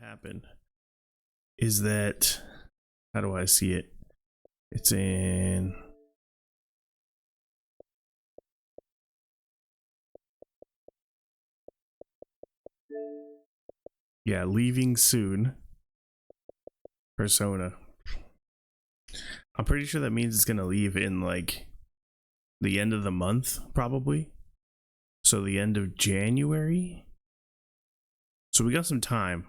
happen is that, how do I see it? It's in, yeah, leaving soon. Persona. I'm pretty sure that means it's gonna leave in like the end of the month, probably. So the end of January. So we got some time,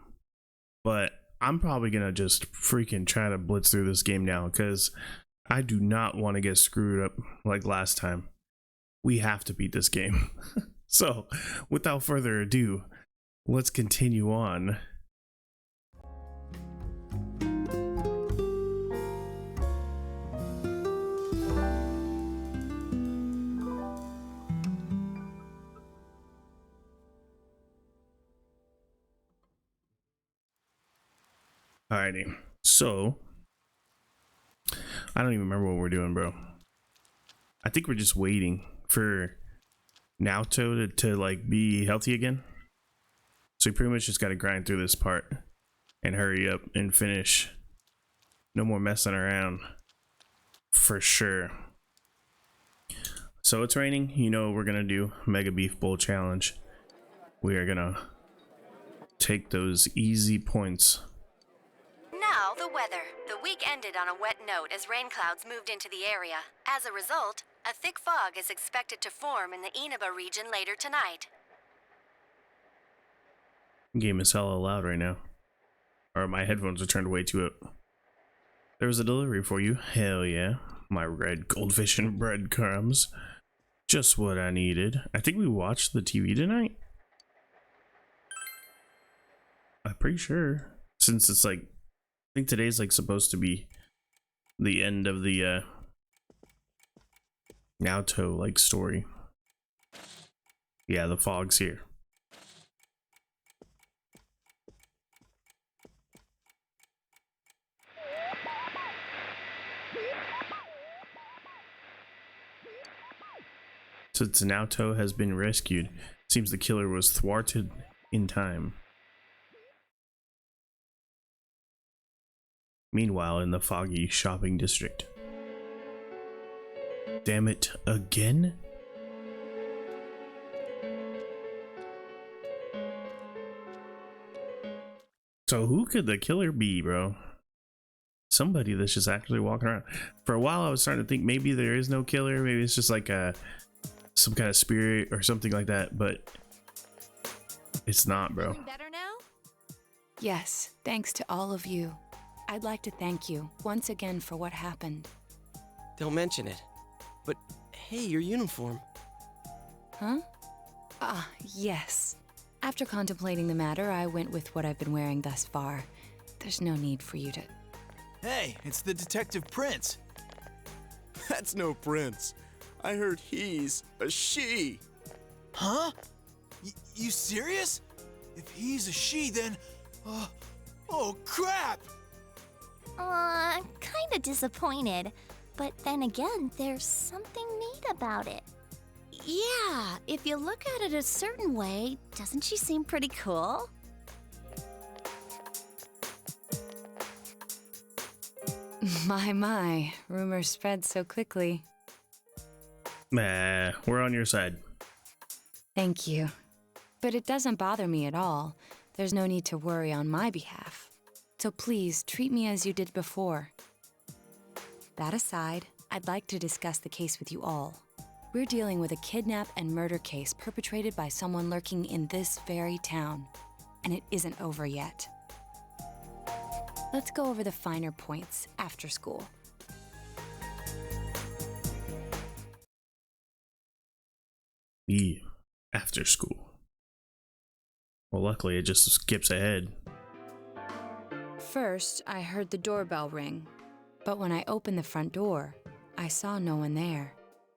but I'm probably gonna just freaking try to blitz through this game now because I do not want to get screwed up like last time. We have to beat this game. So without further ado, let's continue on. Alrighty, so I don't even remember what we're doing, bro. I think we're just waiting for Naoto to like be healthy again. So we pretty much just got to grind through this part and hurry up and finish. No more messing around, for sure. So it's raining. You know what we're gonna do? Mega Beef Bowl challenge. We are gonna take those easy points. Now, the weather. The week ended on a wet note as rain clouds moved into the area. As a result, a thick fog is expected to form in the Inaba region later tonight. Game is hella loud right now. Or my headphones are turned way too up. There was a delivery for you. Hell yeah. My red goldfish and breadcrumbs. Just what I needed. I think we watched the TV tonight. I'm pretty sure. Since it's like, I think today's like supposed to be the end of the Naoto like story. Yeah, the fog's here. Since Naoto has been rescued, seems the killer was thwarted in time. Meanwhile, in the foggy shopping district. Damn it, again? So who could the killer be, bro? Somebody that's just actually walking around. For a while I was starting to think maybe there is no killer, maybe it's just like some kind of spirit or something like that, but it's not, bro. Better now? Yes, thanks to all of you. I'd like to thank you once again for what happened. Don't mention it. But hey, your uniform. Huh? Ah, yes. After contemplating the matter, I went with what I've been wearing thus far. There's no need for you to... Hey, it's the Detective Prince. That's no prince. I heard he's a she. Huh? You serious? If he's a she, then... oh, crap! Kinda disappointed. But then again, there's something neat about it. Yeah, if you look at it a certain way, doesn't she seem pretty cool? My, rumors spread so quickly. Nah, we're on your side. Thank you. But it doesn't bother me at all. There's no need to worry on my behalf. So please, treat me as you did before. That aside, I'd like to discuss the case with you all. We're dealing with a kidnap and murder case perpetrated by someone lurking in this very town. And it isn't over yet. Let's go over the finer points after school. Yeah, after school. Well, luckily it just skips ahead. First, I heard the doorbell ring. But when I opened the front door, I saw no one there.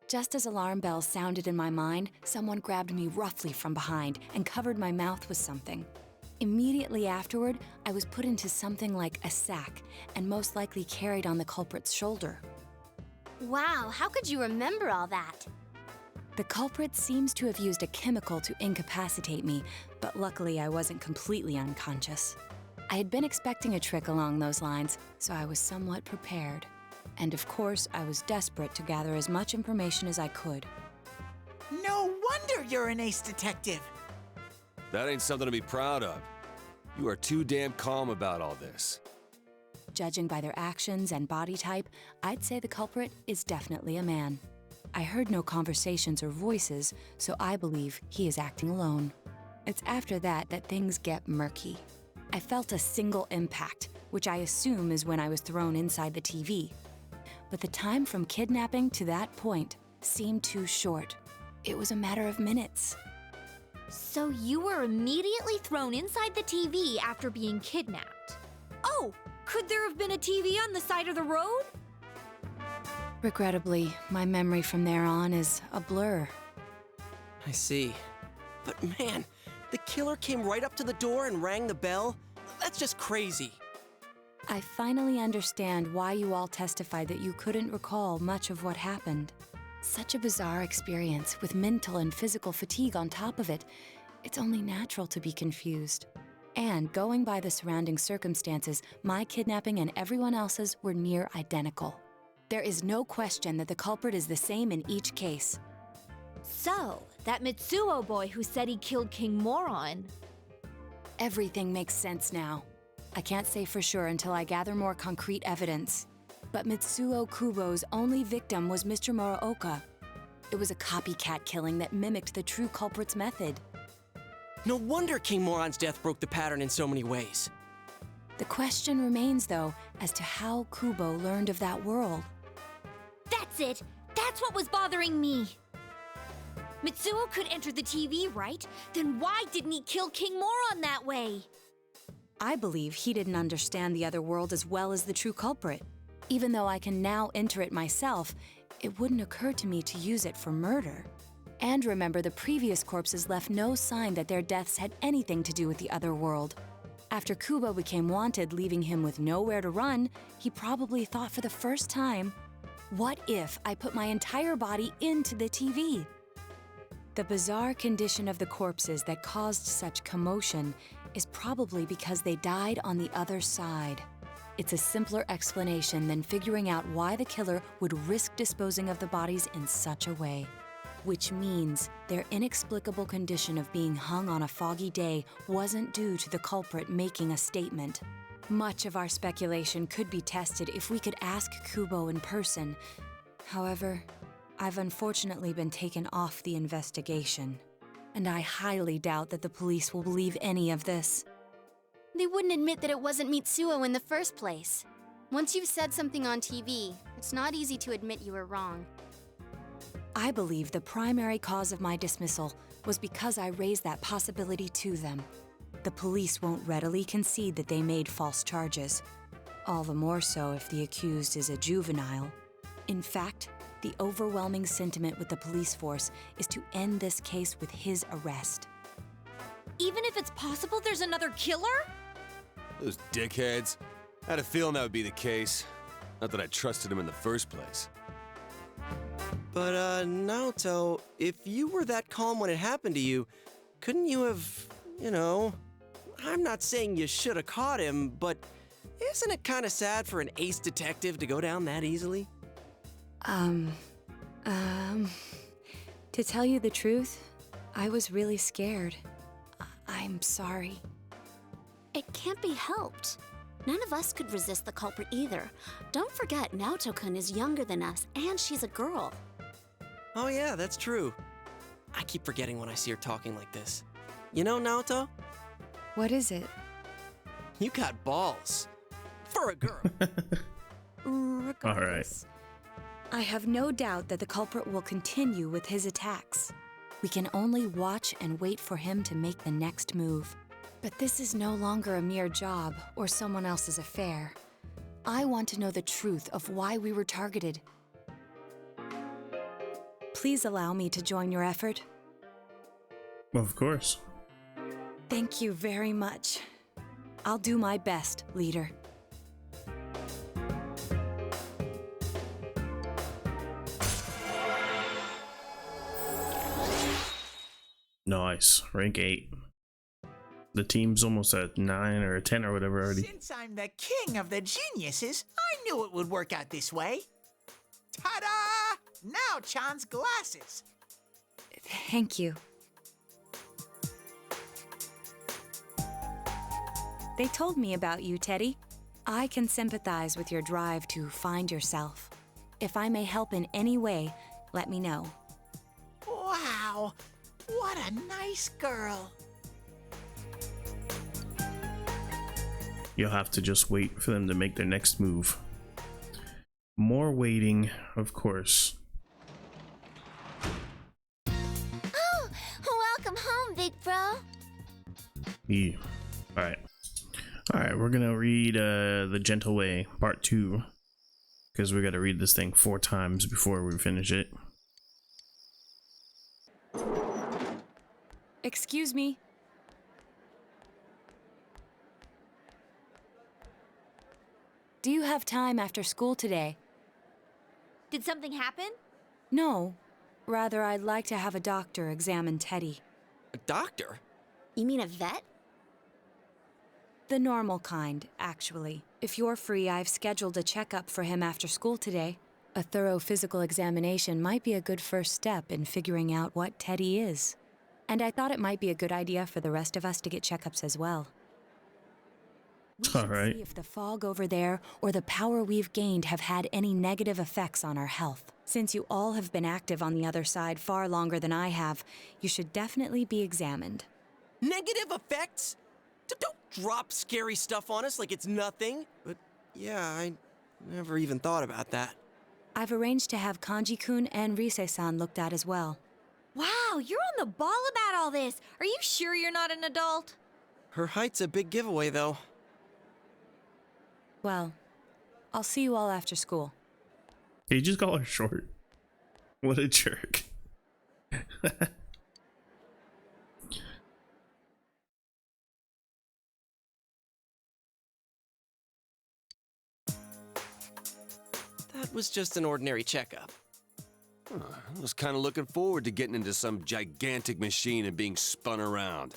Just as alarm bells sounded in my mind, someone grabbed me roughly from behind and covered my mouth with something. Immediately afterward, I was put into something like a sack and most likely carried on the culprit's shoulder. Wow, how could you remember all that? The culprit seems to have used a chemical to incapacitate me, but luckily I wasn't completely unconscious. I had been expecting a trick along those lines, so I was somewhat prepared. And of course, I was desperate to gather as much information as I could. No wonder you're an ace detective. That ain't something to be proud of. You are too damn calm about all this. Judging by their actions and body type, I'd say the culprit is definitely a man. I heard no conversations or voices, so I believe he is acting alone. It's after that that things get murky. I felt a single impact, which I assume is when I was thrown inside the TV. But the time from kidnapping to that point seemed too short. It was a matter of minutes. So you were immediately thrown inside the TV after being kidnapped. Oh, could there have been a TV on the side of the road? Regrettably, my memory from there on is a blur. I see. But man, the killer came right up to the door and rang the bell? That's just crazy. I finally understand why you all testified that you couldn't recall much of what happened. Such a bizarre experience with mental and physical fatigue on top of it. It's only natural to be confused. And going by the surrounding circumstances, my kidnapping and everyone else's were near identical. There is no question that the culprit is the same in each case. So, that Mitsuo boy who said he killed King Moron. Everything makes sense now. I can't say for sure until I gather more concrete evidence. But Mitsuo Kubo's only victim was Mr. Muraoka. It was a copycat killing that mimicked the true culprit's method. No wonder King Moron's death broke the pattern in so many ways. The question remains, though, as to how Kubo learned of that world. That's it! That's what was bothering me! Mitsuo could enter the TV, right? Then why didn't he kill King Moron that way? I believe he didn't understand the other world as well as the true culprit. Even though I can now enter it myself, it wouldn't occur to me to use it for murder. And remember, the previous corpses left no sign that their deaths had anything to do with the other world. After Kubo became wanted, leaving him with nowhere to run, he probably thought for the first time, what if I put my entire body into the TV? The bizarre condition of the corpses that caused such commotion is probably because they died on the other side. It's a simpler explanation than figuring out why the killer would risk disposing of the bodies in such a way. Which means their inexplicable condition of being hung on a foggy day wasn't due to the culprit making a statement. Much of our speculation could be tested if we could ask Kubo in person. However, I've unfortunately been taken off the investigation, and I highly doubt that the police will believe any of this. They wouldn't admit that it wasn't Mitsuo in the first place. Once you've said something on TV, it's not easy to admit you were wrong. I believe the primary cause of my dismissal was because I raised that possibility to them. The police won't readily concede that they made false charges. All the more so if the accused is a juvenile. In fact, the overwhelming sentiment with the police force is to end this case with his arrest. Even if it's possible there's another killer? Those dickheads. I had a feeling that would be the case. Not that I trusted him in the first place. But, Naoto, if you were that calm when it happened to you, couldn't you have, I'm not saying you should have caught him, but isn't it kind of sad for an ace detective to go down that easily? To tell you the truth, I was really scared. I'm sorry. It can't be helped. None of us could resist the culprit either. Don't forget, Naoto-kun is younger than us, and she's a girl. Oh yeah, that's true. I keep forgetting when I see her talking like this. You know, Naoto, What is it? you got balls. For a girl. Regardless, I have no doubt that the culprit will continue with his attacks. We can only watch and wait for him to make the next move. But this is no longer a mere job or someone else's affair. I want to know the truth of why we were targeted. Please allow me to join your effort. Of course. Thank you very much. I'll do my best, leader. Nice. Rank 8. The team's almost at 9 or 10 or whatever already. Since I'm the king of the geniuses, I knew it would work out this way. Ta-da! Now Chan's glasses. Thank you. They told me about you, Teddy. I can sympathize with your drive to find yourself. If I may help in any way, let me know. Wow, what a nice girl. You'll have to just wait for them to make their next move. More waiting, of course. Oh, welcome home, big bro. Yeah. Alright, we're gonna read The Gentle Way, Part 2. Because we gotta read this thing 4 times before we finish it. Excuse me. Do you have time after school today? Did something happen? No. Rather, I'd like to have a doctor examine Teddy. A doctor? You mean a vet? The normal kind, actually. If you're free, I've scheduled a checkup for him after school today. A thorough physical examination might be a good first step in figuring out what Teddy is. And I thought it might be a good idea for the rest of us to get checkups as well. We should Alright. see if the fog over there or the power we've gained have had any negative effects on our health. Since you all have been active on the other side far longer than I have, you should definitely be examined. Negative effects? Don't drop scary stuff on us like it's nothing. But yeah, I never even thought about that. I've arranged to have Kanji-kun and Rise-san looked at as well. Wow, you're on the ball about all this. Are you sure you're not an adult? Her height's a big giveaway, though. Well, I'll see you all after school. He just call her short. What a jerk. That was just an ordinary checkup. I was kind of looking forward to getting into some gigantic machine and being spun around.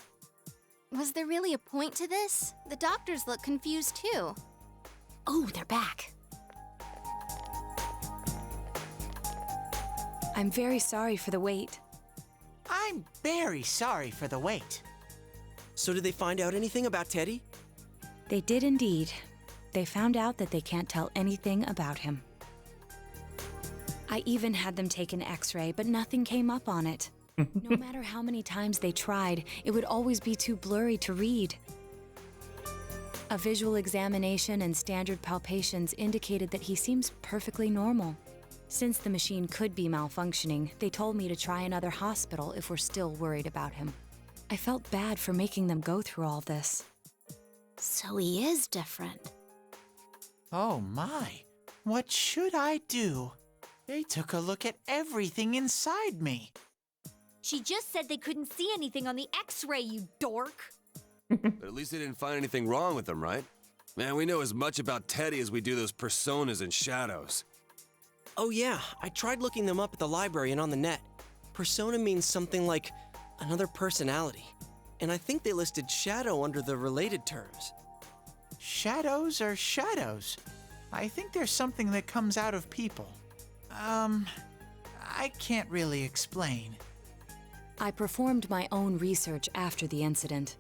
Was there really a point to this? The doctors look confused too. Oh, they're back. I'm very sorry for the wait. I'm very sorry for the wait. So did they find out anything about Teddy? They did indeed. They found out that they can't tell anything about him. I even had them take an X-ray, but nothing came up on it. No matter how many times they tried, it would always be too blurry to read. A visual examination and standard palpations indicated that he seems perfectly normal. Since the machine could be malfunctioning, they told me to try another hospital if we're still worried about him. I felt bad for making them go through all this. So he is different. Oh my, what should I do? They took a look at everything inside me. She just said they couldn't see anything on the X-ray, you dork. But at least they didn't find anything wrong with him, right? Man, we know as much about Teddy as we do those personas and shadows. Oh yeah, I tried looking them up at the library and on the net. Persona means something like another personality. And I think they listed shadow under the related terms. Shadows are shadows. I think there's something that comes out of people. I can't really explain. I performed my own research after the incident.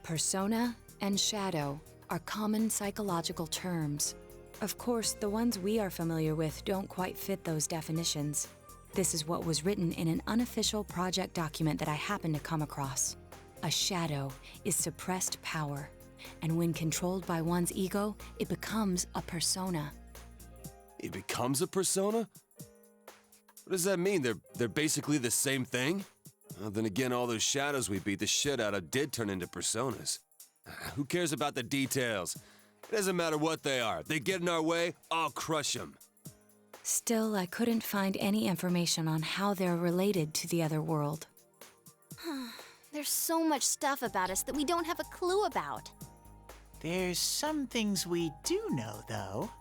Persona and shadow are common psychological terms. Of course, the ones we are familiar with don't quite fit those definitions. This is what was written in an unofficial project document that I happened to come across. A shadow is suppressed power, and when controlled by one's ego, it becomes a persona. It becomes a persona? What does that mean? They're basically the same thing? Well, then again, all those shadows we beat the shit out of did turn into personas. Who cares about the details? It doesn't matter what they are. If they get in our way, I'll crush them. Still, I couldn't find any information on how they're related to the other world. There's so much stuff about us that we don't have a clue about. There's some things we do know, though.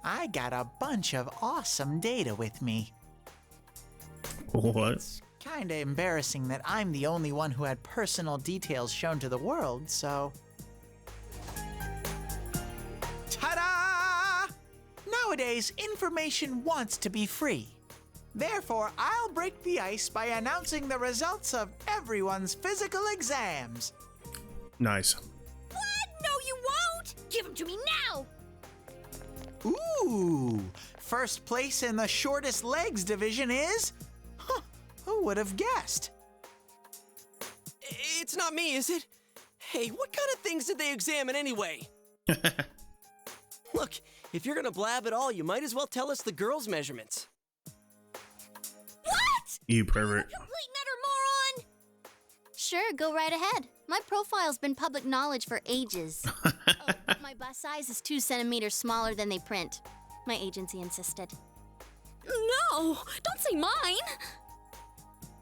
I got a bunch of awesome data with me. What? It's kinda embarrassing that I'm the only one who had personal details shown to the world, so... Ta-da! Nowadays, information wants to be free. Therefore, I'll break the ice by announcing the results of everyone's physical exams. Nice. What? No, you won't! Give them to me now! Ooh! First place in the shortest legs division is... Huh, who would have guessed? It's not me, is it? Hey, what kind of things did they examine anyway? Look, if you're gonna blab at all, you might as well tell us the girls' measurements. What? You pervert. Complete nutter moron! Sure, go right ahead. My profile's been public knowledge for ages. But my bust size is 2 centimeters smaller than they print. My agency insisted. No! Don't say mine!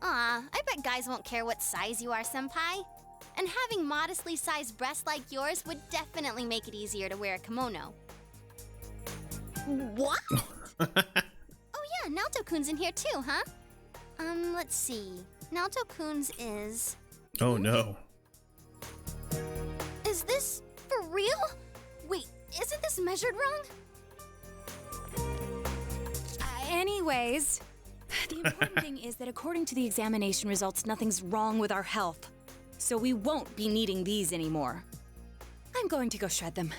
Aw, I bet guys won't care what size you are, senpai. And having modestly sized breasts like yours would definitely make it easier to wear a kimono. What? Oh yeah, Naoto-kun's in here too, huh? Let's see. Naoto-kun's is... Oh no. Is this for real? Wait, isn't this measured wrong? Anyways, the important thing is that according to the examination results, nothing's wrong with our health. So we won't be needing these anymore. I'm going to go shred them.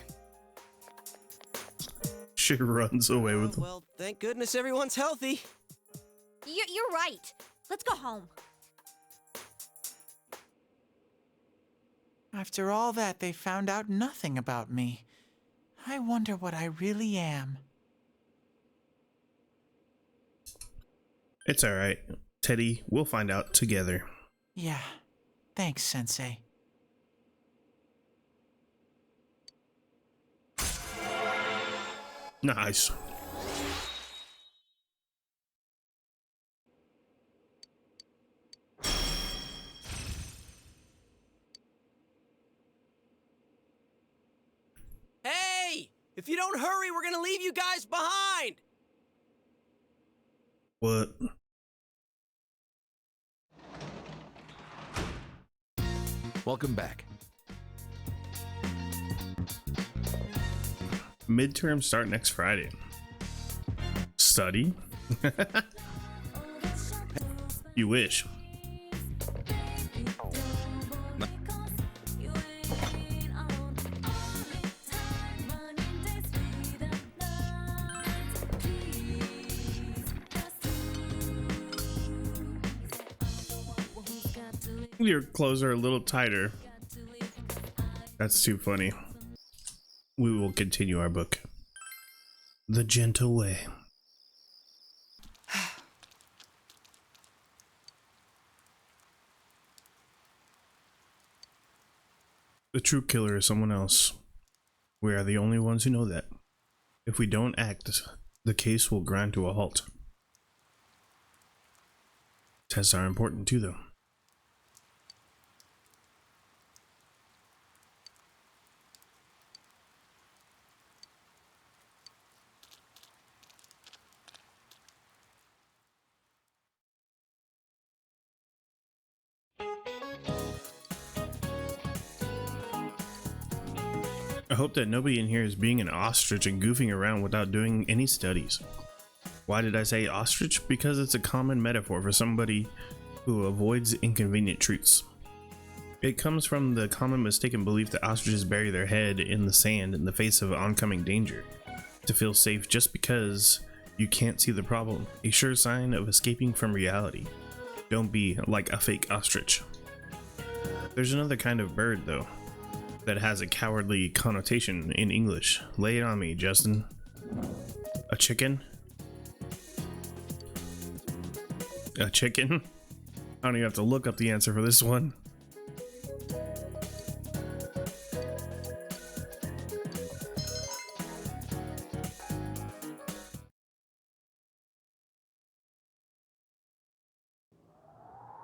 She runs away with them. Well, thank goodness everyone's healthy. You're right. Let's go home. After all that, they found out nothing about me. I wonder what I really am. It's alright. Teddy, we'll find out together. Yeah. Thanks, Sensei. Nice. Hey! If you don't hurry, we're gonna leave you guys behind! What? Welcome back. Midterms start next Friday. Study? You wish. Your clothes are a little tighter. That's too funny. We will continue our book. The Gentle Way. The true killer is someone else. We are the only ones who know that. If we don't act, the case will grind to a halt. Tests are important too, though. I hope that nobody in here is being an ostrich and goofing around without doing any studies. Why did I say ostrich? Because it's a common metaphor for somebody who avoids inconvenient truths. It comes from the common mistaken belief that ostriches bury their head in the sand in the face of oncoming danger to feel safe just because you can't see the problem, a sure sign of escaping from reality. Don't be like a fake ostrich. There's another kind of bird though that has a cowardly connotation in English. Lay it on me, Justin. A chicken? A chicken? I don't even have to look up the answer for this one.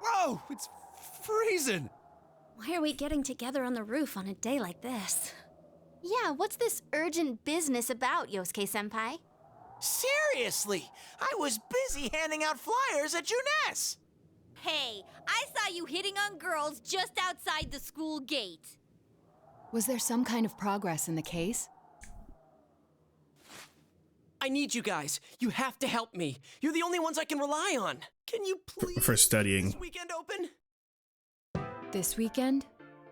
Whoa, it's freezing. Why are we getting together on the roof on a day like this? Yeah, what's this urgent business about, Yosuke-senpai? Seriously, I was busy handing out flyers at Juness. Hey, I saw you hitting on girls just outside the school gate. Was there some kind of progress in the case? I need you guys. You have to help me. You're the only ones I can rely on. Can you please For studying. This weekend open? This weekend?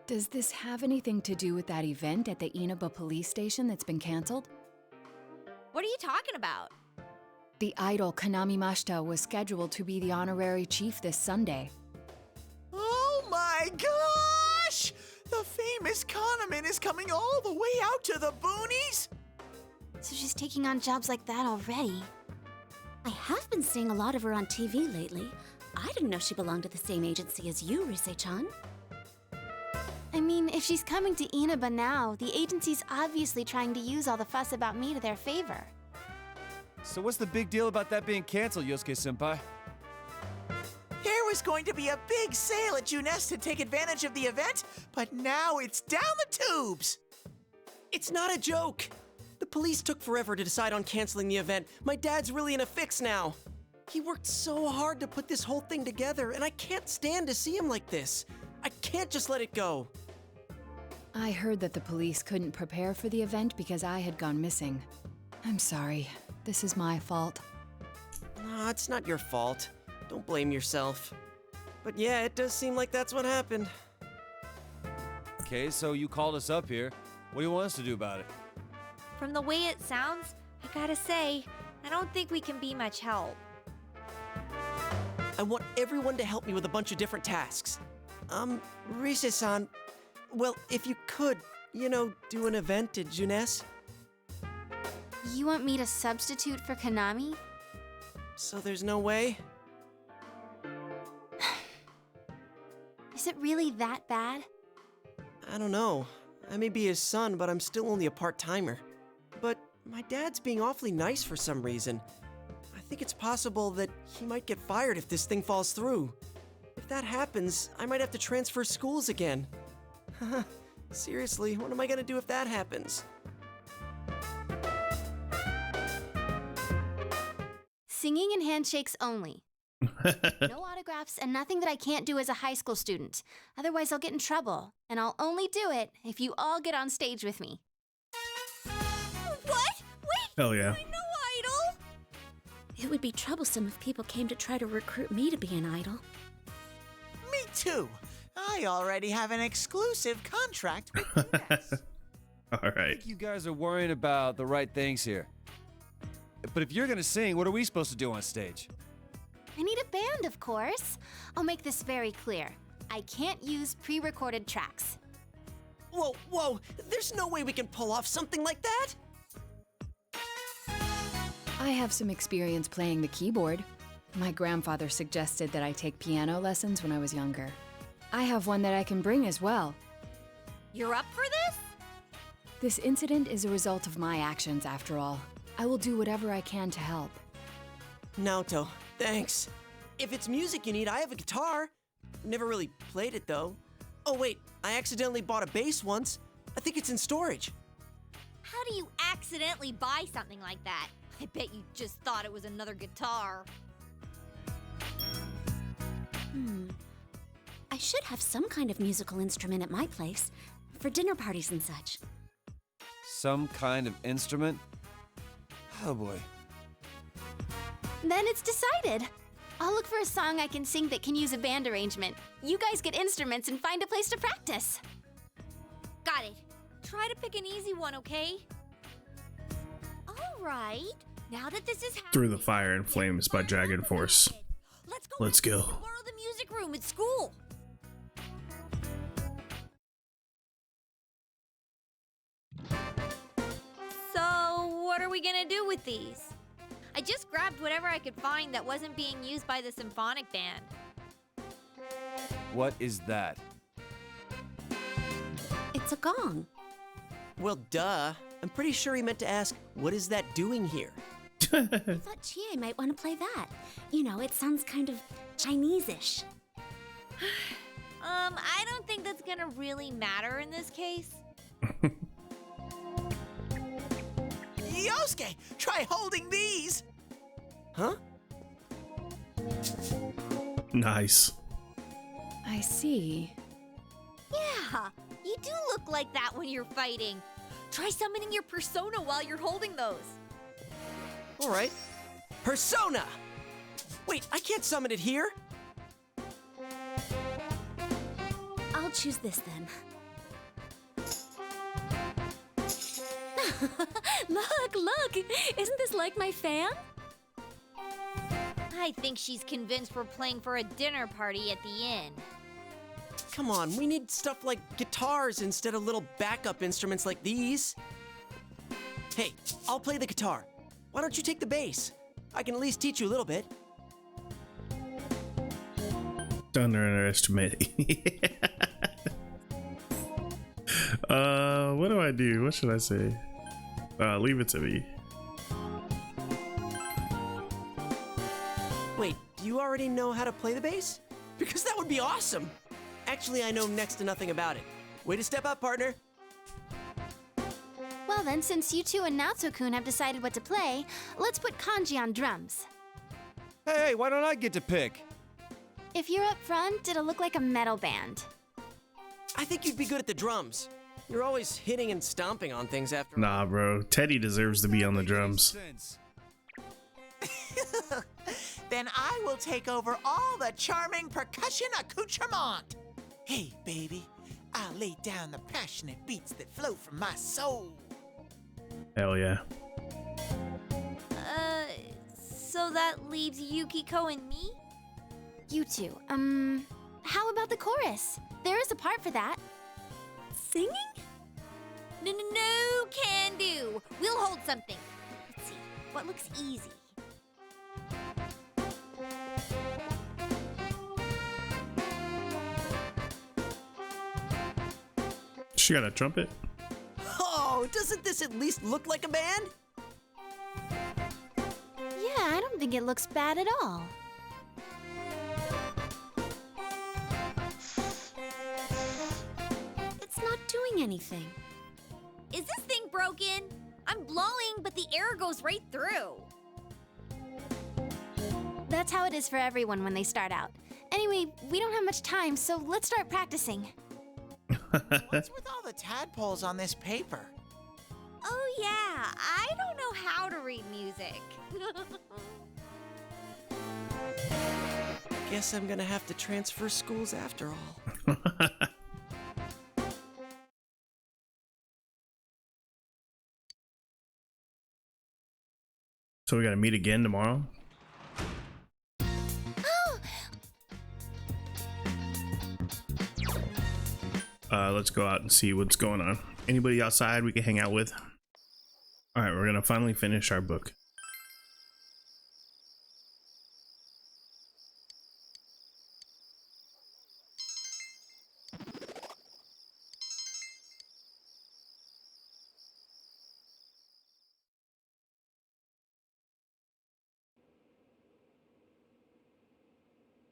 Does this have anything to do with that event at the Inaba police station that's been canceled? What are you talking about? The idol Kanami Mashita was scheduled to be the honorary chief this Sunday. Oh my gosh! The famous Kahneman is coming all the way out to the boonies? So she's taking on jobs like that already. I have been seeing a lot of her on TV lately. I didn't know she belonged to the same agency as you, Rise-chan. I mean, if she's coming to Inaba now, the agency's obviously trying to use all the fuss about me to their favor. So what's the big deal about that being canceled, Yosuke-senpai? There was going to be a big sale at Junes to take advantage of the event, but now it's down the tubes! It's not a joke. The police took forever to decide on canceling the event. My dad's really in a fix now. He worked so hard to put this whole thing together, and I can't stand to see him like this. I can't just let it go. I heard that the police couldn't prepare for the event because I had gone missing. I'm sorry. This is my fault. No, it's not your fault. Don't blame yourself. But yeah, it does seem like that's what happened. Okay, so you called us up here. What do you want us to do about it? From the way it sounds, I gotta say, I don't think we can be much help. I want everyone to help me with a bunch of different tasks. Rise-san, well, if you could, do an event at Junes. You want me to substitute for Kanami? So there's no way? Is it really that bad? I don't know. I may be his son, but I'm still only a part-timer. But my dad's being awfully nice for some reason. I think it's possible that he might get fired if this thing falls through. If that happens, I might have to transfer schools again. Seriously, what am I gonna do if that happens? Singing and handshakes only. No autographs and nothing that I can't do as a high school student. Otherwise, I'll get in trouble. And I'll only do it if you all get on stage with me. What? Wait! Hell yeah. I'm no idol! It would be troublesome if people came to try to recruit me to be an idol. Me too. I already have an exclusive contract with Junes. All I right. think you guys are worrying about the right things here. But if you're gonna sing, what are we supposed to do on stage? I need a band, of course. I'll make this very clear. I can't use pre-recorded tracks. Whoa, there's no way we can pull off something like that! I have some experience playing the keyboard. My grandfather suggested that I take piano lessons when I was younger. I have one that I can bring as well. You're up for this? This incident is a result of my actions, after all. I will do whatever I can to help. Naoto, thanks. If it's music you need, I have a guitar. Never really played it, though. Oh, wait, I accidentally bought a bass once. I think it's in storage. How do you accidentally buy something like that? I bet you just thought it was another guitar. I should have some kind of musical instrument at my place for dinner parties and such. Some kind of instrument? Oh boy. Then it's decided. I'll look for a song I can sing that can use a band arrangement. You guys get instruments and find a place to practice. Got it. Try to pick an easy one, okay? All right. Now that this is happening, Through the Fire and Flames by Dragon Force. Let's go. Borrow the music room at school. So, what are we gonna do with these? I just grabbed whatever I could find that wasn't being used by the symphonic band. What is that? It's a gong. Well, duh. I'm pretty sure he meant to ask, what is that doing here? I thought Chie might want to play that. You know, it sounds kind of Chinese-ish. I don't think that's gonna really matter in this case. Yosuke, try holding these! Huh? Nice. I see. Yeah, you do look like that when you're fighting. Try summoning your persona while you're holding those. All right. Persona! Wait, I can't summon it here. I'll choose this then. Look! Isn't this like my fan? I think she's convinced we're playing for a dinner party at the inn. Come on, we need stuff like guitars instead of little backup instruments like these. Hey, I'll play the guitar. Why don't you take the bass? I can at least teach you a little bit. Don't underestimate. What do I do? What should I say? Leave it to me. Wait, do you already know how to play the bass? Because that would be awesome. Actually, I know next to nothing about it. Way to step up, partner. Well then, since you two and Naoto-kun have decided what to play, let's put Kanji on drums. Hey, why don't I get to pick? If you're up front, it'll look like a metal band. I think you'd be good at the drums. You're always hitting and stomping on things after. Nah, bro. Teddy deserves to be on the drums. Then I will take over all the charming percussion accoutrement. Hey, baby, I'll lay down the passionate beats that flow from my soul. Hell yeah. So that leaves Yukiko and me? You two, how about the chorus? There is a part for that. Singing? No, can do. We'll hold something. Let's see, what looks easy? She got a trumpet? Oh, doesn't this at least look like a band? Yeah, I don't think it looks bad at all. It's not doing anything. Is this thing broken? I'm blowing, but the air goes right through. That's how it is for everyone when they start out. Anyway, we don't have much time, so let's start practicing. What's with all the tadpoles on this paper? Oh yeah, I don't know how to read music. Guess I'm gonna have to transfer schools after all. So we gotta meet again tomorrow? Let's go out and see what's going on. Anybody outside we can hang out with? All right, we're gonna finally finish our book.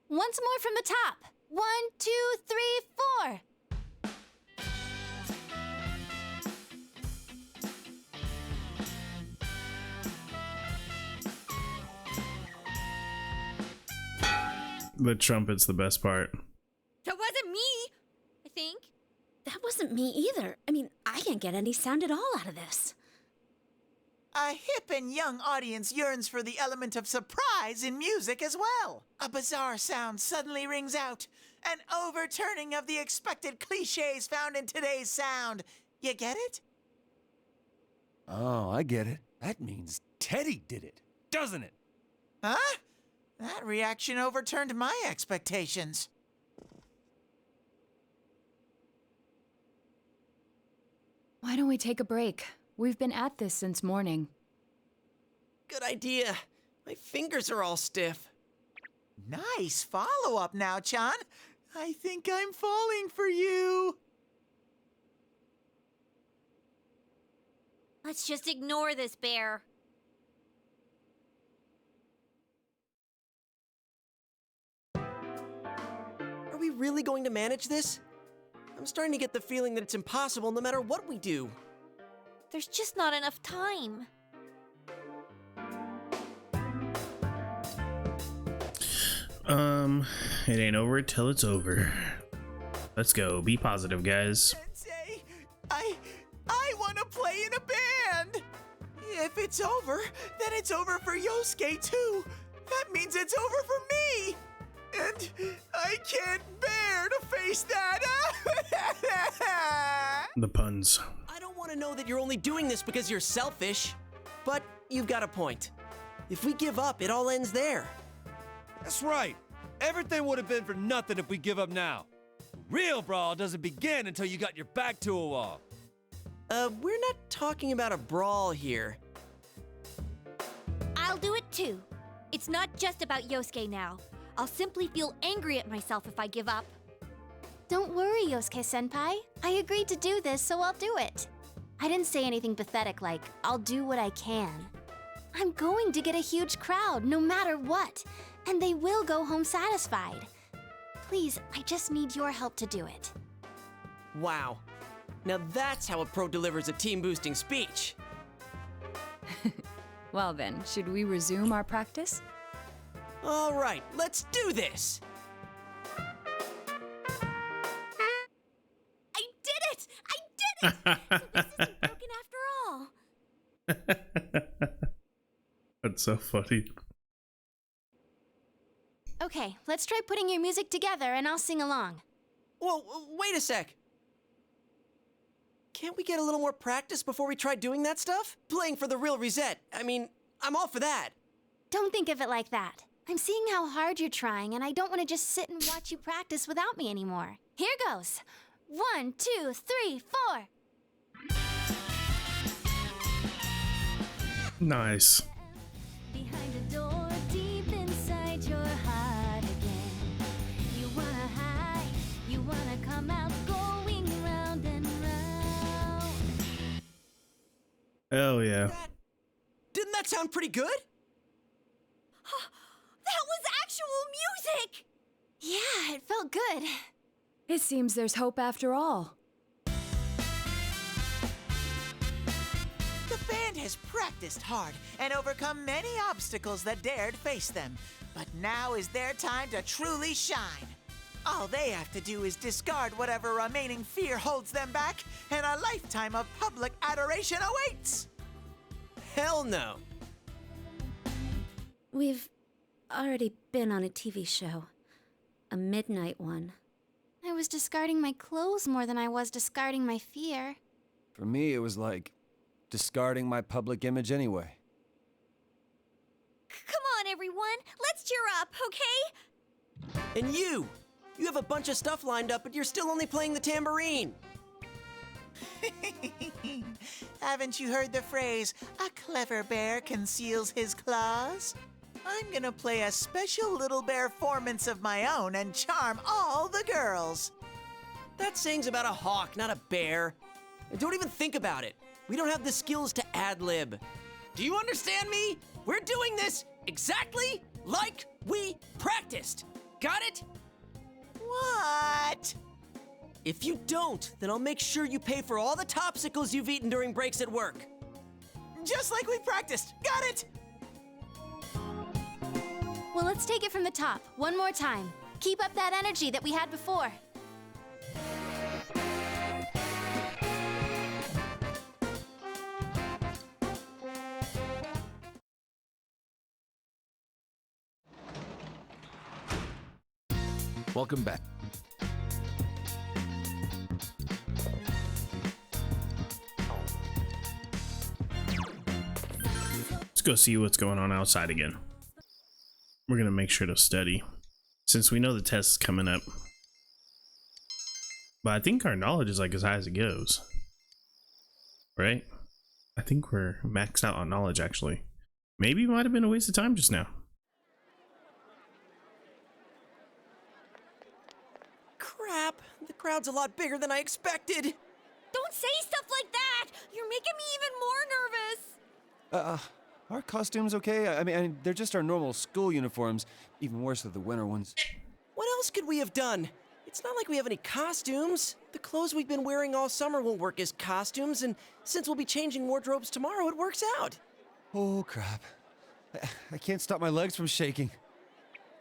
Once more from the top. 1, 2, 3, 4. The trumpet's the best part. That wasn't me, I think. That wasn't me either. I mean, I can't get any sound at all out of this. A hip and young audience yearns for the element of surprise in music as well. A bizarre sound suddenly rings out. An overturning of the expected cliches found in today's sound. You get it? Oh, I get it. That means Teddy did it, doesn't it? Huh? That reaction overturned my expectations. Why don't we take a break? We've been at this since morning. Good idea. My fingers are all stiff. Nice follow-up now, Chan. I think I'm falling for you. Let's just ignore this bear. Are we really going to manage this? I'm starting to get the feeling that it's impossible no matter what we do. There's just not enough time. It ain't over till it's over. Let's go. Be positive, guys. Sensei, I want to play in a band. If it's over, then it's over for Yosuke too. That means it's over for me. And I can't bear to face that. The puns. I don't want to know that you're only doing this because you're selfish. But you've got a point. If we give up, it all ends there. That's right. Everything would have been for nothing if we give up now. Real brawl doesn't begin until you got your back to a wall. We're not talking about a brawl here. I'll do it too. It's not just about Yosuke now. I'll simply feel angry at myself if I give up. Don't worry, Yosuke-senpai. I agreed to do this, so I'll do it. I didn't say anything pathetic like, I'll do what I can. I'm going to get a huge crowd, no matter what, and they will go home satisfied. Please, I just need your help to do it. Wow. Now that's how a pro delivers a team-boosting speech. Well then, should we resume our practice? All right, let's do this. I did it! I did it! So this isn't broken after all. That's so funny. Okay, let's try putting your music together and I'll sing along. Whoa, wait a sec. Can't we get a little more practice before we try doing that stuff? Playing for the real Reset. I mean, I'm all for that. Don't think of it like that. I'm seeing how hard you're trying, and I don't want to just sit and watch you practice without me anymore. Here goes. 1, 2, 3, 4. Nice. Behind the door, deep inside your heart again. You wanna hide, you wanna come out, going round and round. Hell yeah. Didn't that sound pretty good? That was actual music! Yeah, it felt good. It seems there's hope after all. The band has practiced hard and overcome many obstacles that dared face them. But now is their time to truly shine. All they have to do is discard whatever remaining fear holds them back, and a lifetime of public adoration awaits. Hell no. We've already been on a TV show. A midnight one. I was discarding my clothes more than I was discarding my fear. For me, it was like discarding my public image anyway. Come on, everyone. Let's cheer up, okay? And you have a bunch of stuff lined up, but you're still only playing the tambourine. Haven't you heard the phrase, a clever bear conceals his claws? I'm gonna play a special little bear performance of my own and charm all the girls. That saying's about a hawk, not a bear. And don't even think about it. We don't have the skills to ad-lib. Do you understand me? We're doing this exactly like we practiced. Got it? What? If you don't, then I'll make sure you pay for all the topsicles you've eaten during breaks at work. Just like we practiced. Got it? Well, let's take it from the top, one more time. Keep up that energy that we had before. Welcome back. Let's go see what's going on outside again. We're gonna make sure to study, since we know the test is coming up. But I think our knowledge is like as high as it goes. Right? I think we're maxed out on knowledge, actually. Maybe it might have been a waste of time just now. Crap, the crowd's a lot bigger than I expected. Don't say stuff like that! You're making me even more nervous! Are costumes okay? I mean, they're just our normal school uniforms. Even worse are the winter ones. What else could we have done? It's not like we have any costumes. The clothes we've been wearing all summer won't work as costumes, and since we'll be changing wardrobes tomorrow, it works out. Oh, crap. I can't stop my legs from shaking.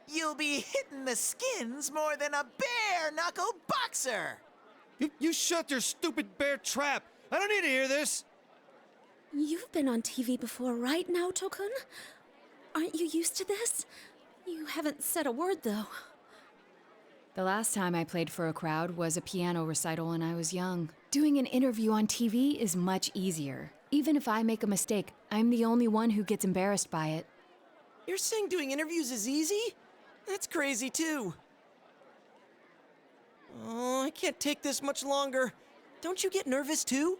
You'll be hitting the skins more than a bare-knuckle boxer. You shut your stupid bear trap! I don't need to hear this! You've been on TV before, right, Naoto-kun? Aren't you used to this? You haven't said a word, though. The last time I played for a crowd was a piano recital when I was young. Doing an interview on TV is much easier. Even if I make a mistake, I'm the only one who gets embarrassed by it. You're saying doing interviews is easy? That's crazy, too. Oh, I can't take this much longer. Don't you get nervous, too?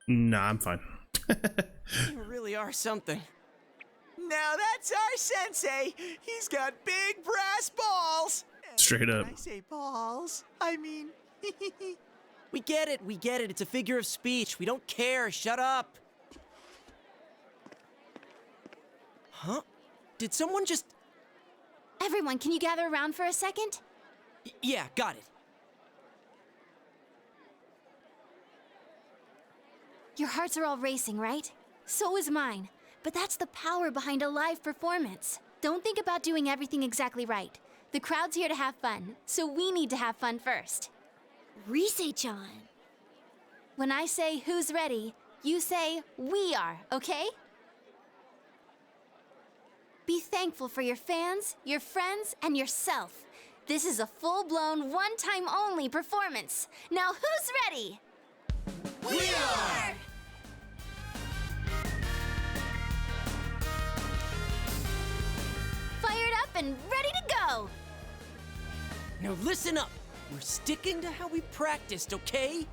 Nah, I'm fine. You really are something. Now that's our sensei. He's got big brass balls. And Straight up. when I say balls, I mean... We get it. It's a figure of speech. We don't care. Shut up. Huh? Did someone just... Everyone, can you gather around for a second? Yeah, got it. Your hearts are all racing, right? So is mine. But that's the power behind a live performance. Don't think about doing everything exactly right. The crowd's here to have fun, so we need to have fun first. Rise-chan. When I say who's ready, you say we are, okay? Be thankful for your fans, your friends, and yourself. This is a full-blown, one-time only performance. Now who's ready? We are! Fired up and ready to go! Now listen up. We're sticking to how we practiced, okay?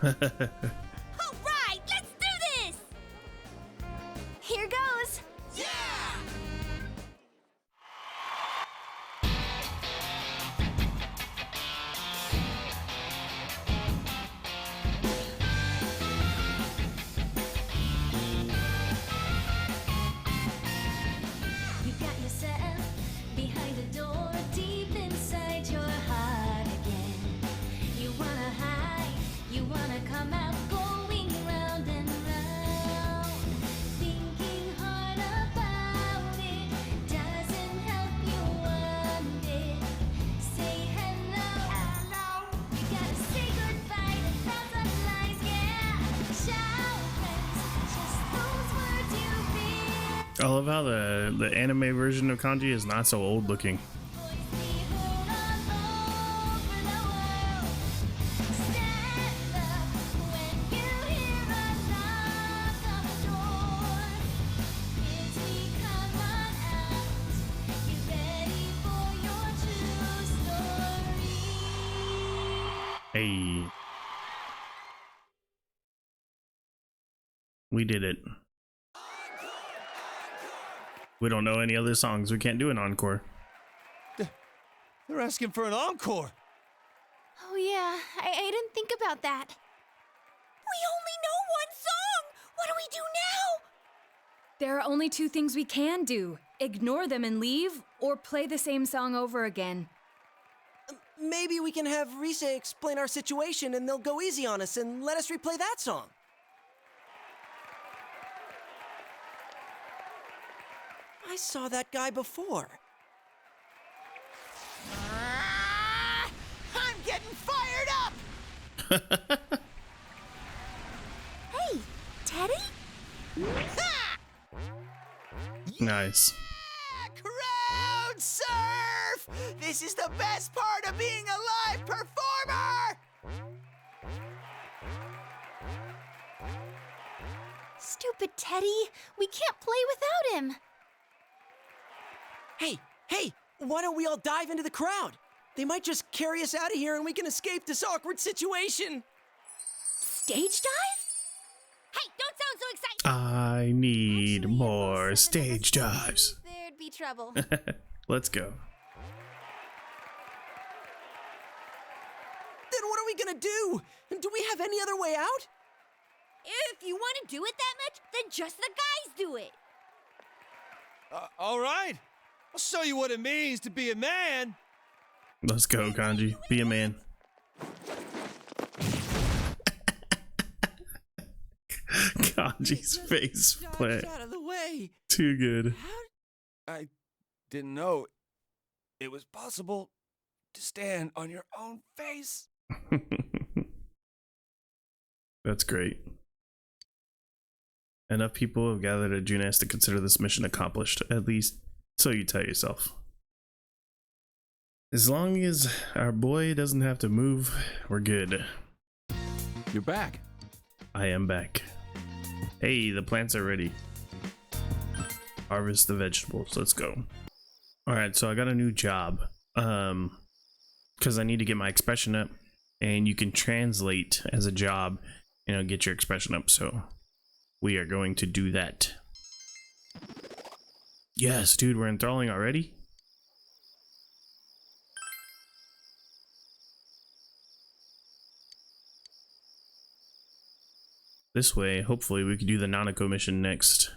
All right, let's do this! Here goes! Yeah! You got yourself behind the door, deep inside your heart again. You wanna hide, you wanna come out, going round and round. Thinking hard about it doesn't help you one bit. Say hello, hello. You gotta say goodbye to thousand lies, yeah. Shout friends, just those words you feel. I love how the anime version of kanji is not so old looking. Hey. We did it. We don't know any other songs. We can't do an encore. They're asking for an encore! Oh yeah, I didn't think about that. We only know one song! What do we do now? There are only two things we can do. Ignore them and leave, or play the same song over again. Maybe we can have Rise explain our situation and they'll go easy on us and let us replay that song. I saw that guy before. I'm getting fired up! Hey, Teddy? Ha! Nice. Crowd surf! This is the best part of being a live performer! Stupid Teddy, we can't play without him. Hey, why don't we all dive into the crowd? They might just carry us out of here and we can escape this awkward situation. Stage dive? Hey, don't sound so excited! I need more stage dives. There'd be trouble. Let's go. Then what are we gonna do? Do we have any other way out? If you want to do it that much, then just the guys do it. All right. I'll show you what it means to be a man. Let's go, Kanji. Be a man. God. Sanji's face plant. Out of the way. Too good. I didn't know it was possible to stand on your own face. That's great. Enough people have gathered at Junas to consider this mission accomplished, at least so you tell yourself. As long as our boy doesn't have to move, we're good. You're back. I am back. Hey, the plants are ready. Harvest the vegetables. Let's go. Alright, so I got a new job. Because I need to get my expression up. And you can translate as a job, get your expression up. So we are going to do that. Yes, dude, we're enthralling already? This way, hopefully, we can do the Nanako mission next.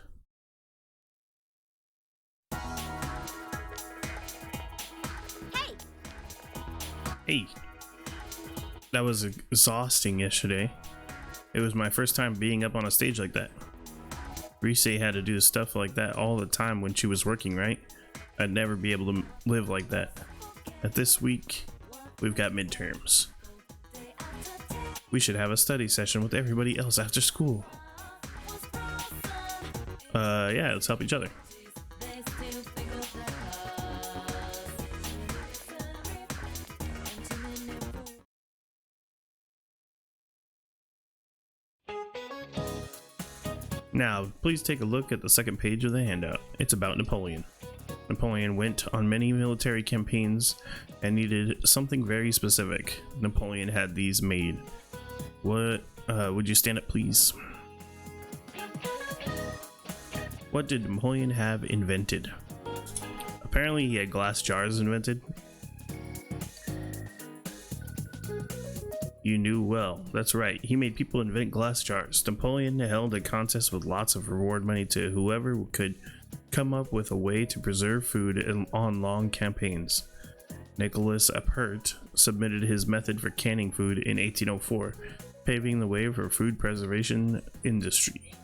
Hey! That was exhausting yesterday. It was my first time being up on a stage like that. Rise had to do stuff like that all the time when she was working, right? I'd never be able to live like that. At this week, we've got midterms. We should have a study session with everybody else after school. Yeah, let's help each other. Now, please take a look at the second page of the handout. It's about Napoleon. Napoleon went on many military campaigns and needed something very specific. Napoleon had these made. What, would you stand up, please? What did Napoleon have invented? Apparently he had glass jars invented. You knew well. That's right. He made people invent glass jars. Napoleon held a contest with lots of reward money to whoever could come up with a way to preserve food on long campaigns. Nicholas Appert submitted his method for canning food in 1804, paving the way for food preservation industry.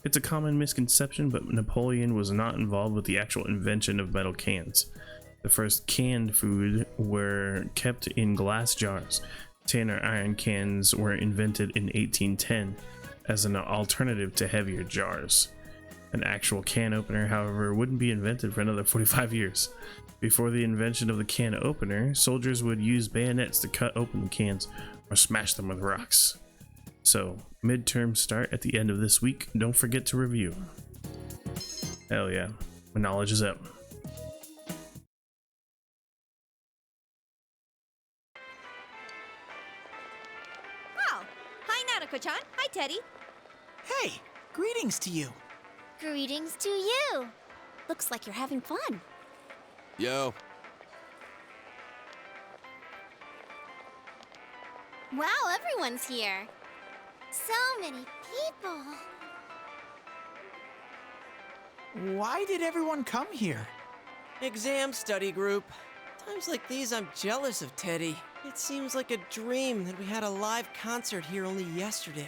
It's a common misconception, but Napoleon was not involved with the actual invention of metal cans. The first canned food were kept in glass jars. Tin or iron cans were invented in 1810 as an alternative to heavier jars. An actual can opener, however, wouldn't be invented for another 45 years. Before the invention of the can opener, soldiers would use bayonets to cut open the cans or smash them with rocks. So, midterms start at the end of this week. Don't forget to review. Hell yeah, my knowledge is up. Oh, hi Nanako-chan. Hi Teddy. Hey, greetings to you. Greetings to you. Looks like you're having fun. Yo. Wow, everyone's here. So many people. Why did everyone come here? Exam study group. Times like these, I'm jealous of Teddy. It seems like a dream that we had a live concert here only yesterday.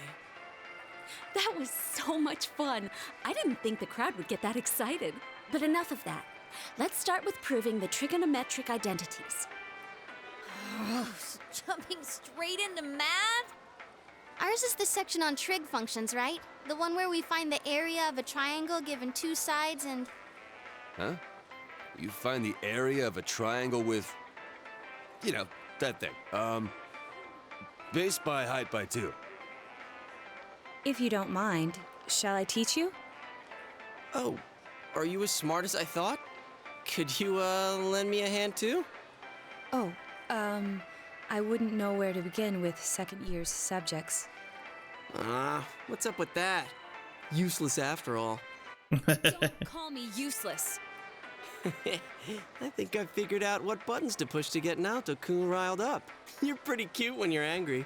That was so much fun. I didn't think the crowd would get that excited. But enough of that. Let's start with proving the trigonometric identities. Jumping straight into math? Ours is the section on trig functions, right? The one where we find the area of a triangle given two sides and... Huh? You find the area of a triangle with, that thing. Base by height by 2. If you don't mind, shall I teach you? Oh, are you as smart as I thought? Could you, lend me a hand too? Oh, I wouldn't know where to begin with second year's subjects. What's up with that? Useless after all. Don't call me useless. I think I figured out what buttons to push to get Naoto-kun riled up. You're pretty cute when you're angry.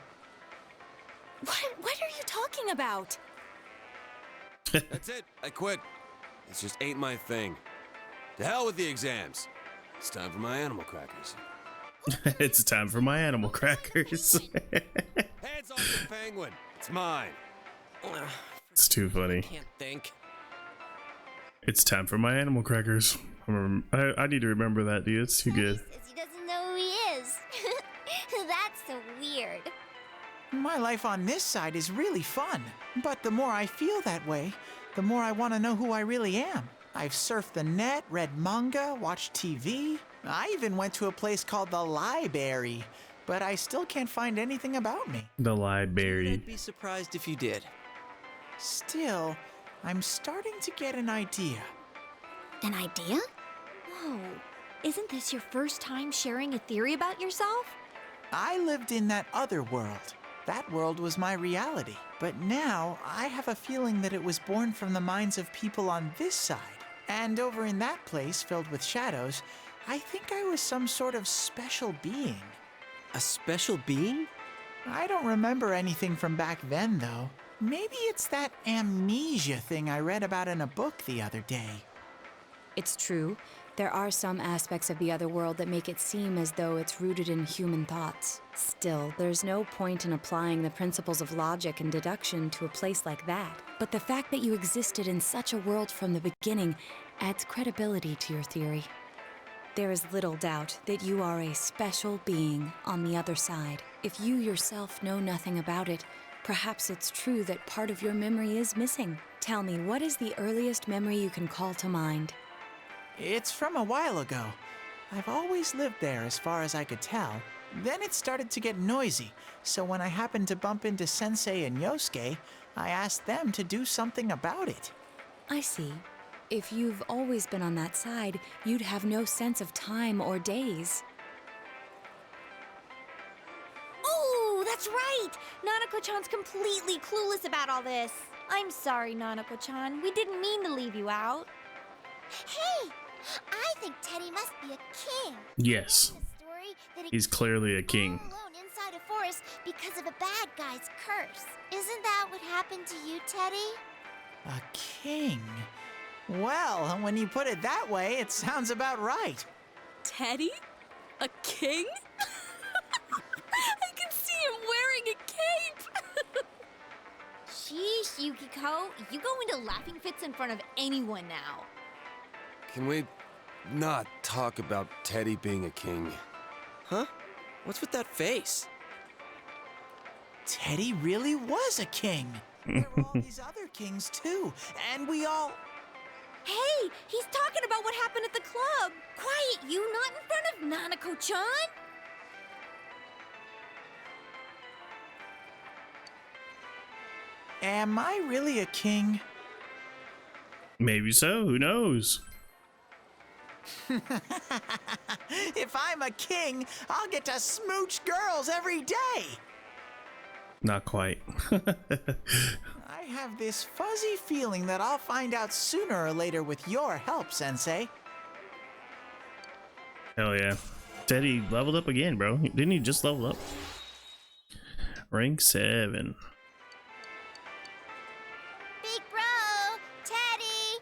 What are you talking about? That's it. I quit. This just ain't my thing. To hell with the exams. It's time for my animal crackers. It's time for my animal crackers. Hands off the penguin. It's mine. It's too funny. Can't think. It's time for my animal crackers. I need to remember that, dude. It's too good. Says he doesn't know who he is. That's so weird. My life on this side is really fun, but the more I feel that way, the more I want to know who I really am. I've surfed the net, read manga, watched TV. I even went to a place called the Library, but I still can't find anything about me. The library. I'd be surprised if you did. Still, I'm starting to get an idea. An idea? Whoa, isn't this your first time sharing a theory about yourself? I lived in that other world. That world was my reality. But now, I have a feeling that it was born from the minds of people on this side. And over in that place, filled with shadows, I think I was some sort of special being. A special being? I don't remember anything from back then, though. Maybe it's that amnesia thing I read about in a book the other day. It's true. There are some aspects of the other world that make it seem as though it's rooted in human thoughts. Still, there's no point in applying the principles of logic and deduction to a place like that. But the fact that you existed in such a world from the beginning adds credibility to your theory. There is little doubt that you are a special being on the other side. If you yourself know nothing about it, perhaps it's true that part of your memory is missing. Tell me, what is the earliest memory you can call to mind? It's from a while ago. I've always lived there as far as I could tell. Then it started to get noisy, so when I happened to bump into Sensei and Yosuke, I asked them to do something about it. I see. If you've always been on that side, you'd have no sense of time or days. Oh, that's right! Nanako-chan's completely clueless about all this. I'm sorry, Nanako-chan. We didn't mean to leave you out. Hey, I think Teddy must be a king. Yes. The story that he He's clearly a king. all alone inside a forest because of a bad guy's curse. Isn't that what happened to you, Teddy? A king? Well, when you put it that way, it sounds about right. Teddy? A king? I can see him wearing a cape! Sheesh, Yukiko. You go into laughing fits in front of anyone now. Can we not talk about Teddy being a king? Huh? What's with that face? Teddy really was a king. There were all these other kings, too, and we all... Hey, he's talking about what happened at the club. Quiet, you, not in front of Nanako-chan. Am I really a king? Maybe so. Who knows? If I'm a king, I'll get to smooch girls every day. Not quite. I have this fuzzy feeling that I'll find out sooner or later with your help, Sensei. Hell yeah. Teddy leveled up again, bro. Didn't he just level up? Rank 7. Big bro, Teddy,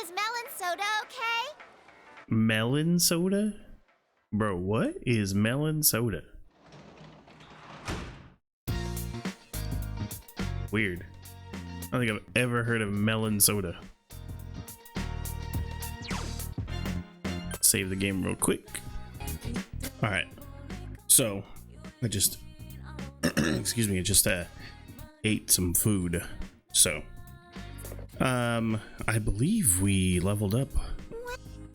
is melon soda okay? Melon soda? Bro, what is melon soda? Weird. I don't think I've ever heard of melon soda. Save the game real quick. Alright. So, I just... excuse me, I just ate some food. So, I believe we leveled up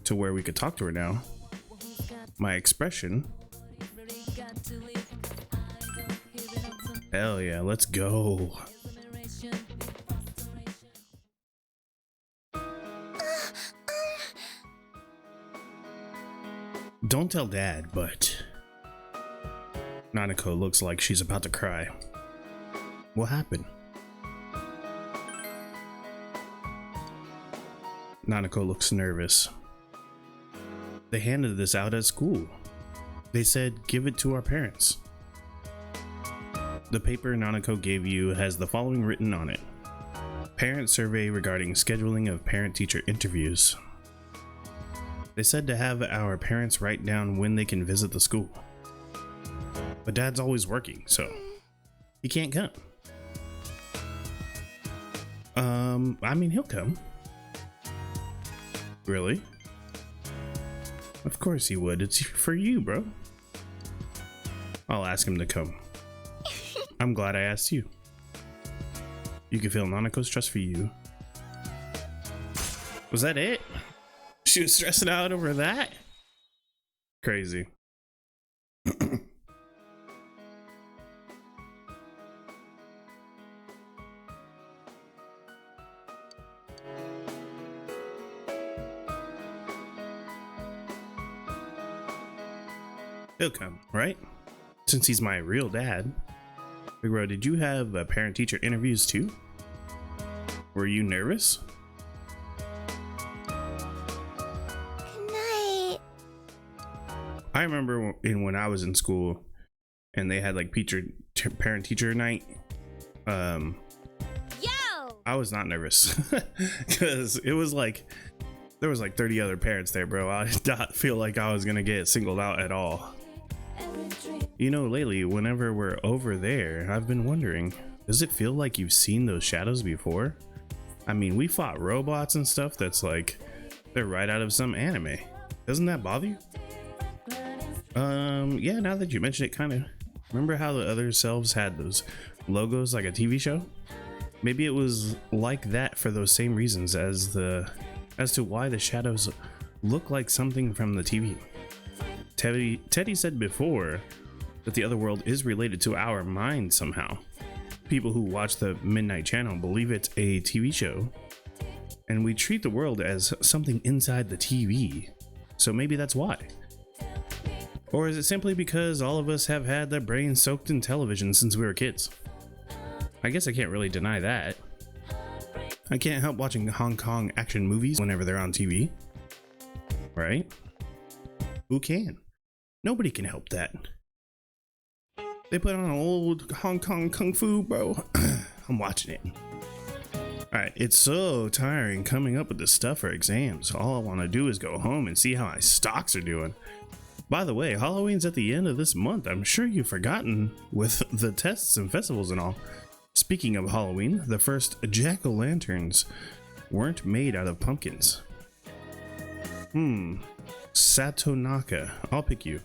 to where we could talk to her now. My expression. Hell yeah, let's go. Don't tell Dad, but Nanako looks like she's about to cry. What happened? Nanako looks nervous. They handed this out at school. They said, give it to our parents. The paper Nanako gave you has the following written on it. Parent survey regarding scheduling of parent-teacher interviews. They said to have our parents write down when they can visit the school. But Dad's always working, so he can't come. I mean, he'll come. Really? Of course he would. It's for you, bro. I'll ask him to come. I'm glad I asked you. You can feel Nanako's trust for you. Was that it? She was stressing out over that? Crazy. He'll come, right? Since he's my real dad. Big Bro, did you have parent-teacher interviews too? Were you nervous? Good night. I remember when I was in school and they had like parent-teacher night. Yo! I was not nervous because it was like there was like 30 other parents there, bro. I did not feel like I was gonna get singled out at all. You know, lately, whenever we're over there, I've been wondering, does it feel like you've seen those shadows before? I mean, we fought robots and stuff that's like, they're right out of some anime. Doesn't that bother you? Yeah, now that you mention it, kind of. Remember how the other selves had those logos like a TV show? Maybe it was like that for those same reasons as to why the shadows look like something from the TV. Teddy said before that the other world is related to our mind somehow. People who watch the Midnight Channel believe it's a TV show, and we treat the world as something inside the TV. So maybe that's why. Or is it simply because all of us have had their brains soaked in television since we were kids? I guess I can't really deny that. I can't help watching Hong Kong action movies whenever they're on TV. Right? Who can? Nobody can help that. They put on old Hong Kong Kung Fu, bro. I'm watching it. Alright, it's so tiring coming up with this stuff for exams. All I want to do is go home and see how my stocks are doing. By the way, Halloween's at the end of this month. I'm sure you've forgotten with the tests and festivals and all. Speaking of Halloween, the first jack-o'-lanterns weren't made out of pumpkins. Satonaka, I'll pick you.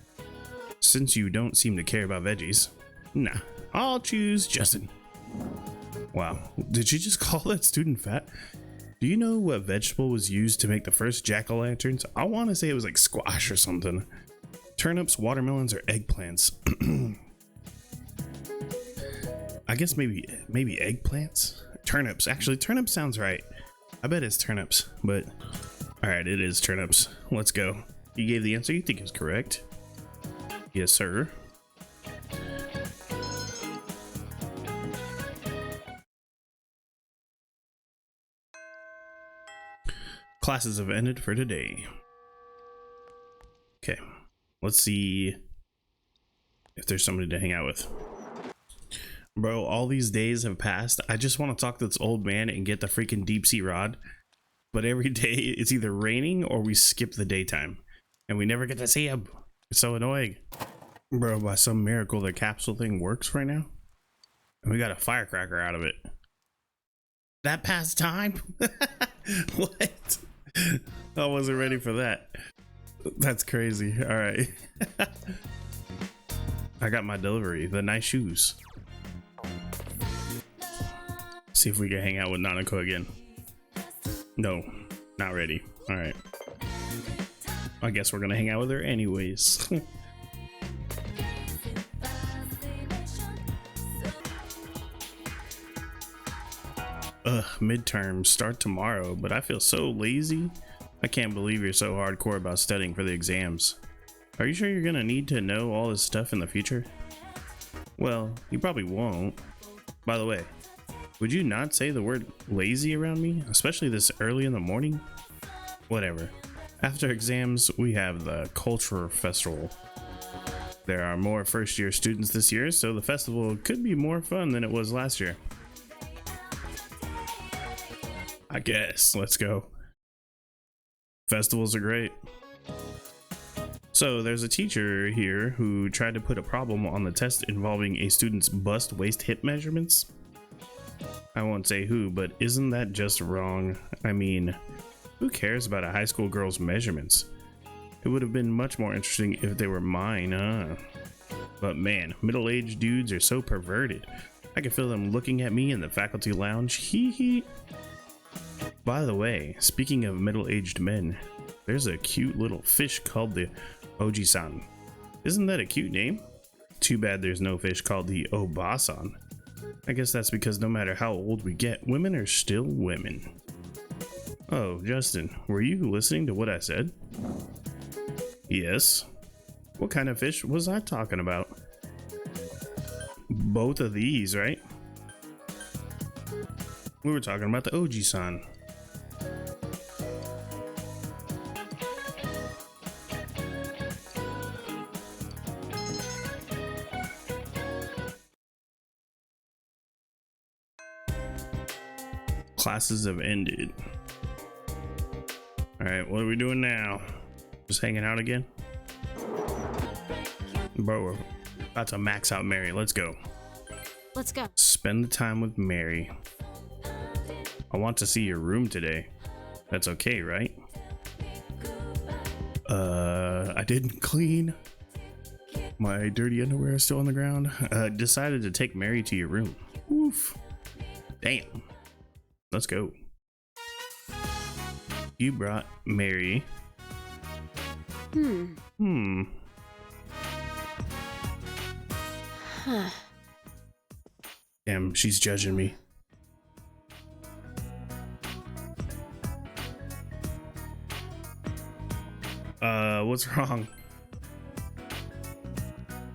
Since you don't seem to care about veggies. Nah, I'll choose Justin. Wow, did you just call that student fat? Do you know what vegetable was used to make the first jack-o'-lanterns? I want to say it was like squash or something. Turnips, watermelons, or eggplants. I guess maybe eggplants? Turnips. Actually, turnips sounds right. I bet it's turnips, but alright, it is turnips. Let's go. You gave the answer you think is correct. Yes, sir. Classes have ended for today. Okay, let's see if there's somebody to hang out with. Bro, all these days have passed. I just want to talk to this old man and get the freaking deep sea rod. But every day it's either raining or we skip the daytime. And we never get to see him. It's so annoying. Bro, by some miracle the capsule thing works right now. And we got a firecracker out of it. That past time? What? I wasn't ready for that. That's crazy. Alright. I got my delivery. The nice shoes. See if we can hang out with Nanako again. No, not ready. Alright. I guess we're gonna hang out with her anyways. Midterms start tomorrow, but I feel so lazy. I can't believe you're so hardcore about studying for the exams. Are you sure you're gonna need to know all this stuff in the future? Well, you probably won't. By the way, would you not say the word lazy around me, especially this early in the morning? Whatever. After exams, we have the Culture Festival. There are more first-year students this year, so the festival could be more fun than it was last year. I guess. Let's go. Festivals are great. So there's a teacher here who tried to put a problem on the test involving a student's bust waist hip measurements. I won't say who, but isn't that just wrong? I mean, who cares about a high school girl's measurements? It would have been much more interesting if they were mine, huh? But man, middle-aged dudes are so perverted. I can feel them looking at me in the faculty lounge. Hee hee. By the way, speaking of middle-aged men, there's a cute little fish called the Oji-san. Isn't that a cute name? Too bad there's no fish called the Obasan. I guess that's because no matter how old we get, women are still women. Oh, Justin, were you listening to what I said? Yes. What kind of fish was I talking about? Both of these, right? We were talking about the Oji-san. Classes have ended. Alright, what are we doing now? Just hanging out again? Bro, we're about to max out Mary. Let's go. Let's go. Spend the time with Mary. I want to see your room today. That's okay, right? I didn't clean. My dirty underwear is still on the ground. Decided to take Mary to your room. Oof. Damn. Let's go. You brought Mary. Huh. Damn, she's judging me. What's wrong?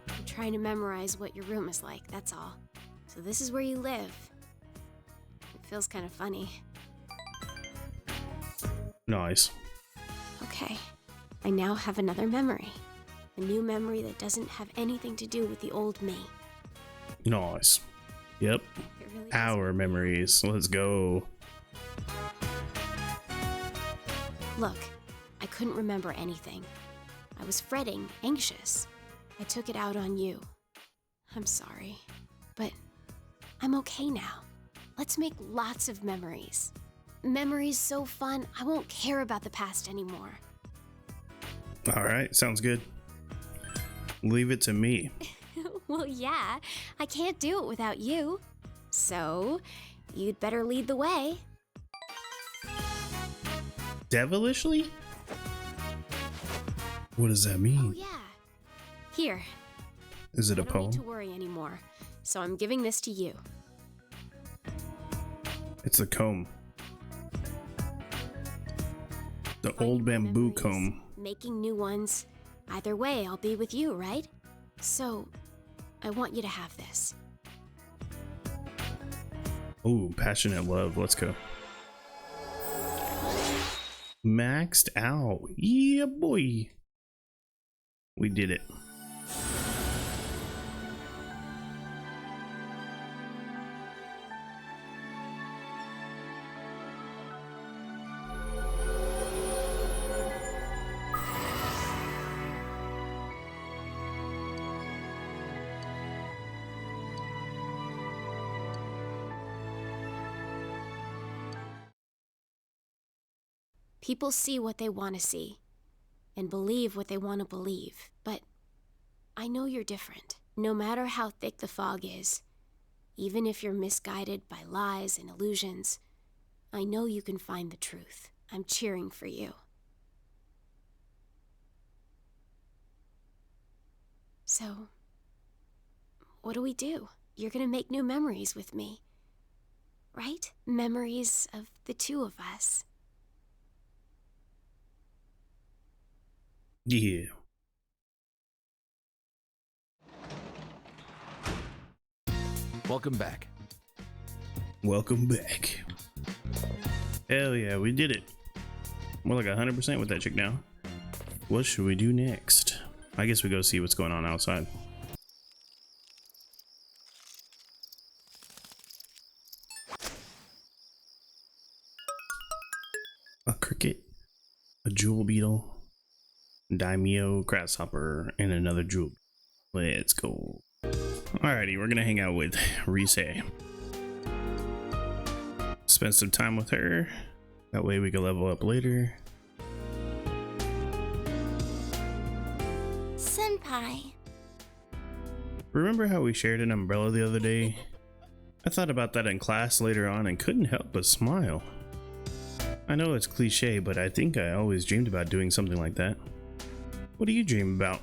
I'm trying to memorize what your room is like, that's all. So this is where you live. It feels kind of funny. Nice. Okay, I now have another memory. A new memory that doesn't have anything to do with the old me. Nice. Yep. It really Our memories. Let's go. Look, I couldn't remember anything. I was fretting, anxious. I took it out on you. I'm sorry, but I'm okay now. Let's make lots of memories. Memories so fun, I won't care about the past anymore. All right, sounds good. Leave it to me. Well, yeah, I can't do it without you. So, you'd better lead the way. Devilishly? What does that mean? Oh, yeah. Here. Is it a I don't poem? need to worry anymore, so I'm giving this to you. It's a comb. The Finding old new bamboo memories, comb. Making new ones. Either way, I'll be with you, right? So, I want you to have this. Ooh, passionate love. Let's go. Maxed out. Yeah, boy. We did it. People see what they want to see and believe what they want to believe, but I know you're different. No matter how thick the fog is, even if you're misguided by lies and illusions, I know you can find the truth. I'm cheering for you. So, what do? You're gonna make new memories with me, right? Memories of the two of us. Yeah. Welcome back. Welcome back. Hell yeah, we did it. We're like 100% with that chick now. What should we do next? I guess we go see what's going on outside. A cricket, a jewel beetle, daimyo grasshopper, and another jewel. Let's go. Alrighty, we're gonna hang out with Rise. Spend some time with her. That way we can level up later. Senpai. Remember how we shared an umbrella the other day? I thought about that in class later on and couldn't help but smile. I know it's cliche, but I think I always dreamed about doing something like that. What do you dream about?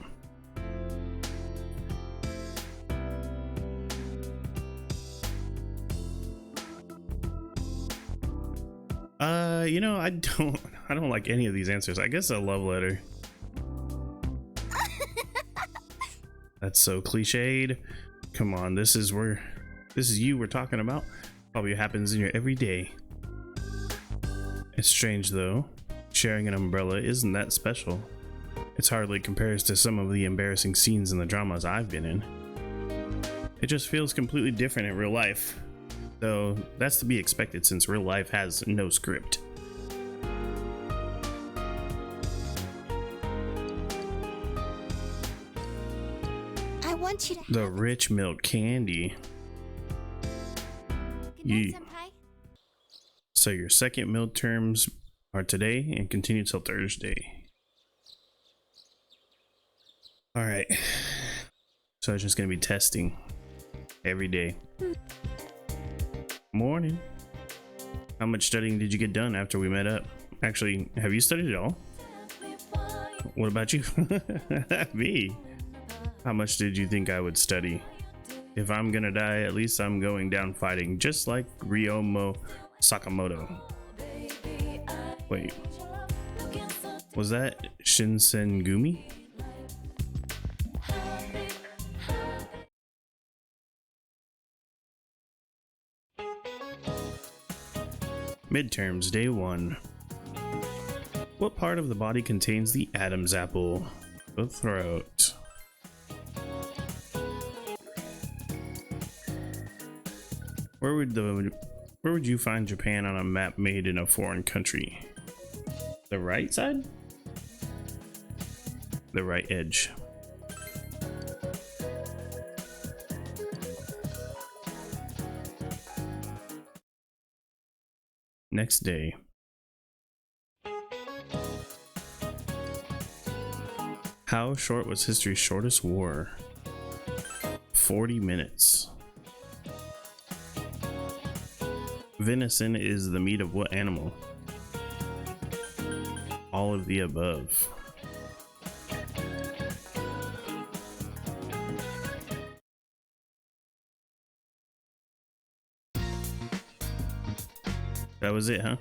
You know, I don't like any of these answers. I guess a love letter. That's so cliched. Come on, this is you we're talking about. Probably happens in your everyday. It's strange though. Sharing an umbrella isn't that special. It's hardly compares to some of the embarrassing scenes in the dramas I've been in. It just feels completely different in real life. Though that's to be expected since real life has no script. I want you to. The rich milk candy. Good night, Senpai. So your second midterms are today and continue till Thursday. All right. So it's just gonna be testing every day. Morning. How much studying did you get done after we met up? Actually, have you studied at all? What about you? Me. How much did you think I would study? If I'm gonna die, at least I'm going down fighting, just like Ryomo Sakamoto. Wait. Was that Shinsengumi? Midterms, day 1. What part of the body contains the Adam's apple? The throat. Where would you find Japan on a map made in a foreign country? The right side? The right edge. Next day. How short was history's shortest war? 40 minutes. Venison is the meat of what animal? All of the above. That was it, huh?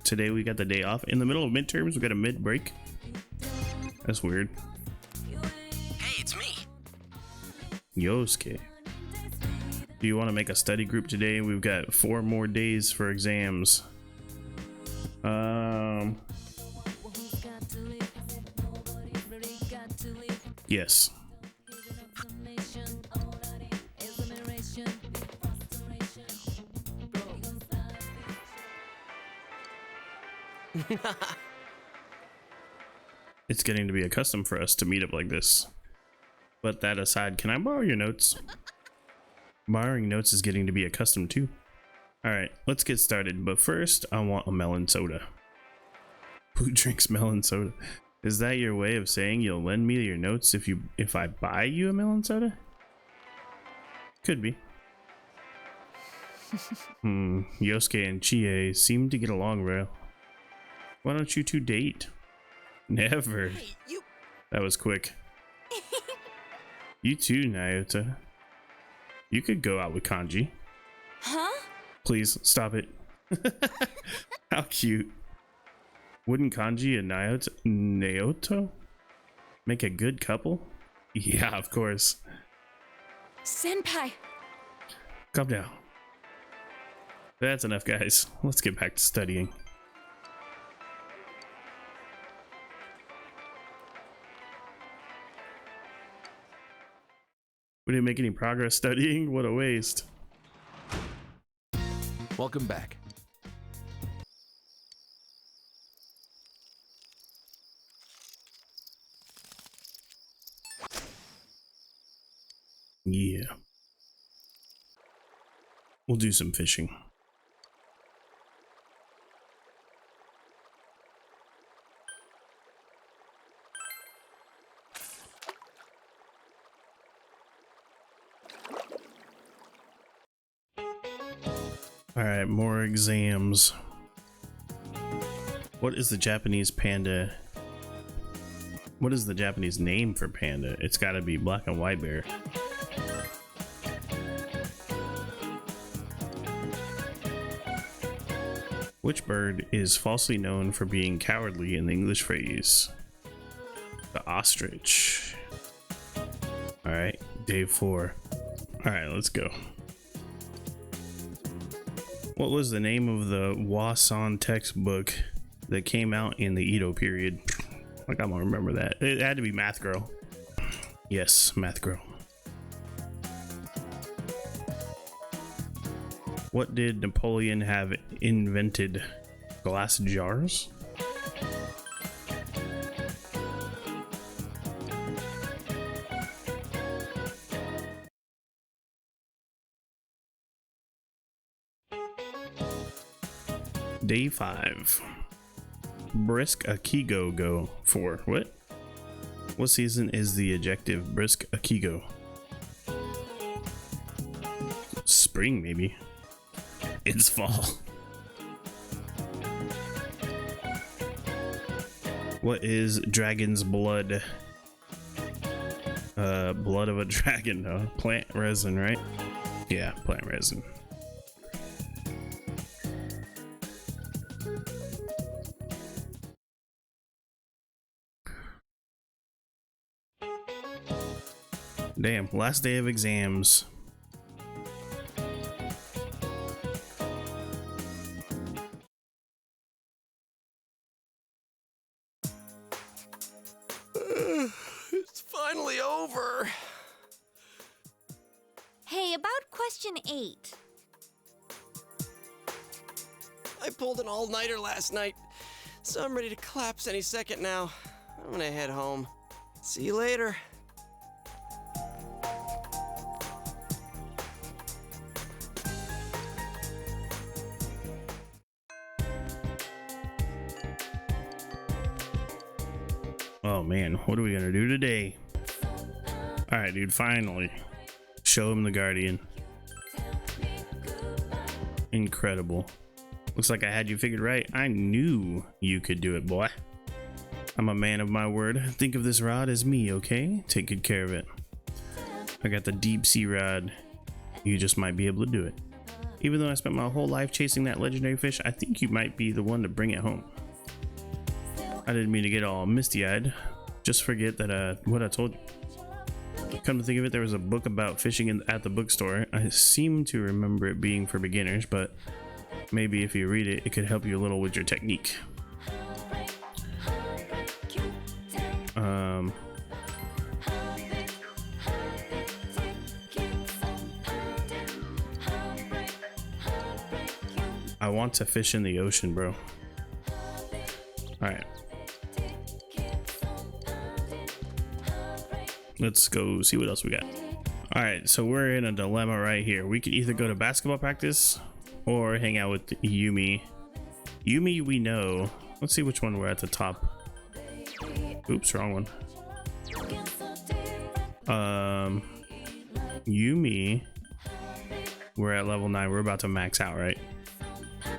Today we got the day off. In the middle of midterms, we got a mid break. That's weird. Hey, it's me. Yosuke. Do you want to make a study group today? We've got 4 more days for exams. Yes. It's getting to be a custom for us to meet up like this. But that aside, can I borrow your notes? Borrowing notes is getting to be a custom too. Alright, let's get started. But first, I want a melon soda. Who drinks melon soda? Is that your way of saying you'll lend me your notes if I buy you a melon soda? Could be. Yosuke and Chie seem to get along well. Why don't you two date? Never. Hey, you. That was quick. You too, Nyota. You could go out with Kanji. Huh? Please, stop it. How cute. Wouldn't Kanji and Naoto make a good couple? Yeah, of course. Senpai! Calm down. That's enough, guys. Let's get back to studying. We didn't make any progress studying. What a waste. Welcome back. Yeah. We'll do some fishing. All right, more exams. What is the Japanese panda? What is the Japanese name for panda? It's got to be black and white bear. Which bird is falsely known for being cowardly in the English phrase? The ostrich. All right, day 4. All right, let's go. What was the name of the Wasan textbook that came out in the Edo period? Like, I don't remember that. It had to be Math Girl. Yes, Math Girl. What did Napoleon have invented? Glass jars? Day 5. Brisk Akigo go for what? What season is the adjective brisk Akigo? Spring, maybe. It's fall. What is dragon's blood? Blood of a dragon, no. Plant resin, right? Yeah, plant resin. Damn, last day of exams. It's finally over. Hey, about question 8. I pulled an all-nighter last night, so I'm ready to collapse any second now. I'm gonna head home. See you later. Oh man, what are we gonna do today? Alright, dude, finally. Show him the Guardian. Incredible. Looks like I had you figured right. I knew you could do it, boy. I'm a man of my word. Think of this rod as me, okay? Take good care of it. I got the deep sea rod. You just might be able to do it. Even though I spent my whole life chasing that legendary fish, I think you might be the one to bring it home. I didn't mean to get all misty-eyed. Just forget that what I told you. Come to think of it, there was a book about fishing at the bookstore. I seem to remember it being for beginners, but maybe if you read it, it could help you a little with your technique. I want to fish in the ocean, bro. Alright. Let's go see what else we got. Alright, so we're in a dilemma right here. We could either go to basketball practice or hang out with Yumi. Yumi we know. Let's see which one we're at the top. Oops, wrong one. Yumi, we're at level 9. We're about to max out, right?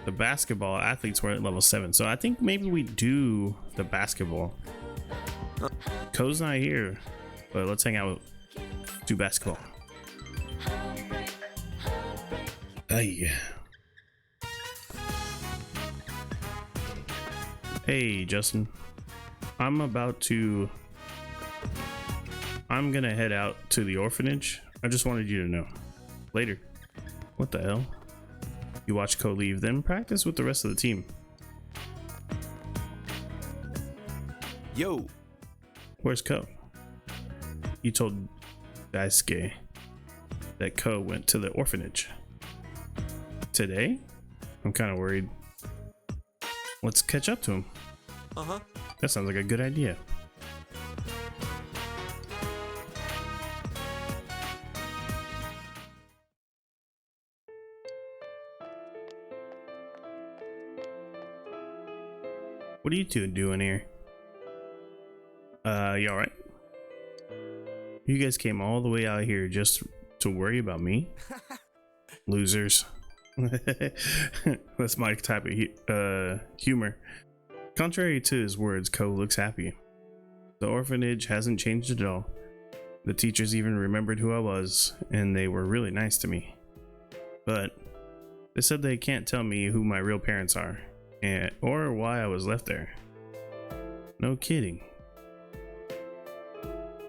The basketball athletes were at level 7, so I think maybe we do the basketball. Ko's not here, but let's hang out, do basketball. Hey. Hey, Justin. I'm gonna head out to the orphanage. I just wanted you to know. Later. What the hell? You watch Ko leave, then practice with the rest of the team. Yo. Where's Ko? You told Daisuke that Ko went to the orphanage. Today? I'm kind of worried. Let's catch up to him. Uh-huh. That sounds like a good idea. What are you two doing here? You alright? You guys came all the way out here just to worry about me? Losers. That's my type of humor. Contrary to his words, Ko looks happy. The orphanage hasn't changed at all. The teachers even remembered who I was, and they were really nice to me. But they said they can't tell me who my real parents are, or why I was left there. No kidding.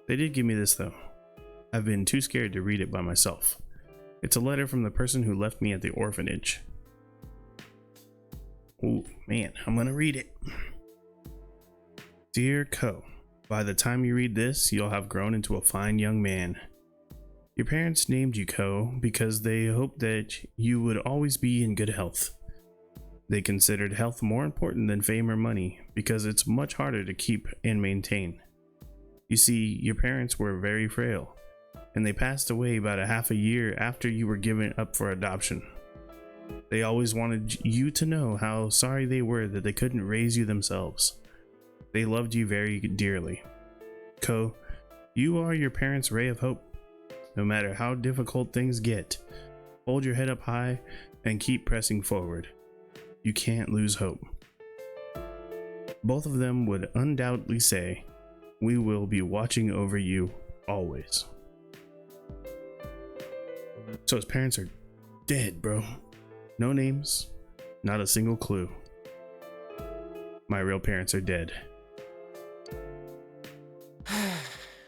They did give me this though. I've been too scared to read it by myself. It's a letter from the person who left me at the orphanage. Oh man, I'm gonna read it. Dear Ko, by the time you read this, you'll have grown into a fine young man. Your parents named you Ko because they hoped that you would always be in good health. They considered health more important than fame or money because it's much harder to keep and maintain. You see, your parents were very frail, and they passed away about a half a year after you were given up for adoption. They always wanted you to know how sorry they were that they couldn't raise you themselves. They loved you very dearly. Ko, you are your parents' ray of hope. No matter how difficult things get, hold your head up high and keep pressing forward. You can't lose hope. Both of them would undoubtedly say, we will be watching over you always. So his parents are dead, bro. No names, not a single clue. My real parents are dead.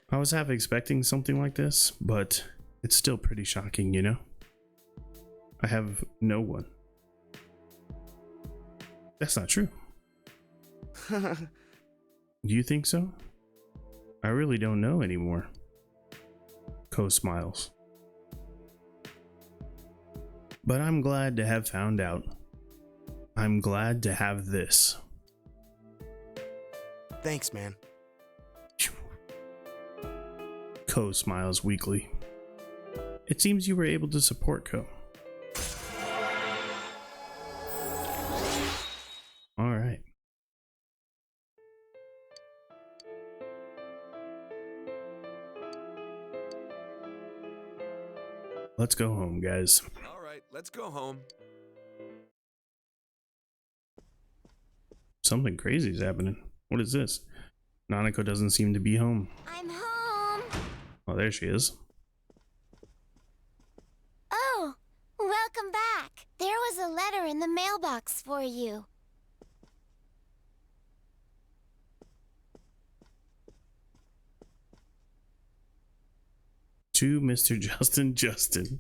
I was half expecting something like this, but it's still pretty shocking, you know? I have no one. That's not true. Do you think so? I really don't know anymore. Ko smiles. But I'm glad to have found out. I'm glad to have this. Thanks, man. Ko smiles weakly. It seems you were able to support Ko. All right. Let's go home, guys. All right, let's go home. Something crazy is happening. What is this? Nanako doesn't seem to be home. I'm home. Oh, there she is. Oh, welcome back. There was a letter in the mailbox for you. To Mr. Justin.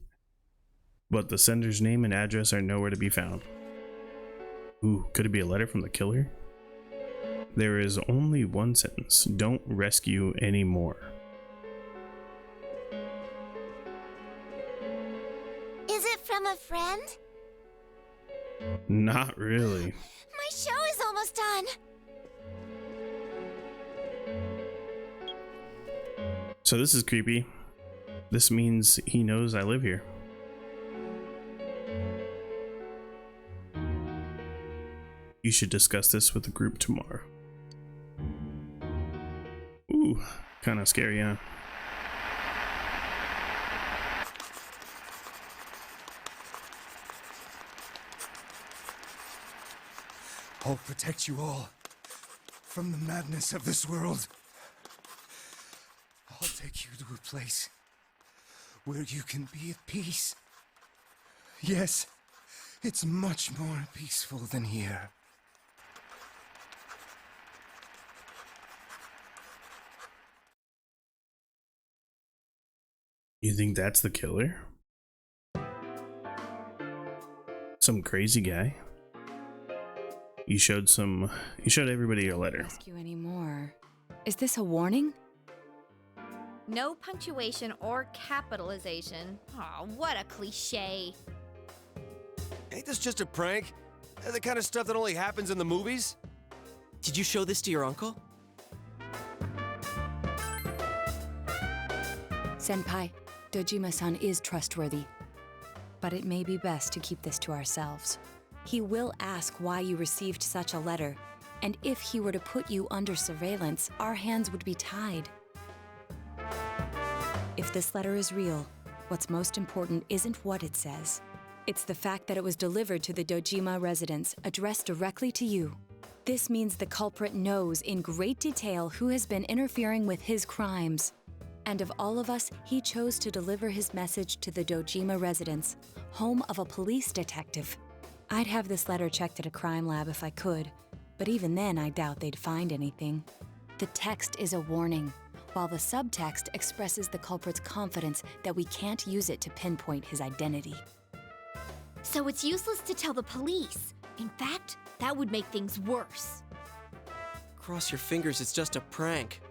But the sender's name and address are nowhere to be found. Ooh, could it be a letter from the killer? There is only one sentence. Don't rescue anymore. Is it from a friend? Not really. My show is almost done. So this is creepy. This means he knows I live here. You should discuss this with the group tomorrow. Ooh, kind of scary, huh? I'll protect you all from the madness of this world. I'll take you to a place where you can be at peace. Yes, it's much more peaceful than here. You think that's the killer? Some crazy guy? You showed everybody your letter. Ask you anymore. Is this a warning? No punctuation or capitalization. Aw, what a cliche. Ain't this just a prank? The kind of stuff that only happens in the movies? Did you show this to your uncle? Senpai, Dojima-san is trustworthy. But it may be best to keep this to ourselves. He will ask why you received such a letter, And if he were to put you under surveillance, our hands would be tied. If this letter is real, what's most important isn't what it says. It's the fact that it was delivered to the Dojima residence, addressed directly to you. This means the culprit knows in great detail who has been interfering with his crimes. And of all of us, he chose to deliver his message to the Dojima residence, home of a police detective. I'd have this letter checked at a crime lab if I could, but even then I doubt they'd find anything. The text is a warning, while the subtext expresses the culprit's confidence that we can't use it to pinpoint his identity. So it's useless to tell the police. In fact, that would make things worse. Cross your fingers, it's just a prank.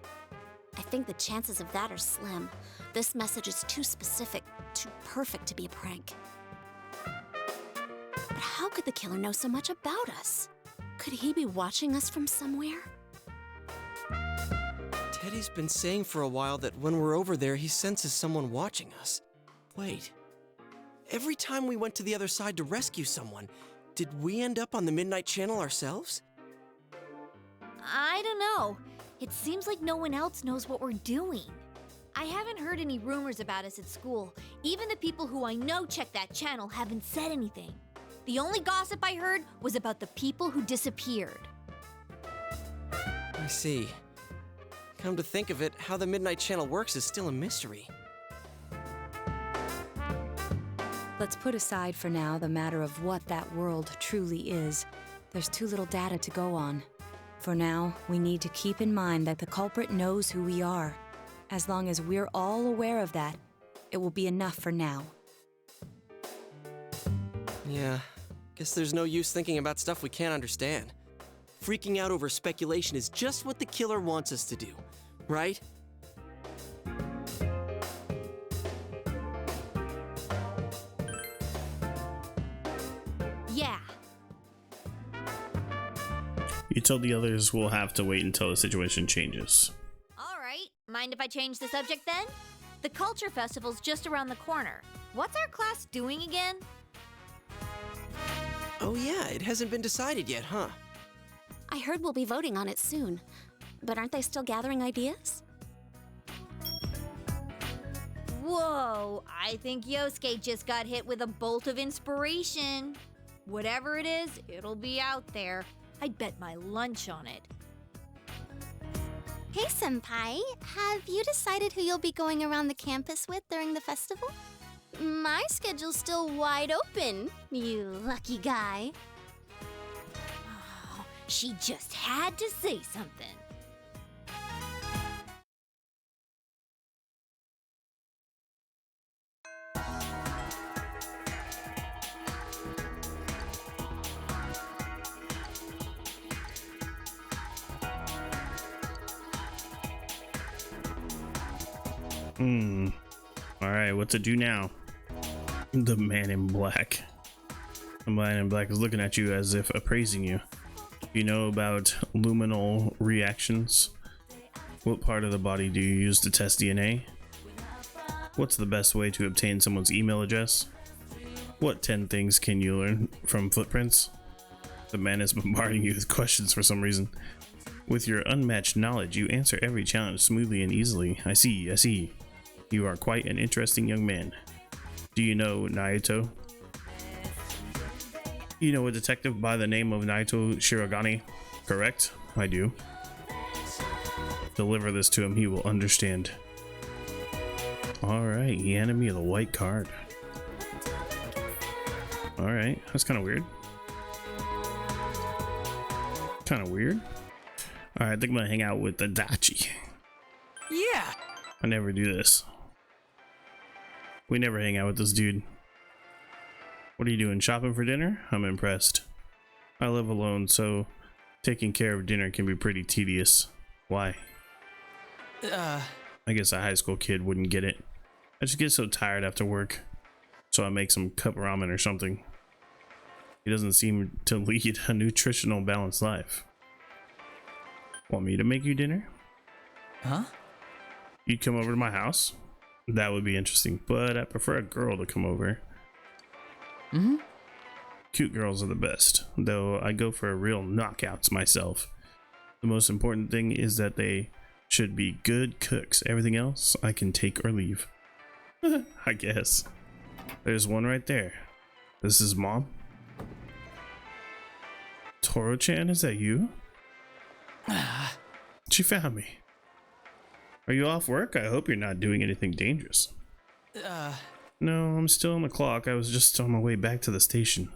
I think the chances of that are slim. This message is too specific, too perfect to be a prank. But how could the killer know so much about us? Could he be watching us from somewhere? Teddy's been saying for a while that when we're over there, he senses someone watching us. Wait. Every time we went to the other side to rescue someone, did we end up on the Midnight Channel ourselves? I don't know. It seems like no one else knows what we're doing. I haven't heard any rumors about us at school. Even the people who I know check that channel haven't said anything. The only gossip I heard was about the people who disappeared. I see. Come to think of it, how the Midnight Channel works is still a mystery. Let's put aside for now the matter of what that world truly is. There's too little data to go on. For now, we need to keep in mind that the culprit knows who we are. As long as we're all aware of that, it will be enough for now. Yeah, guess there's no use thinking about stuff we can't understand. Freaking out over speculation is just what the killer wants us to do, right? Yeah. You told the others we'll have to wait until the situation changes. All right. Mind if I change the subject then? The Culture Festival's just around the corner. What's our class doing again? Oh yeah, it hasn't been decided yet, huh? I heard we'll be voting on it soon. But aren't they still gathering ideas? Whoa, I think Yosuke just got hit with a bolt of inspiration. Whatever it is, it'll be out there. I'd bet my lunch on it. Hey, Senpai, have you decided who you'll be going around the campus with during the festival? My schedule's still wide open, you lucky guy. Oh, she just had to say something. Alright, what to do now? The man in black. The man in black is looking at you as if appraising you. You know about luminal reactions? What part of the body do you use to test DNA? What's the best way to obtain someone's email address? What 10 things can you learn from footprints? The man is bombarding you with questions for some reason. With your unmatched knowledge, you answer every challenge smoothly and easily. I see. You are quite an interesting young man. Do you know Naito? You know a detective by the name of Naito Shirogane, correct? I do. Deliver this to him, he will understand. Alright, he handed me the white card. Alright, that's kind of weird. Alright, I think I'm gonna hang out with the Dachi. Yeah! I never do this. We never hang out with this dude. What are you doing, shopping for dinner? I'm impressed. I live alone, so taking care of dinner can be pretty tedious. Why? I guess a high school kid wouldn't get it. I just get so tired after work, so I make some cup ramen or something. He doesn't seem to lead a nutritional, balanced life. Want me to make you dinner? Huh? You'd come over to my house? That would be interesting, but I prefer a girl to come over. Mm-hmm. Cute girls are the best, though I go for real knockouts myself. The most important thing is that they should be good cooks. Everything else I can take or leave. I guess. There's one right there. This is Mom. Toro-chan, is that you? She found me. Are you off work? I hope you're not doing anything dangerous. No, I'm still on the clock. I was just on my way back to the station.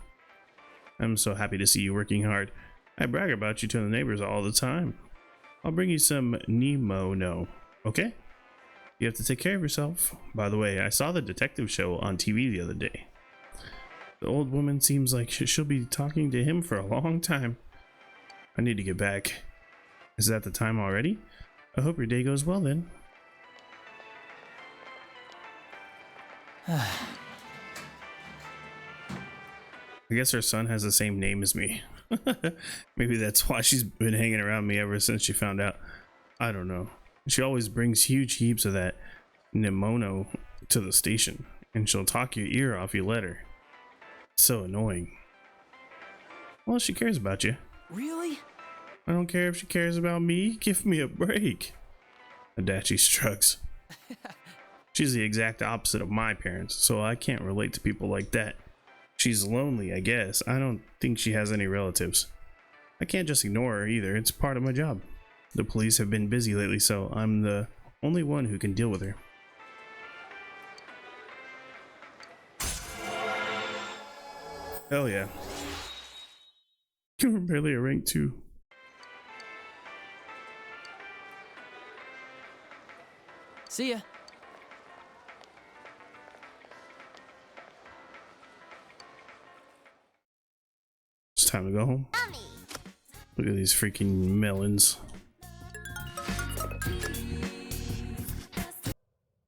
I'm so happy to see you working hard. I brag about you to the neighbors all the time. I'll bring you some Nemo, okay? You have to take care of yourself. By the way, I saw the detective show on TV the other day. The old woman seems like she'll be talking to him for a long time. I need to get back. Is that the time already? I hope your day goes well then. I guess her son has the same name as me. Maybe that's why she's been hanging around me ever since she found out. I don't know. She always brings huge heaps of that Nemono to the station, and she'll talk your ear off you let her. It's so annoying. Well, she cares about you. Really? I don't care if she cares about me. Give me a break. Adachi shrugs. She's the exact opposite of my parents, so I can't relate to people like that. She's lonely, I guess. I don't think she has any relatives. I can't just ignore her either. It's part of my job. The police have been busy lately, so I'm the only one who can deal with her. Hell yeah. You're barely a rank 2. See ya. It's time to go home. Look at these freaking melons.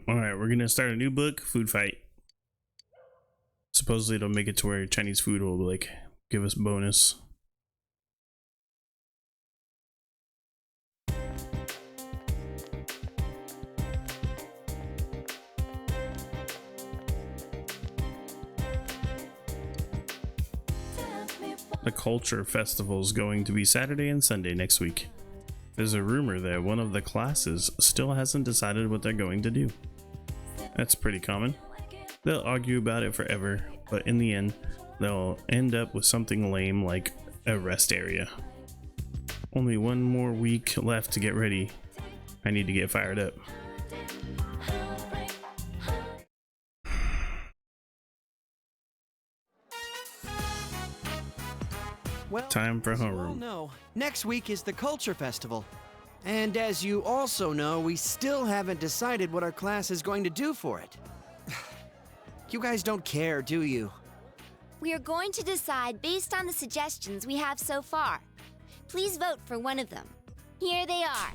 Alright, we're gonna start a new book, Food Fight. Supposedly it'll make it to where Chinese food will like give us bonus. The Culture Festival is going to be Saturday and Sunday next week. There's a rumor that one of the classes still hasn't decided what they're going to do. That's pretty common. They'll argue about it forever, but in the end, they'll end up with something lame like a rest area. Only one more week left to get ready. I need to get fired up. Well, time for as you all homeroom. know, next week is the Culture Festival. And as you also know, we still haven't decided what our class is going to do for it. You guys don't care, do you? We are going to decide based on the suggestions we have so far. Please vote for one of them. Here they are: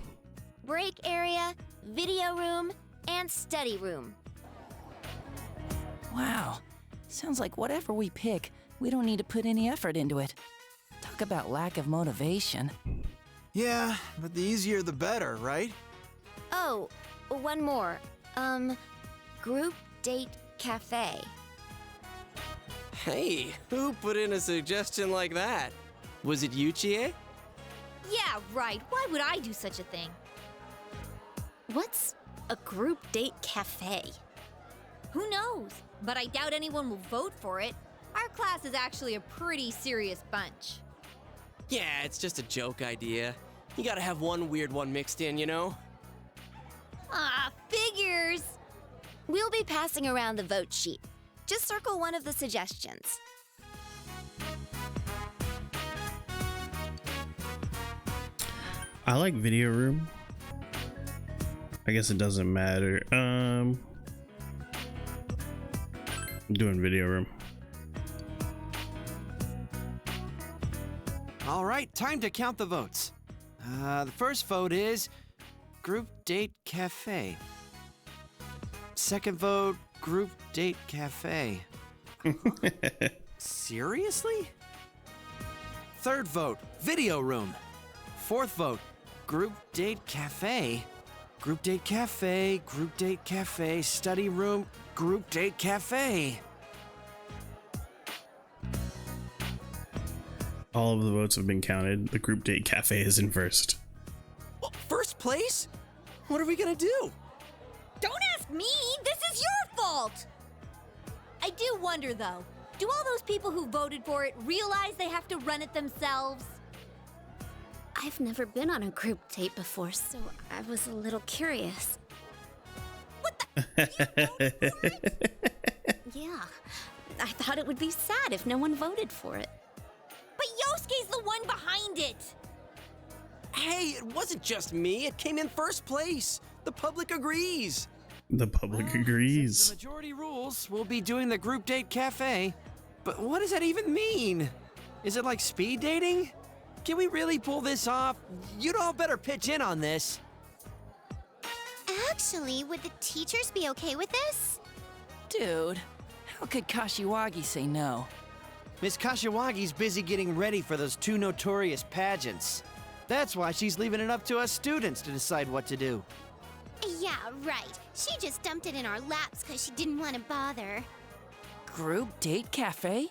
break area, video room, and study room. Wow. Sounds like whatever we pick, we don't need to put any effort into it. Talk about lack of motivation. Yeah, but the easier the better, right? Oh, one more. Group date cafe. Hey, who put in a suggestion like that? Was it you, Chie? Yeah, right. Why would I do such a thing? What's a group date cafe? Who knows? But I doubt anyone will vote for it. Our class is actually a pretty serious bunch. Yeah, it's just a joke idea. You gotta have one weird one mixed in, you know? Ah, figures! We'll be passing around the vote sheet. Just circle one of the suggestions. I like video room. I guess it doesn't matter. I'm doing video room. All right, time to count the votes. The first vote is Group Date Cafe. Second vote, Group Date Cafe. Seriously? Third vote, Video Room. Fourth vote, Group Date Cafe. Group Date Cafe, Group Date Cafe, Study Room, Group Date Cafe. All of the votes have been counted. The group date cafe is in first. first place? What are we gonna do? Don't ask me! This is your fault! I do wonder, though. Do all those people who voted for it realize they have to run it themselves? I've never been on a group date before, so I was a little curious. Yeah, I thought it would be sad if no one voted for it. But Yosuke's the one behind it! Hey, it wasn't just me. It came in first place. The public agrees. The public agrees. Since the majority rules, we'll be doing the group date cafe. But what does that even mean? Is it like speed dating? Can we really pull this off? You'd all better pitch in on this. Actually, would the teachers be okay with this? Dude, how could Kashiwagi say no? Miss Kashiwagi's busy getting ready for those 2 notorious pageants. That's why she's leaving it up to us students to decide what to do. Yeah, right. She just dumped it in our laps because she didn't want to bother. Group date cafe?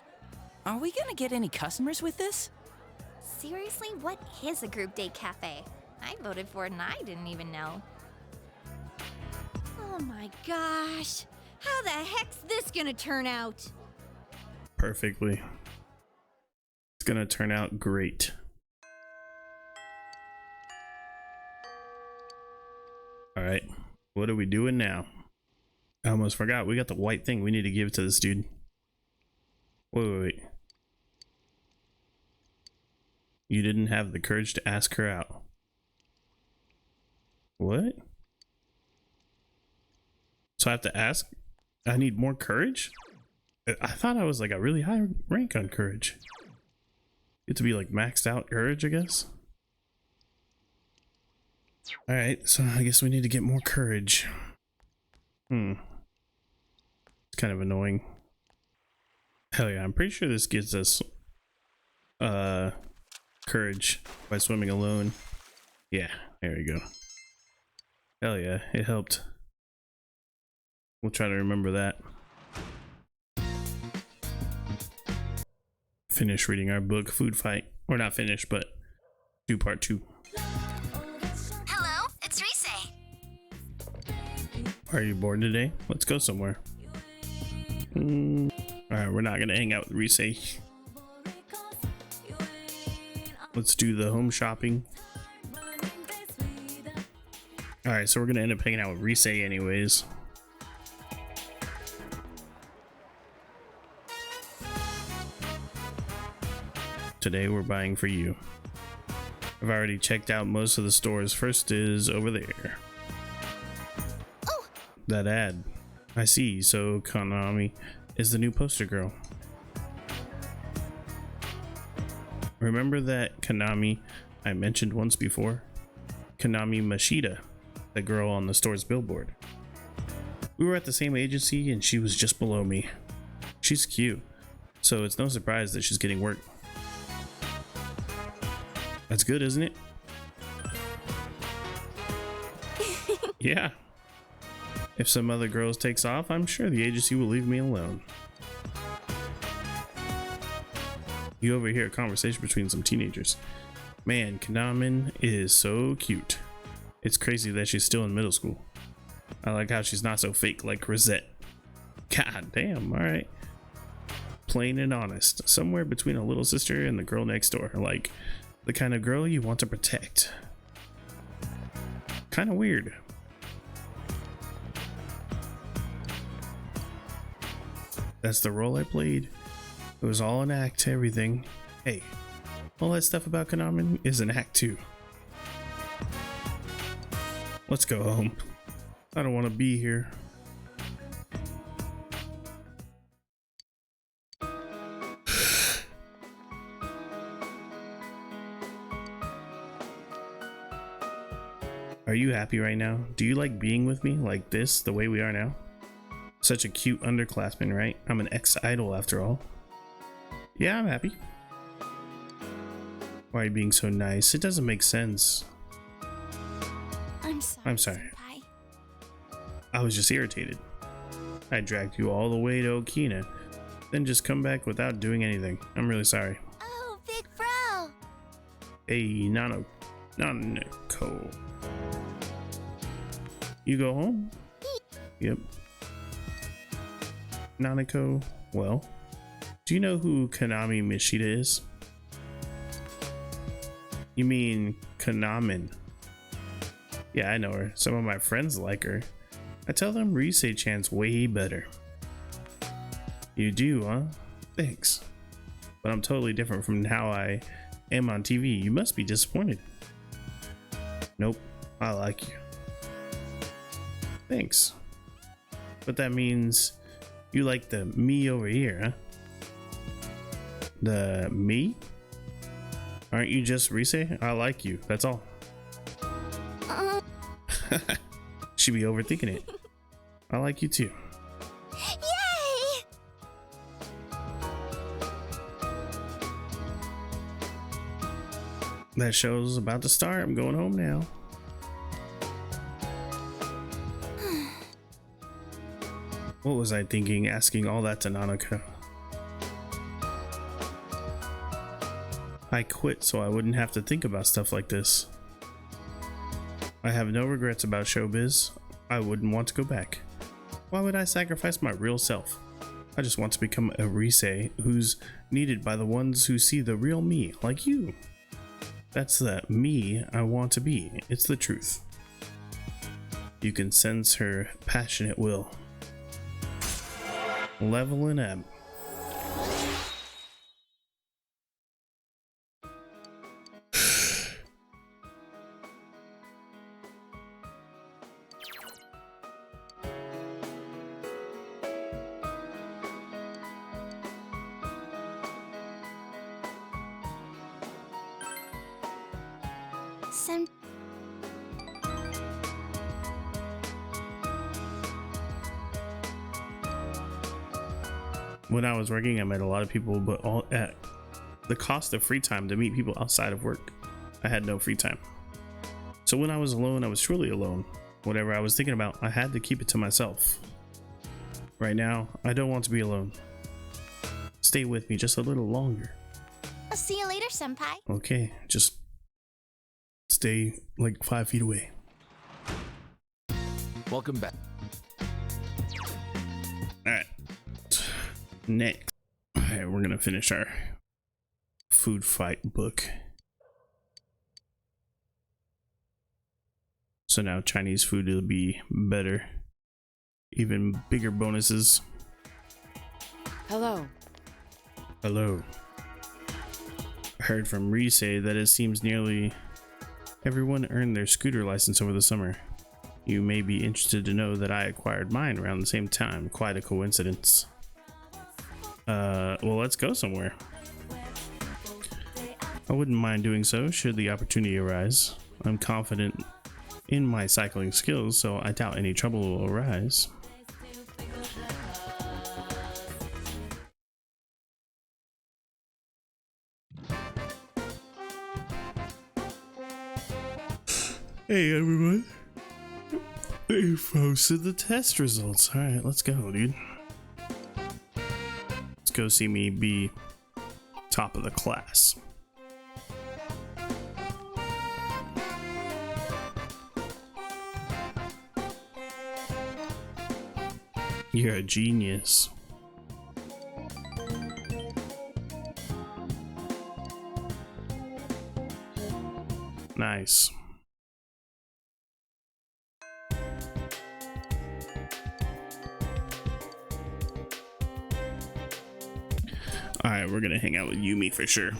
Are we gonna get any customers with this? Seriously, what is a group date cafe? I voted for it and I didn't even know. Oh my gosh. How the heck's this gonna turn out? Perfectly. It's gonna turn out great. All right, what are we doing now? I almost forgot. We got the white thing we need to give to this dude. Wait. You didn't have the courage to ask her out. What? So I have to ask? I need more courage? I thought I was like a really high rank on courage. You have to be like maxed out courage, I guess. Alright, so I guess we need to get more courage. It's kind of annoying. Hell yeah, I'm pretty sure this gives us courage by swimming alone. Yeah, there we go. Hell yeah, it helped. We'll try to remember that. Finish reading our book, Food Fight. Or not finish, but do part 2. Hello, it's Rise. Are you bored today? Let's go somewhere. Alright, we're not gonna hang out with Rise. Let's do the home shopping. Alright, so we're gonna end up hanging out with Rise anyways. Today we're buying for you. I've already checked out most of the stores. First is over there. Oh! That ad. I see, so Konami is the new poster girl. Remember that Konami I mentioned once before? Konami Mashida, the girl on the store's billboard. We were at the same agency and she was just below me. She's cute, so it's no surprise that she's getting work. That's good, isn't it? Yeah. If some other girls takes off, I'm sure the agency will leave me alone. You overhear a conversation between some teenagers. Man, Kanamin is so cute. It's crazy that she's still in middle school. I like how she's not so fake like Rosette. God damn, alright. Plain and honest. Somewhere between a little sister and the girl next door. Like, the kind of girl you want to protect. Kind of weird. That's the role I played. It was all an act, everything. Hey, all that stuff about Konami is an act too. Let's go home. I don't want to be here. Are you happy right now? Do you like being with me like this, the way we are now? Such a cute underclassman, right? I'm an ex-idol after all. Yeah, I'm happy. Why are you being so nice? It doesn't make sense. I'm sorry. Senpai. I was just irritated. I dragged you all the way to Okina, then just come back without doing anything. I'm really sorry. Oh, big bro! Hey, Nanako. You go home? Yep. Nanako, well, do you know who Konami Mishita is? You mean Konamin? Yeah, I know her. Some of my friends like her. I tell them Rise-chan's way better. You do, huh? Thanks. But I'm totally different from how I am on TV. You must be disappointed. Nope, I like you. Thanks. But that means you like the me over here, huh? The me? Aren't you just Rise? I like you, that's all. She be overthinking it. I like you too. Yay! That show's about to start. I'm going home now. What was I thinking asking all that to Nanako? I quit so I wouldn't have to think about stuff like this. I have no regrets about showbiz. I wouldn't want to go back. Why would I sacrifice my real self? I just want to become a Rise who's needed by the ones who see the real me, like you. That's the me I want to be. It's the truth. You can sense her passionate will. Leveling up. Sen- When I was working, I met a lot of people, but all at the cost of free time to meet people outside of work. I had no free time. So when I was alone, I was truly alone. Whatever I was thinking about, I had to keep it to myself. Right now, I don't want to be alone. Stay with me just a little longer. I'll see you later, Senpai. Okay, just stay like 5 feet away. Welcome back. Alright. Next. Alright, we're gonna finish our food fight book. So now Chinese food will be better. Even bigger bonuses. Hello. Hello. I heard from Rise that it seems nearly everyone earned their scooter license over the summer. You may be interested to know that I acquired mine around the same time. Quite a coincidence. Well, let's go somewhere. I wouldn't mind doing so should the opportunity arise. I'm confident in my cycling skills, so I doubt any trouble will arise. Hey everyone. They posted the test results. Alright, let's go, dude. Let's go see me be top of the class. You're a genius. Nice. Alright, we're gonna hang out with Yumi for sure.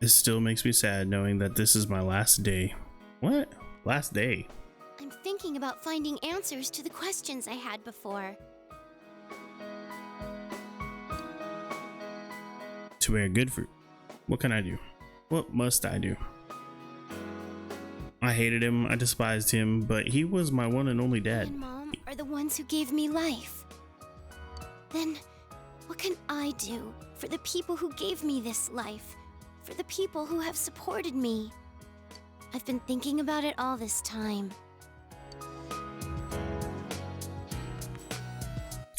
It still makes me sad knowing that this is my last day. What? Last day? I'm thinking about finding answers to the questions I had before. To bear good fruit. What can I do? What must I do? I hated him, I despised him, but he was my one and only dad. And Mom are the ones who gave me life. Then, what can I do for the people who gave me this life? For the people who have supported me? I've been thinking about it all this time.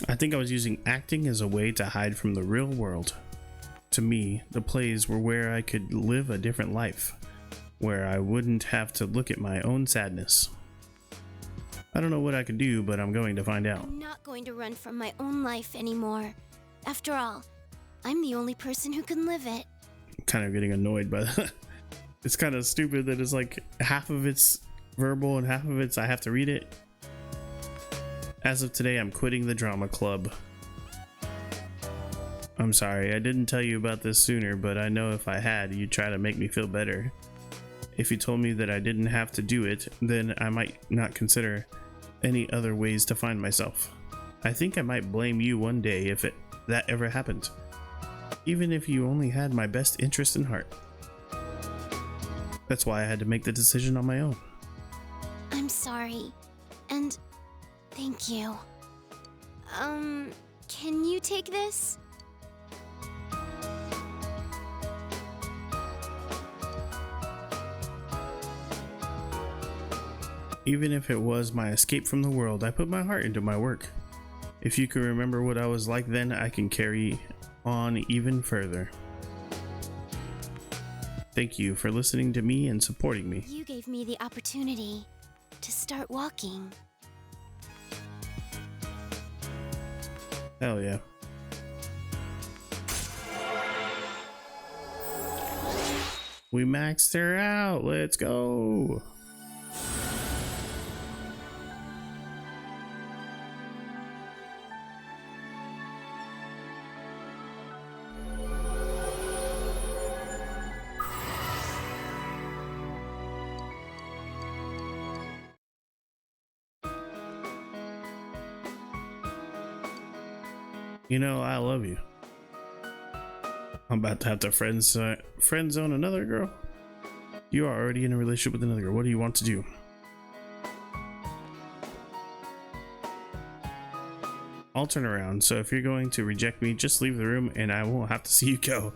I think I was using acting as a way to hide from the real world. To me, the plays were where I could live a different life, where I wouldn't have to look at my own sadness. I don't know what I could do, but I'm going to find out. I'm not going to run from my own life anymore. After all, I'm the only person who can live it. I'm kind of getting annoyed by that. It's kind of stupid that it's like half of it's verbal and half of it's I have to read it. As of today, I'm quitting the drama club. I'm sorry, I didn't tell you about this sooner, but I know if I had, you'd try to make me feel better. If you told me that I didn't have to do it, then I might not consider any other ways to find myself. I think I might blame you one day if that ever happened, even if you only had my best interest in heart. That's why I had to make the decision on my own. I'm sorry, and thank you. Can you take this? Even if it was my escape from the world, I put my heart into my work. If you can remember what I was like then, I can carry on even further. Thank you for listening to me and supporting me. You gave me the opportunity to start walking. Hell yeah. We maxed her out. Let's go. You know, I love you. I'm about to have to friend zone another girl. You are already in a relationship with another girl. What do you want to do? I'll turn around. So if you're going to reject me, just leave the room and I won't have to see you go.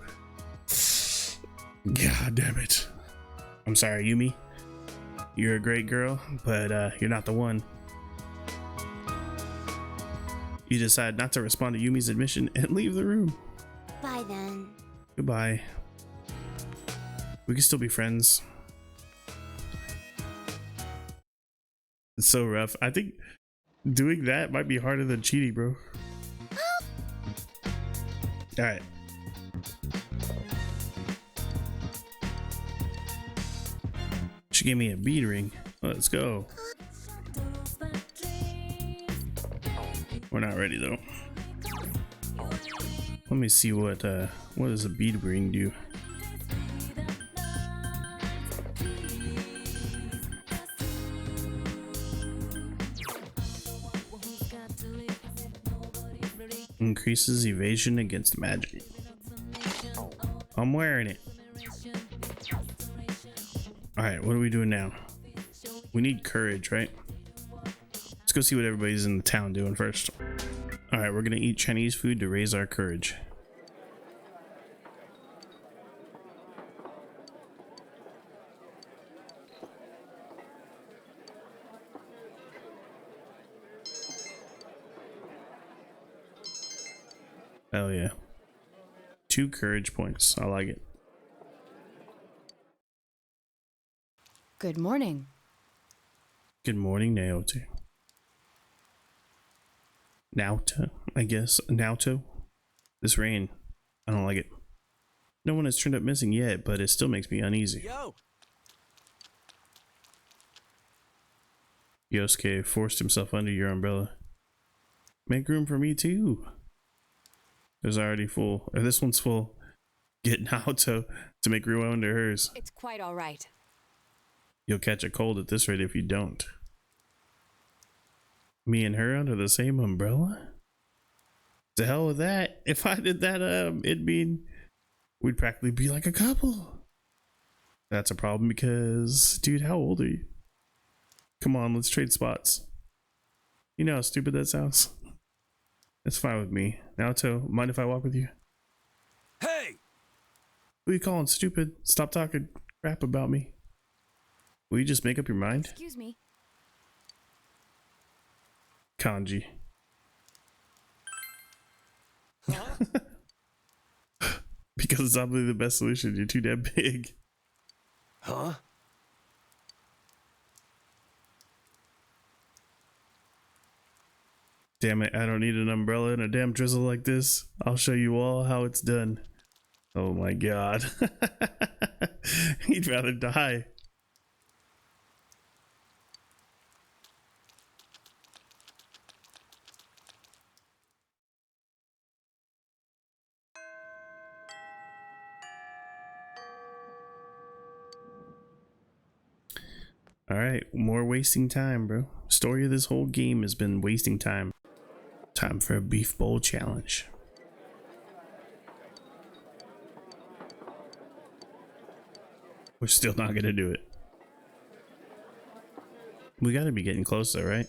God damn it. I'm sorry, Yumi. You're a great girl, but you're not the one. You decide not to respond to Yumi's admission and leave the room. Bye then. Goodbye. We can still be friends. It's so rough. I think doing that might be harder than cheating, bro. Alright. She gave me a bead ring. Let's go. We're not ready though. Let me see what does a bead ring do? Increases evasion against magic. I'm wearing it. Alright, what are we doing now? We need courage, right? Let's go see what everybody's in the town doing first. Alright, we're gonna eat Chinese food to raise our courage. Hell yeah. 2 courage points. I like it. Good morning. Good morning, Naoto. Naoto, I guess. Naoto? This rain. I don't like it. No one has turned up missing yet, but it still makes me uneasy. Yo! Yosuke forced himself under your umbrella. Make room for me too. There's already full. Or this one's full. Get Naoto to make room under hers. It's quite all right. You'll catch a cold at this rate if you don't. Me and her under the same umbrella? To hell with that. If I did that, it'd mean we'd practically be like a couple. That's a problem because, dude, how old are you? Come on, let's trade spots. You know how stupid that sounds? It's fine with me. Naoto, mind if I walk with you? Hey! Who you calling stupid? Stop talking crap about me. Will you just make up your mind? Excuse me. Kanji. Because it's probably the best solution. You're too damn big. Huh? Damn it, I don't need an umbrella and a damn drizzle like this. I'll show you all how it's done. Oh my god. He'd rather die. Alright, more wasting time, bro. Story of this whole game has been wasting time. Time for a beef bowl challenge. We're still not gonna do it. We gotta be getting closer, right?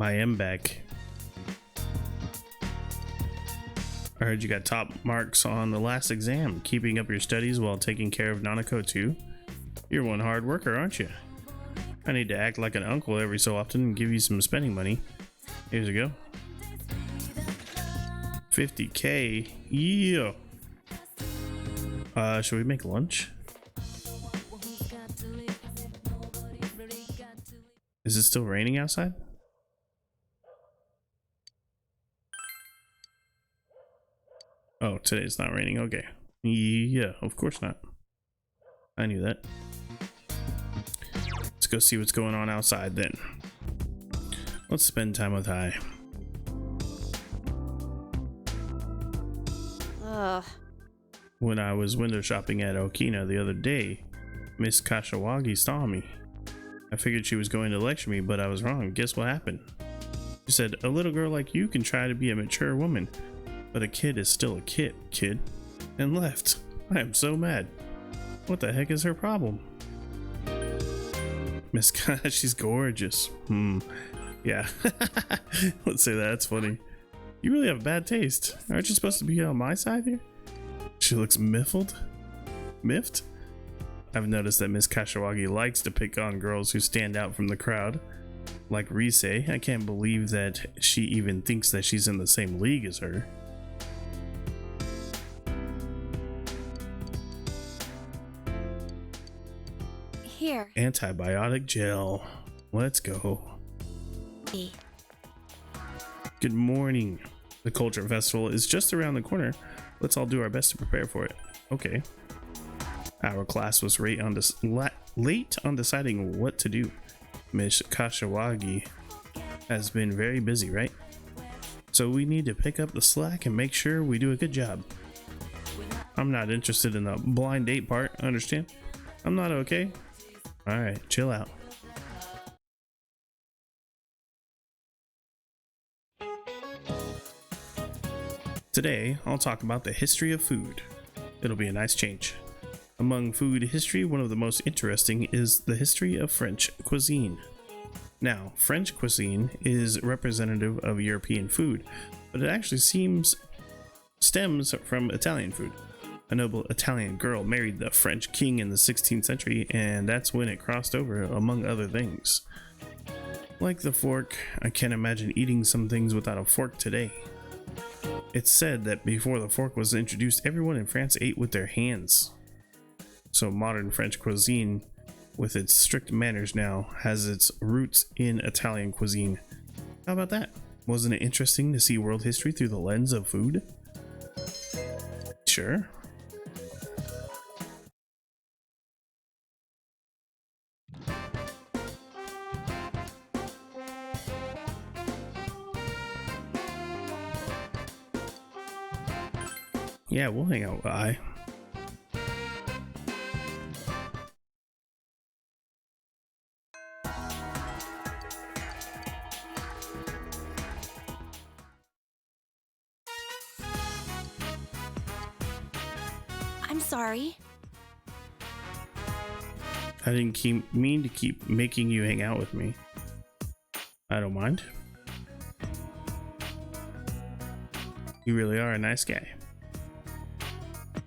I am back. I heard you got top marks on the last exam, keeping up your studies while taking care of Nanako too. You're one hard worker, aren't you? I need to act like an uncle every so often and give you some spending money. Here you go. 50K. Yeah. Should we make lunch? Is it still raining outside? Oh, today's not raining. Okay. Yeah, of course not. I knew that. Let's go see what's going on outside then. Let's spend time with Hai. Ugh. When I was window shopping at Okina the other day, Miss Kashiwagi saw me. I figured she was going to lecture me, but I was wrong. Guess what happened? She said, a little girl like you can try to be a mature woman, but a kid is still a kid, and left. I am so mad. What the heck is her problem? Miss Ka, she's gorgeous. Yeah. Let's say that. That's funny. You really have bad taste. Aren't you supposed to be on my side here? She looks miffed? I've noticed that Miss Kashiwagi likes to pick on girls who stand out from the crowd. Like Rise. I can't believe that she even thinks that she's in the same league as her. Here. Antibiotic gel. Let's go. Good morning. The Culture Festival is just around the corner. Let's all do our best to prepare for it. Okay. Our class was late on deciding what to do. Miss Kashiwagi has been very busy, right? So we need to pick up the slack and make sure we do a good job. I'm not interested in the blind date part, understand? I'm not okay. Alright, chill out. Today, I'll talk about the history of food. It'll be a nice change. Among food history, one of the most interesting is the history of French cuisine. Now, French cuisine is representative of European food, but it actually stems from Italian food. A noble Italian girl married the French king in the 16th century, and that's when it crossed over, among other things. Like the fork, I can't imagine eating some things without a fork today. It's said that before the fork was introduced, everyone in France ate with their hands. So modern French cuisine, with its strict manners now, has its roots in Italian cuisine. How about that? Wasn't it interesting to see world history through the lens of food? Sure. Yeah, we'll hang out with I. I'm sorry. I didn't mean to keep making you hang out with me. I don't mind. You really are a nice guy.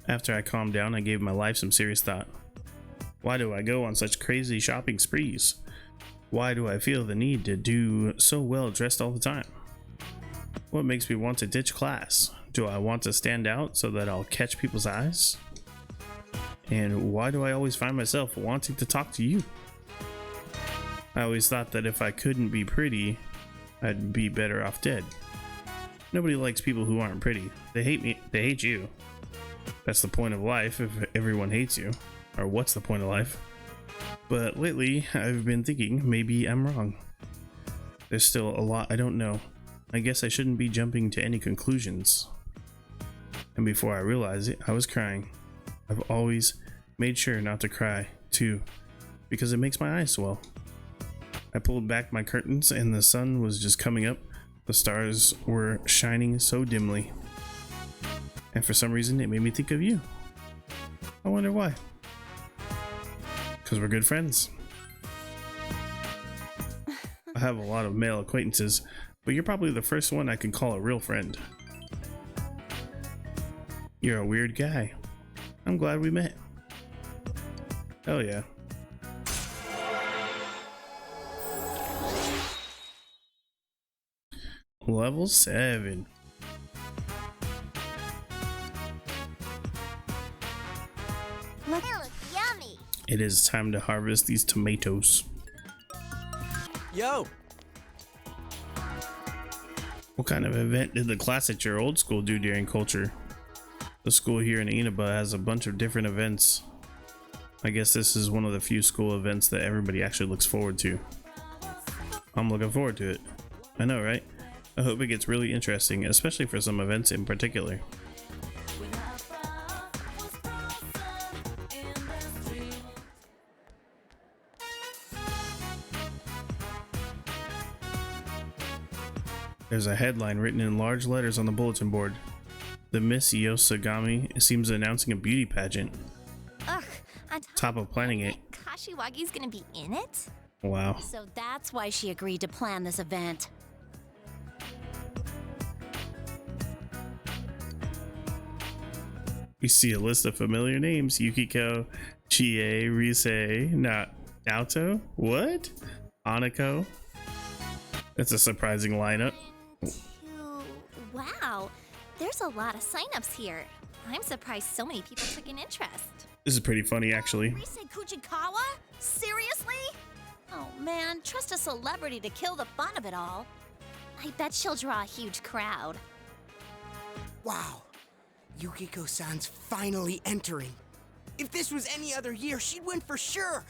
After I calmed down, I gave my life some serious thought. Why do I go on such crazy shopping sprees? Why do I feel the need to do so well dressed all the time? What makes me want to ditch class? Do I want to stand out so that I'll catch people's eyes? And why do I always find myself wanting to talk to you? I always thought that if I couldn't be pretty, I'd be better off dead. Nobody likes people who aren't pretty. They hate me. They hate you. That's the point of life if everyone hates you. Or what's the point of life? But lately, I've been thinking maybe I'm wrong. There's still a lot I don't know. I guess I shouldn't be jumping to any conclusions. And before I realized it, I was crying. I've always made sure not to cry, too, because it makes my eyes swell. I pulled back my curtains and the sun was just coming up. The stars were shining so dimly. And for some reason, it made me think of you. I wonder why. Because we're good friends. I have a lot of male acquaintances, but you're probably the first one I can call a real friend. You're a weird guy. I'm glad we met. Hell yeah. Level 7. Look yummy. It is time to harvest these tomatoes. Yo! What kind of event did the class at your old school do during culture? The school here in Inaba has a bunch of different events. I guess this is one of the few school events that everybody actually looks forward to. I'm looking forward to it. I know, right? I hope it gets really interesting, especially for some events in particular. There's a headline written in large letters on the bulletin board. The Miss Yosagami seems announcing a beauty pageant. Ugh, on Top of planning it. Kashiwagi's gonna be in it? Wow. So that's why she agreed to plan this event. We see a list of familiar names: Yukiko, Chie, Rise, Naoto, what? Anako. That's a surprising lineup. Wow, there's a lot of signups here. I'm surprised so many people took an interest. This is pretty funny, actually. Rise Kuchikawa? Seriously? Oh man, trust a celebrity to kill the fun of it all. I bet she'll draw a huge crowd. Wow. Yukiko-san's finally entering. If this was any other year, she'd win for sure.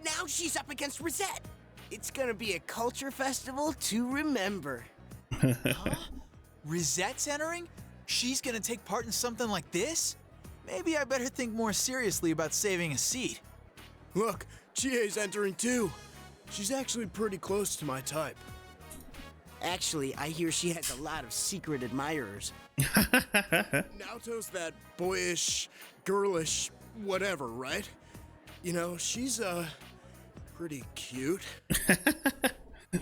Now she's up against Rosette. It's gonna be a culture festival to remember. Huh? Rosette's entering? She's gonna take part in something like this? Maybe I better think more seriously about saving a seat. Look, Chie's entering too. She's actually pretty close to my type. Actually, I hear she has a lot of secret admirers. Naoto's that boyish, girlish, whatever, right? You know, she's, pretty cute.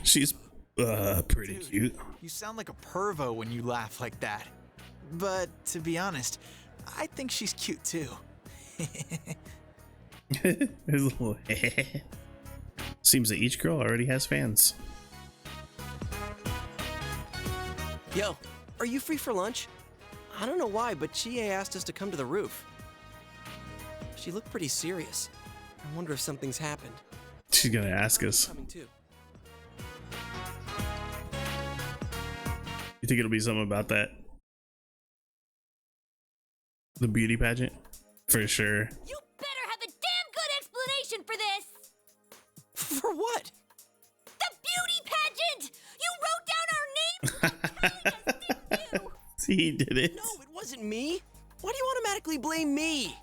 She's, pretty Dude, cute. You sound like a pervo when you laugh like that. But to be honest, I think she's cute too. His little Seems that each girl already has fans. Yo, are you free for lunch? I don't know why, but Chie asked us to come to the roof. She looked pretty serious. I wonder if something's happened. She's gonna ask us. Coming too. You think it'll be something about that? The beauty pageant? For sure. You better have a damn good explanation for this! For what? The beauty pageant! You wrote down our names! He did it. No, it wasn't me. Why do you automatically blame me?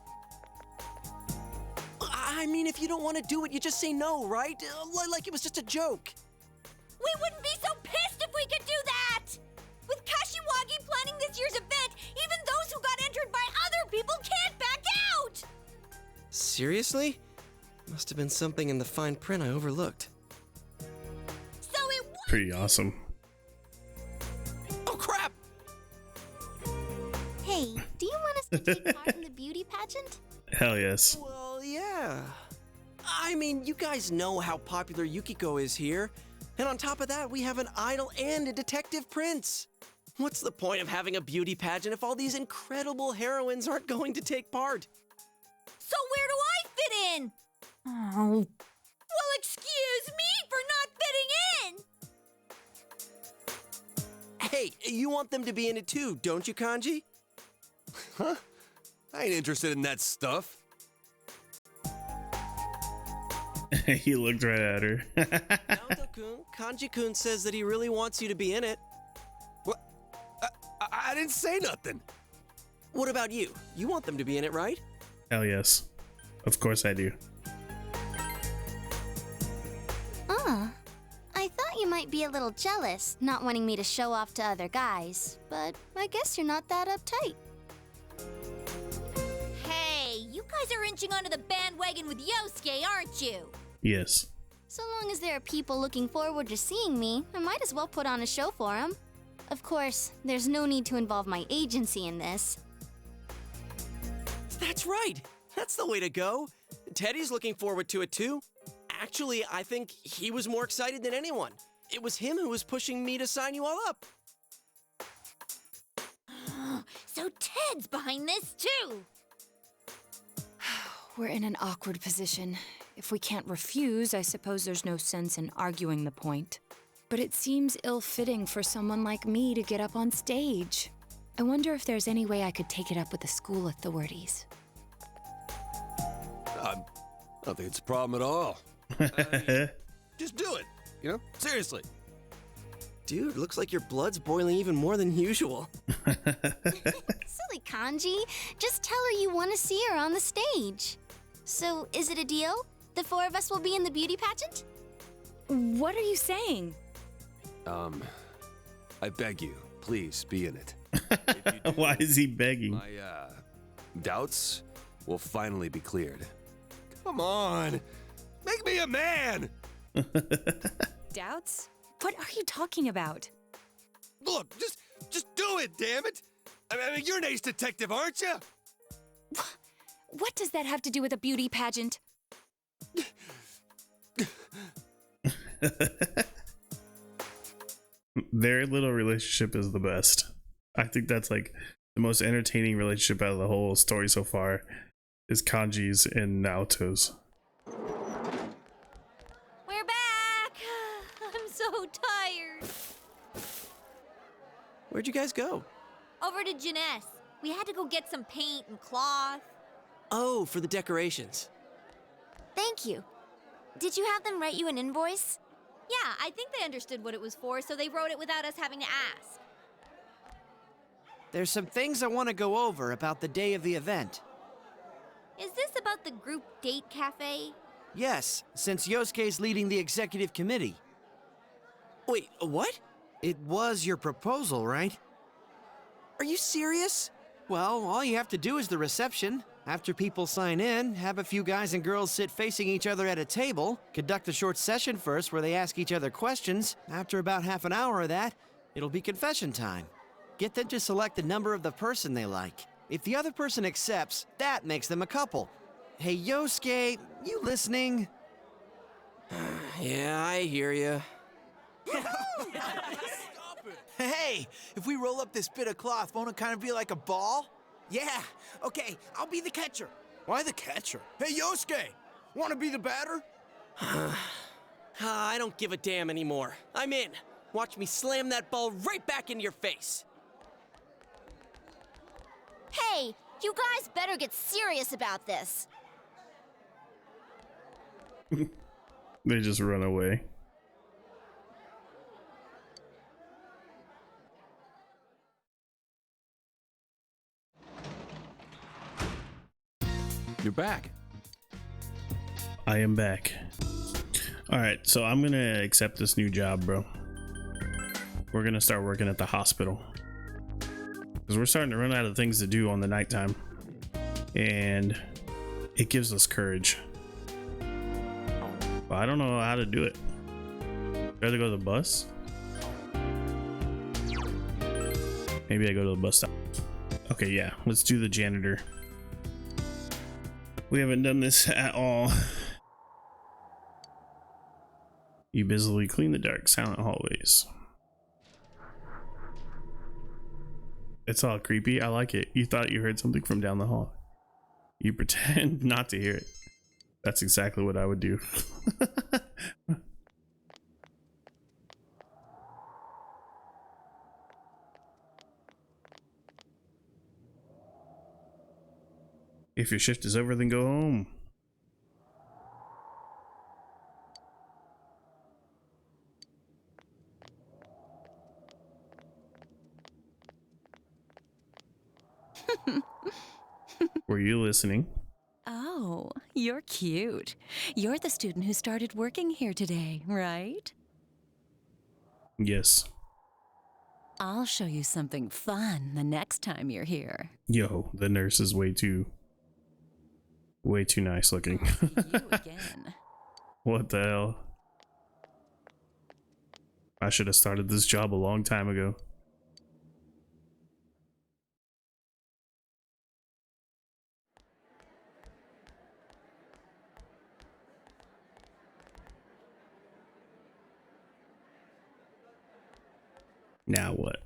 I mean, if you don't want to do it, you just say no, right? Like it was just a joke. We wouldn't be so pissed if we could do that! With Kashiwagi planning this year's event, even those who got entered by other people can't back out! Seriously? Must have been something in the fine print I overlooked. So it was Pretty awesome. Oh, crap! Hey, do you want us to take part in the beauty pageant? Hell yes. Well, yeah. I mean, you guys know how popular Yukiko is here. And on top of that, we have an idol and a detective prince. What's the point of having a beauty pageant if all these incredible heroines aren't going to take part? So where do I fit in? Oh. Well, excuse me for not fitting in! Hey, you want them to be in it too, don't you, Kanji? Huh? I ain't interested in that stuff. He looked right at her. Naoto-kun, Kanji-kun says that he really wants you to be in it. What? I didn't say nothing. What about you? You want them to be in it, right? Hell yes. Of course I do. I thought you might be a little jealous, not wanting me to show off to other guys, but I guess you're not that uptight. Hey, you guys are inching onto the bandwagon with Yosuke, aren't you? Yes. So long as there are people looking forward to seeing me, I might as well put on a show for them. Of course, there's no need to involve my agency in this. That's right. That's the way to go. Teddy's looking forward to it too. Actually, I think he was more excited than anyone. It was him who was pushing me to sign you all up. So Ted's behind this too! We're in an awkward position. If we can't refuse, I suppose there's no sense in arguing the point. But it seems ill-fitting for someone like me to get up on stage. I wonder if there's any way I could take it up with the school authorities. I don't think it's a problem at all. Just do it, you know? Seriously. Dude, looks like your blood's boiling even more than usual. Silly Kanji. Just tell her you want to see her on the stage. So, is it a deal? The four of us will be in the beauty pageant? What are you saying? I beg you, please be in it. Why is he begging? My, doubts will finally be cleared. Come on! Make me a man! Doubts? What are you talking about? Look, just do it, damn it! I mean, you're an ace detective, aren't you? What does that have to do with a beauty pageant? Their little relationship is the best. I think that's like the most entertaining relationship out of the whole story so far is Kanji's and Naoto's. We're back! I'm so tired. Where'd you guys go? Over to Jeunesse. We had to go get some paint and cloth. Oh, for the decorations. Thank you. Did you have them write you an invoice? Yeah, I think they understood what it was for, so they wrote it without us having to ask. There's some things I want to go over about the day of the event. Is this about the group date cafe? Yes, since Yosuke's leading the executive committee. Wait, what? It was your proposal, right? Are you serious? Well, all you have to do is the reception. After people sign in, have a few guys and girls sit facing each other at a table, conduct a short session first where they ask each other questions. After about half an hour of that, it'll be confession time. Get them to select the number of the person they like. If the other person accepts, that makes them a couple. Hey, Yosuke, you listening? Yeah, I hear you. Hey, if we roll up this bit of cloth, won't it kind of be like a ball? Yeah, okay, I'll be the catcher. Why the catcher? Hey, Yosuke, want to be the batter? I don't give a damn anymore. I'm in. Watch me slam that ball right back into your face. Hey, you guys better get serious about this. They just run away. You're back. I am back. Alright, so I'm gonna accept this new job, bro. We're gonna start working at the hospital. Because we're starting to run out of things to do on the nighttime. And it gives us courage. But I don't know how to do it. Rather go to the bus? Maybe I go to the bus stop. Okay, yeah, let's do the janitor. We haven't done this at all. You busily clean the dark, silent hallways. It's all creepy. I like it. You thought you heard something from down the hall. You pretend not to hear it. That's exactly what I would do. If your shift is over, then go home. Were you listening? Oh, you're cute. You're the student who started working here today, right? Yes. I'll show you something fun the next time you're here. Yo, the nurse is way too nice looking. You again. What the hell? I should have started this job a long time ago. Now what?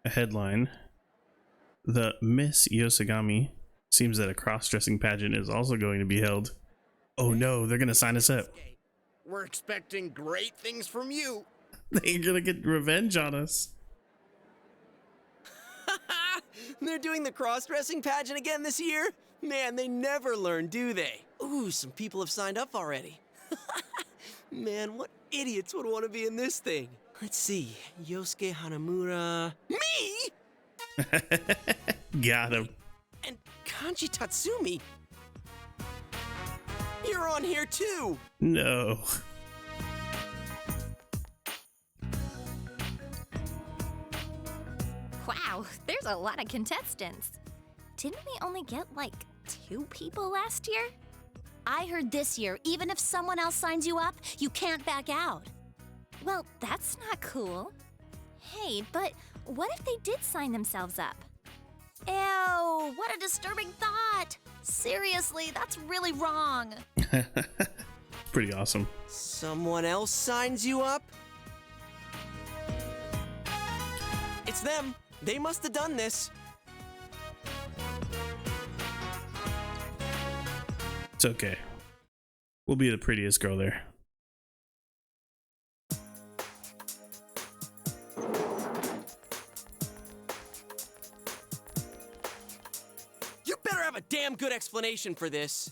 A headline. The Miss Yosagami seems that a cross-dressing pageant is also going to be held. Oh no, they're gonna sign us up. We're expecting great things from you. They're gonna get revenge on us. They're doing the cross-dressing pageant again this year? Man, they never learn, do they? Ooh, some people have signed up already. Man, what idiots would want to be in this thing? Let's see, Yosuke Hanamura... Me?! Got him. And Kanji Tatsumi? You're on here too! No. Wow, there's a lot of contestants. Didn't we only get like 2 people last year? I heard this year, even if someone else signs you up, you can't back out. Well, that's not cool. Hey, but what if they did sign themselves up? Ew, what a disturbing thought. Seriously, that's really wrong. Pretty awesome. Someone else signs you up? It's them. They must have done this. It's okay. We'll be the prettiest girl there. You better have a damn good explanation for this.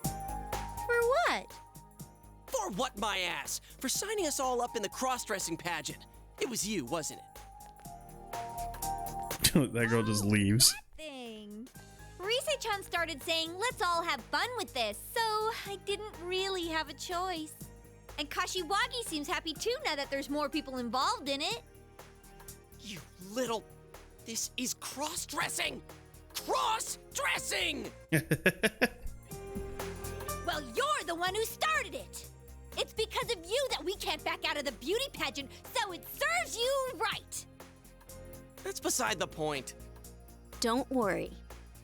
For what? For what, my ass? For signing us all up in the cross-dressing pageant. It was you, wasn't it? That girl just leaves. Thing. Rise-chan started saying, let's all have fun with this, so I didn't really have a choice. And Kashiwagi seems happy too now that there's more people involved in it. You little... This is cross-dressing! Cross-dressing! Well, you're the one who started it! It's because of you that we can't back out of the beauty pageant, so it serves you right! That's beside the point. Don't worry.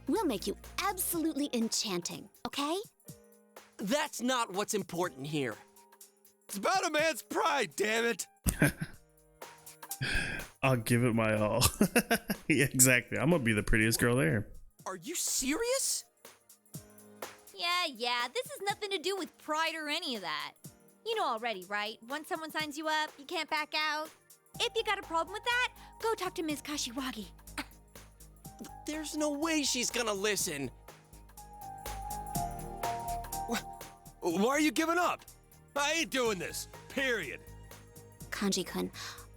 We'll make you absolutely enchanting, okay? That's not what's important here. It's about a man's pride, damn it! I'll give it my all. Yeah, exactly. I'm gonna be the prettiest girl there. Are you serious? Yeah, this has nothing to do with pride or any of that. You know already, right? Once someone signs you up, you can't back out. If you got a problem with that, go talk to Ms. Kashiwagi. There's no way she's gonna listen. Why are you giving up? I ain't doing this, period. Kanji-kun,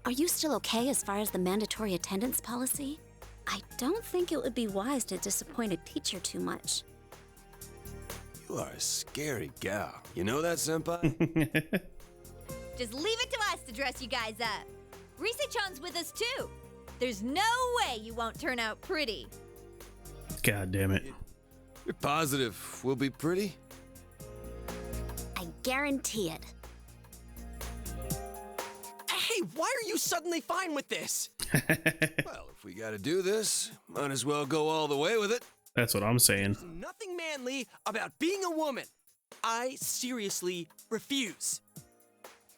are you still okay as far as the mandatory attendance policy? I don't think it would be wise to disappoint a teacher too much. You are a scary gal. You know that, senpai? Just leave it to us to dress you guys up. Rise-chan's with us too. There's no way you won't turn out pretty. God damn it. You're positive we'll be pretty? I guarantee it. Hey, why are you suddenly fine with this? Well, if we gotta do this, might as well go all the way with it. That's what I'm saying. Nothing manly about being a woman. I seriously refuse.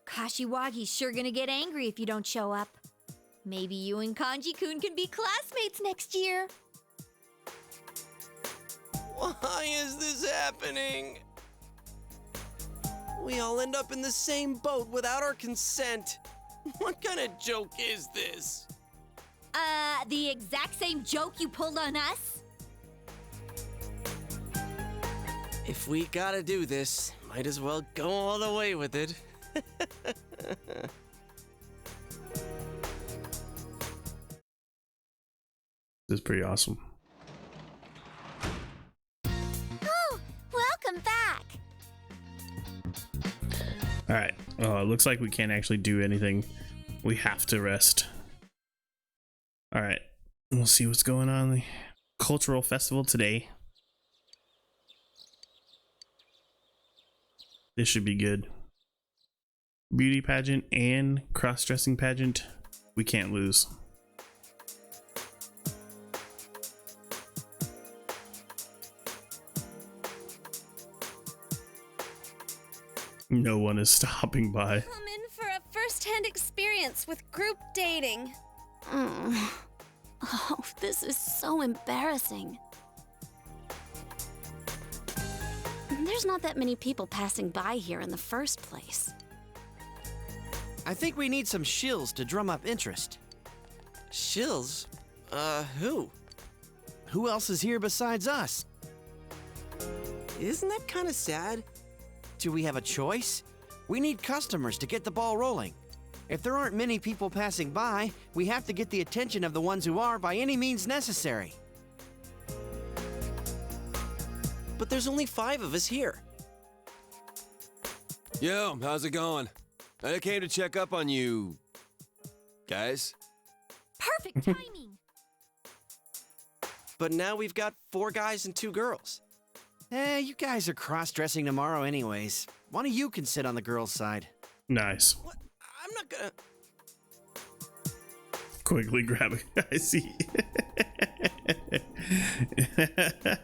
Kashiwagi's sure gonna get angry if you don't show up. Maybe you and Kanji-kun can be classmates next year. Why is this happening? We all end up in the same boat without our consent. What kind of joke is this? The exact same joke you pulled on us? If we gotta do this, might as well go all the way with it. This is pretty awesome. Oh, welcome back. All right. Oh, it looks like we can't actually do anything. We have to rest. All right. We'll see what's going on. The cultural festival today. This should be good. Beauty pageant and cross-dressing pageant. We can't lose. No one is stopping by. Come in for a first-hand experience with group dating. Oh, this is so embarrassing. There's not that many people passing by here in the first place. I think we need some shills to drum up interest. Shills? Who? Who else is here besides us? Isn't that kind of sad? Do we have a choice? We need customers to get the ball rolling. If there aren't many people passing by, we have to get the attention of the ones who are by any means necessary. But there's only 5 of us here. Yo, how's it going? I came to check up on you guys. Perfect timing. But now we've got 4 guys and 2 girls. You guys are cross-dressing tomorrow anyways. One of you can sit on the girls' side. Nice. What? I'm not gonna... Quickly grabbing. I see.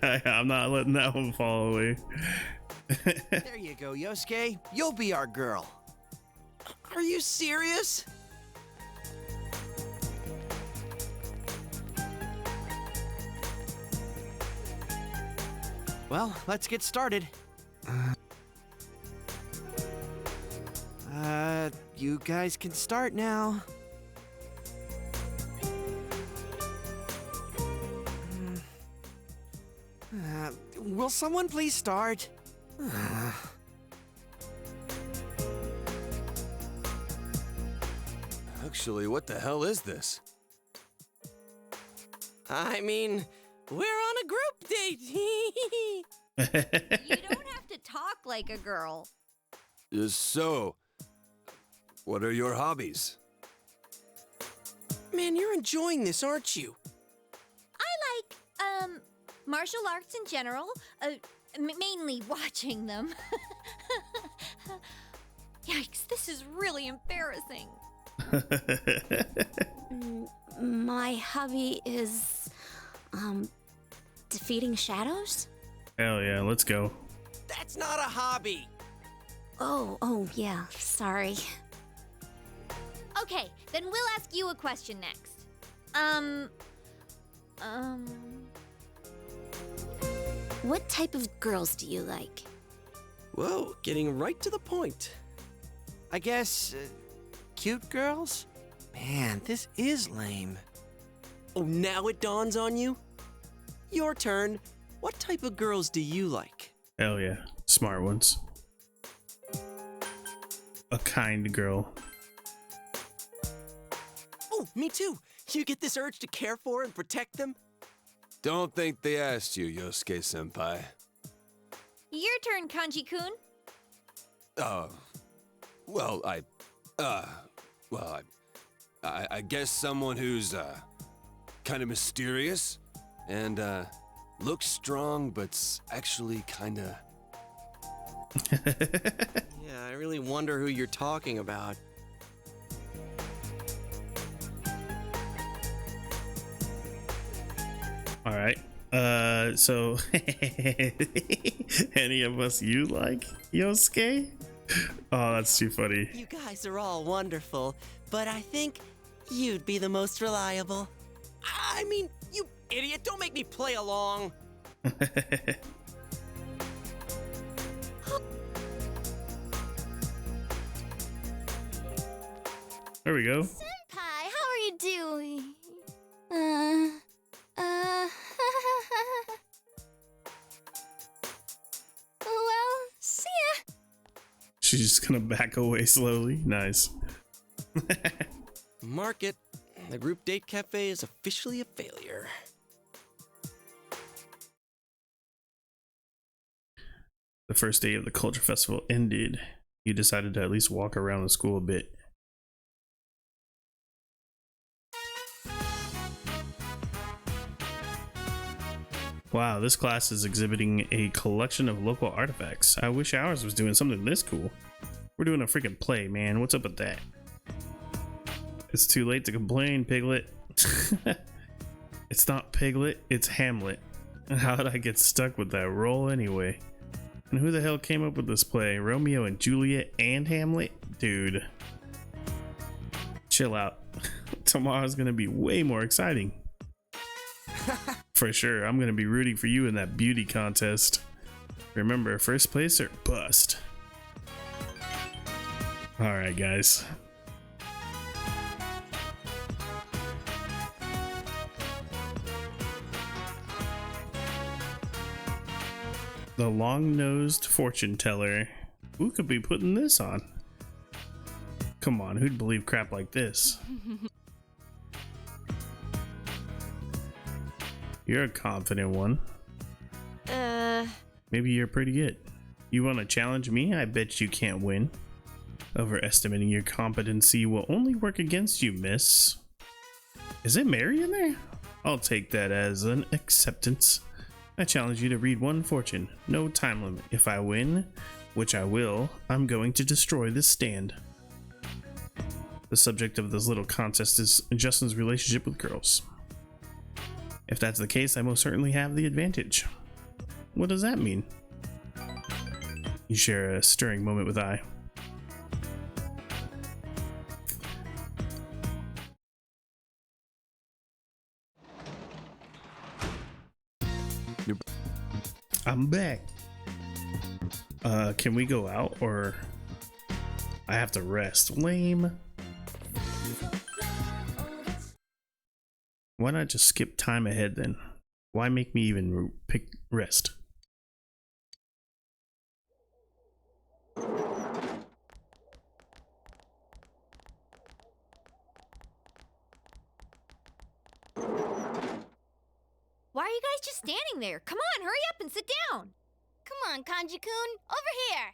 I'm not letting that one fall away. There you go, Yosuke. You'll be our girl. Are you serious? Well, let's get started. You guys can start now. Will someone please start? Actually, what the hell is this? I mean, we're on a group date. You don't have to talk like a girl. So, what are your hobbies? Man, you're enjoying this, aren't you? I like, martial arts in general, mainly watching them. Yikes, this is really embarrassing. My hobby is, defeating shadows? Hell yeah, let's go. That's not a hobby. Oh, yeah, sorry. Okay, then we'll ask you a question next. What type of girls do you like? Whoa, getting right to the point. I guess, cute girls? Man, this is lame. Oh, now it dawns on you? Your turn. What type of girls do you like? Hell yeah, smart ones. A kind girl. Oh, me too. You get this urge to care for and protect them? Don't think they asked you, Yosuke-senpai. Your turn, Kanji-kun. I guess someone who's, kind of mysterious and, looks strong, but's actually kinda... Yeah, I really wonder who you're talking about. All right. So any of us you like, Yosuke? Oh, that's too funny. You guys are all wonderful, but I think you'd be the most reliable. I mean, you idiot, don't make me play along. There we go. Senpai, how are you doing? Well, see ya. She's just gonna back away slowly. Nice. Mark it. The group date cafe is officially a failure. The first day of the culture festival ended. You decided to at least walk around the school a bit. Wow, this class is exhibiting a collection of local artifacts. I wish ours was doing something this cool. We're doing a freaking play, man. What's up with that? It's too late to complain, Piglet. It's not Piglet, it's Hamlet. How did I get stuck with that role anyway? And who the hell came up with this play? Romeo and Juliet and Hamlet? Dude. Chill out. Tomorrow's gonna be way more exciting. For sure, I'm gonna be rooting for you in that beauty contest. Remember, first place or bust. Alright, guys. The long-nosed fortune teller. Who could be putting this on? Come on, who'd believe crap like this? You're a confident one. Maybe you're pretty good. You want to challenge me? I bet you can't win. Overestimating your competency will only work against you, miss. Is it Mary in there? I'll take that as an acceptance. I challenge you to read one fortune. No time limit. If I win, which I will, I'm going to destroy this stand. The subject of this little contest is Justin's relationship with girls. If that's the case, I most certainly have the advantage. What does that mean? You share a stirring moment with I. I'm back. Can we go out or I have to rest? Lame. Why not just skip time ahead then? Why make me even pick rest? Why are you guys just standing there? Come on, hurry up and sit down. Come on, Kanji-kun, over here.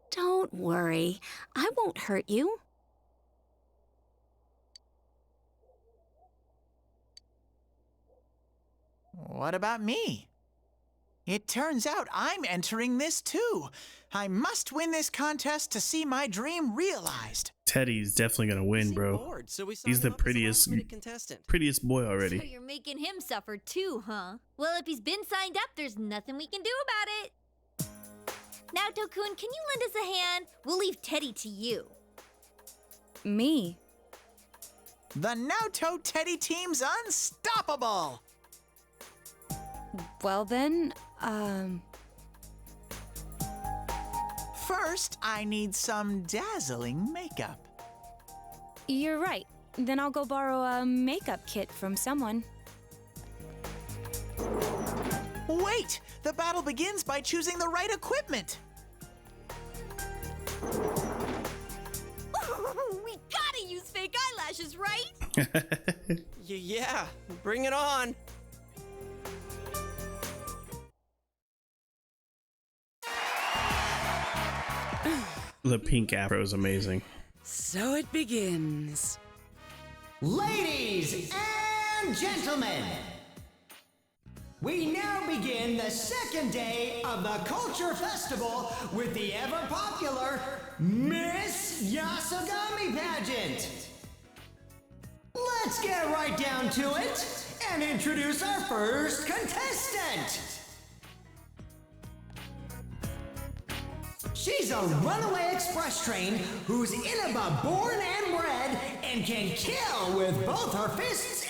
Don't worry. I won't hurt you. What about me? It turns out I'm entering this too. I must win this contest to see my dream realized. Teddy's definitely gonna win, bro. He's the prettiest boy already. So you're making him suffer too, huh? Well, if he's been signed up, there's nothing we can do about it. Naoto-kun, can you lend us a hand? We'll leave Teddy to you. Me? The Naoto Teddy team's unstoppable! Well then, First, I need some dazzling makeup. You're right. Then I'll go borrow a makeup kit from someone. Wait! The battle begins by choosing the right equipment! We gotta use fake eyelashes, right? Yeah, bring it on! The pink afro is amazing. So it begins. Ladies and gentlemen, We now begin the second day of the Culture Festival with the ever-popular Miss Yasogami Pageant. Let's get right down to it and introduce our first contestant. She's a runaway express train who's Inaba born and bred and can kill with both her fists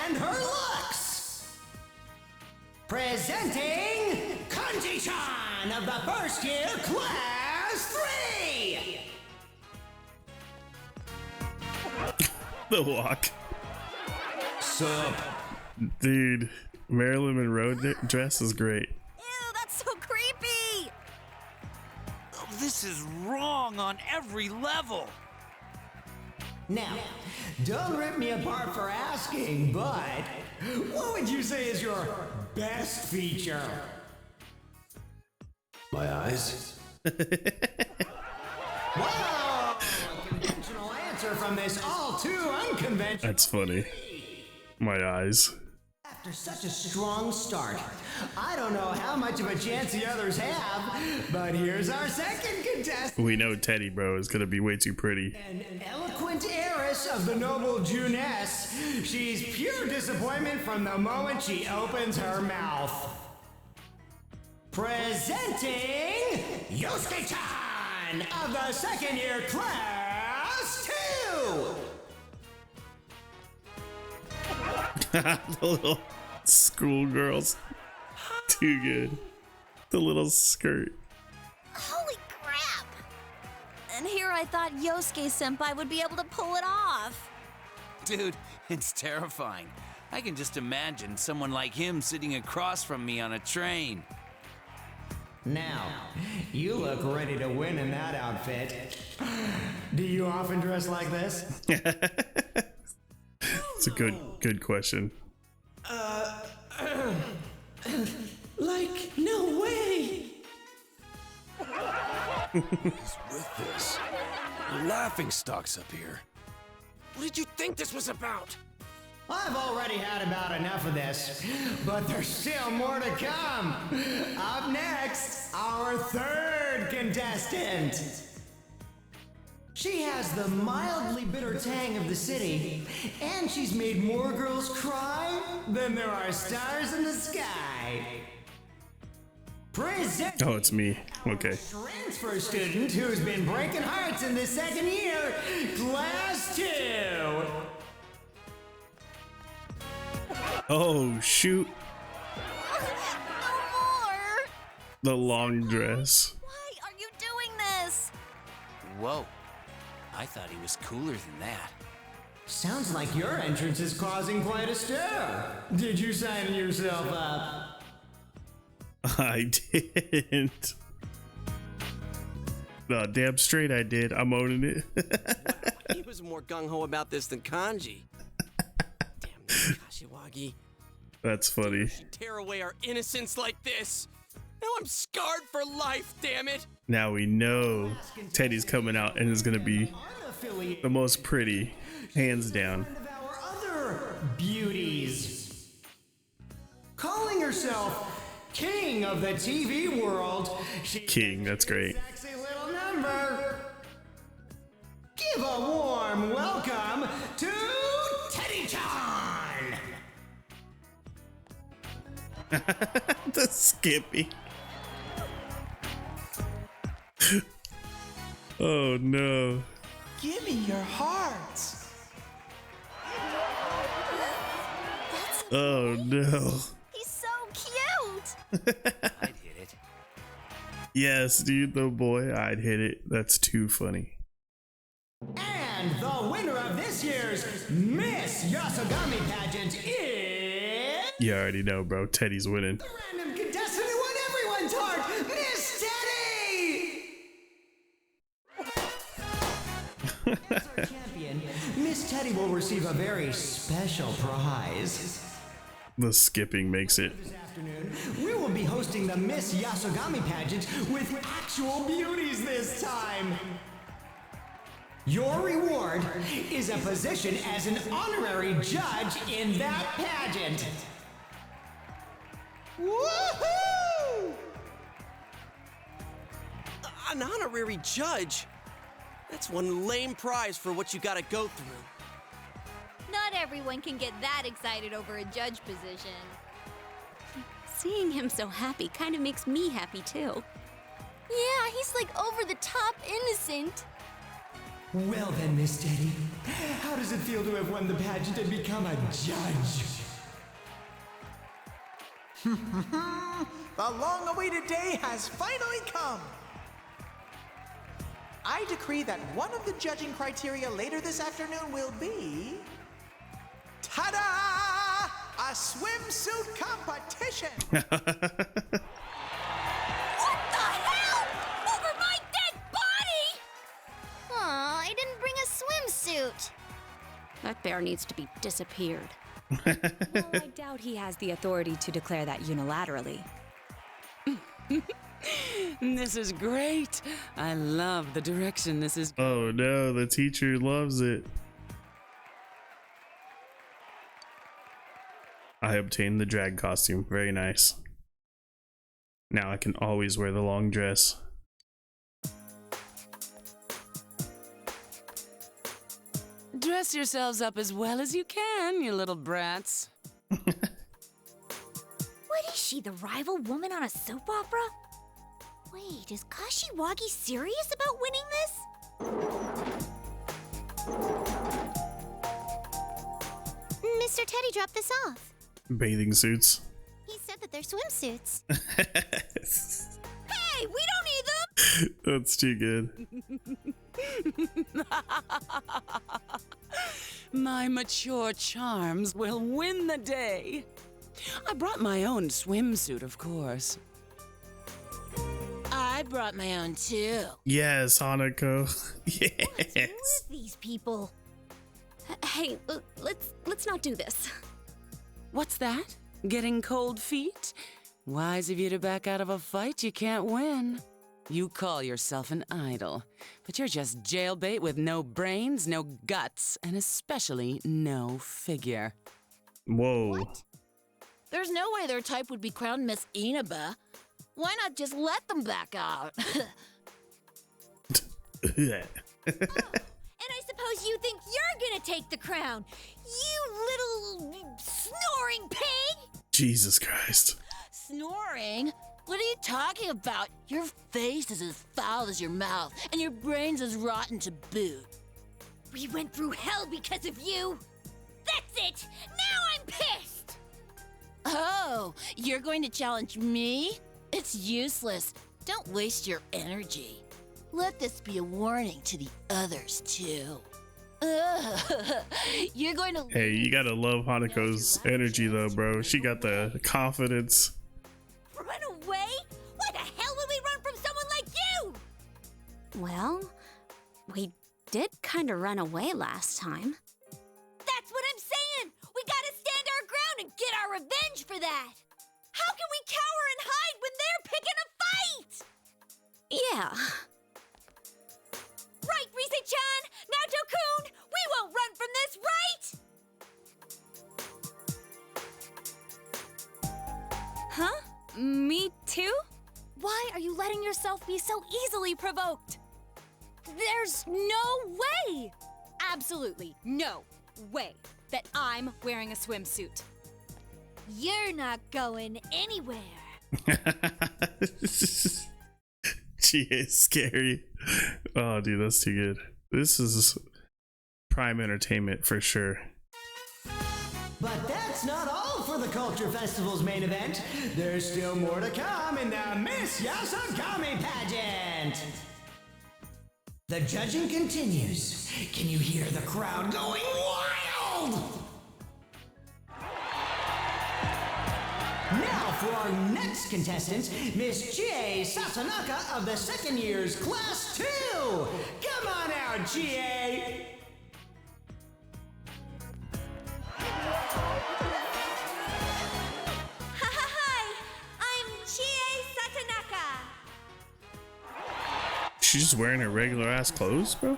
and her looks. Presenting Kanji-chan of the first year class 3. The walk. Sup? Dude, Marilyn Monroe dress is great. Ew, that's so creepy! Oh, this is wrong on every level. Now, don't rip me apart for asking, but what would you say is your best feature? My eyes. Wow! A conventional answer from this all too unconventional. That's funny. My eyes. After such a strong start, I don't know how much of a chance the others have, but here's our second contestant. We know Teddy, bro, is gonna be way too pretty. An eloquent heiress of the noble Juness. She's pure disappointment from the moment she opens her mouth. Presenting Yosuke-chan of the second year class 2. The little schoolgirls. Too good. The little skirt. Holy crap! And here I thought Yosuke-senpai would be able to pull it off. Dude, it's terrifying. I can just imagine someone like him sitting across from me on a train. Now, you look ready to win in that outfit. Do you often dress like this? It's a good question. Like, no way! Who's with this? Laughing stocks up here. What did you think this was about? I've already had about enough of this, but there's still more to come. Up next, our third contestant. She has the mildly bitter tang of the city, and she's made more girls cry than there are stars in the sky. Present Oh, it's me. Okay. transfer student who's been breaking hearts in the second year, class 2. Oh, shoot. The long dress. Why are you doing this? Whoa. I thought he was cooler than that. Sounds like your entrance is causing quite a stir. Did you sign yourself up? I didn't. No, damn straight I did. I'm owning it. He was more gung-ho about this than Kanji. Damn that Kashiwagi. That's funny. Tear away our innocence like this. Now I'm scarred for life, damn it. Now we know Teddy's coming out and is gonna be the most pretty, hands down. Other beauties. Calling herself king of the TV world, King, that's great. sexy little number. Give a warm welcome to Teddy-chan. The Skippy. Oh no. Give me your hearts. Oh no. He's so cute! I'd hit it. Yes, dude, the boy, I'd hit it. That's too funny. And the winner of this year's Miss Yasogami pageant is You already know, bro. Teddy's winning. random contestant who won everyone's heart, Miss Teddy! As our champion, Miss Teddy will receive a very special prize. The skipping makes it. This afternoon, we will be hosting the Miss Yasogami pageant with actual beauties this time. Your reward is a position as an honorary judge in that pageant. Woohoo! An honorary judge? That's one lame prize for what you gotta go through. Not everyone can get that excited over a judge position. Seeing him so happy kind of makes me happy too. Yeah, he's like over the top innocent. Well then, Miss Teddy, how does it feel to have won the pageant and become a judge? The long-awaited day has finally come. I decree that one of the judging criteria later this afternoon will be... Ta-da! A swimsuit competition! What the hell? Over my dead body! Aw, I didn't bring a swimsuit. That bear needs to be disappeared. Well, I doubt he has the authority to declare that unilaterally. This is great. I love the direction this is. Oh no, the teacher loves it. I obtained the drag costume. Very nice. Now I can always wear the long dress. Dress yourselves up as well as you can, you little brats. What is she, the rival woman on a soap opera? Wait, is Kashiwagi serious about winning this? Mr. Teddy dropped this off. Bathing suits. He said that they're swimsuits. Hey, we don't need them! That's too good. My mature charms will win the day. I brought my own swimsuit, of course. I brought my own too. Yes, Hanako. Yes. What's with these people? Hey, let's not do this. What's that? Getting cold feet? Wise of you to back out of a fight you can't win. You call yourself an idol, but you're just jailbait with no brains, no guts, and especially no figure. Whoa. What? There's no way their type would be crowned Miss Inaba. Why not just let them back out? And I suppose you think you're gonna take the crown, you little snoring pig! Jesus Christ. Snoring? What are you talking about? Your face is as foul as your mouth, and your brain's as rotten to boot. We went through hell because of you! That's it! Now I'm pissed! Oh, you're going to challenge me? It's useless. Don't waste your energy. Let this be a warning to the others, too. You're going to... Hey, you gotta love Hanako's energy though, bro. She got the confidence. Run away? Why the hell would we run from someone like you? Well, we did kind of run away last time. That's what I'm saying! We gotta stand our ground and get our revenge for that! How can we cower and hide when they're picking a fight? Yeah. Right, Rise-chan! Naoto-kun! We won't run from this, right? Huh? Me too? Why are you letting yourself be so easily provoked? There's no way! Absolutely no way that I'm wearing a swimsuit. You're not going anywhere. She is scary. Oh, dude, that's too good. This is prime entertainment for sure. But that's not all for the Culture Festival's main event. There's still more to come in the Miss Yasogami pageant. The judging continues. Can you hear the crowd going wild? Now for our next contestant, Miss Chie Sasanaka of the second year's Class 2. Come on out, Chie. Hi, I'm Chie Satanaka. She's just wearing her regular ass clothes, bro.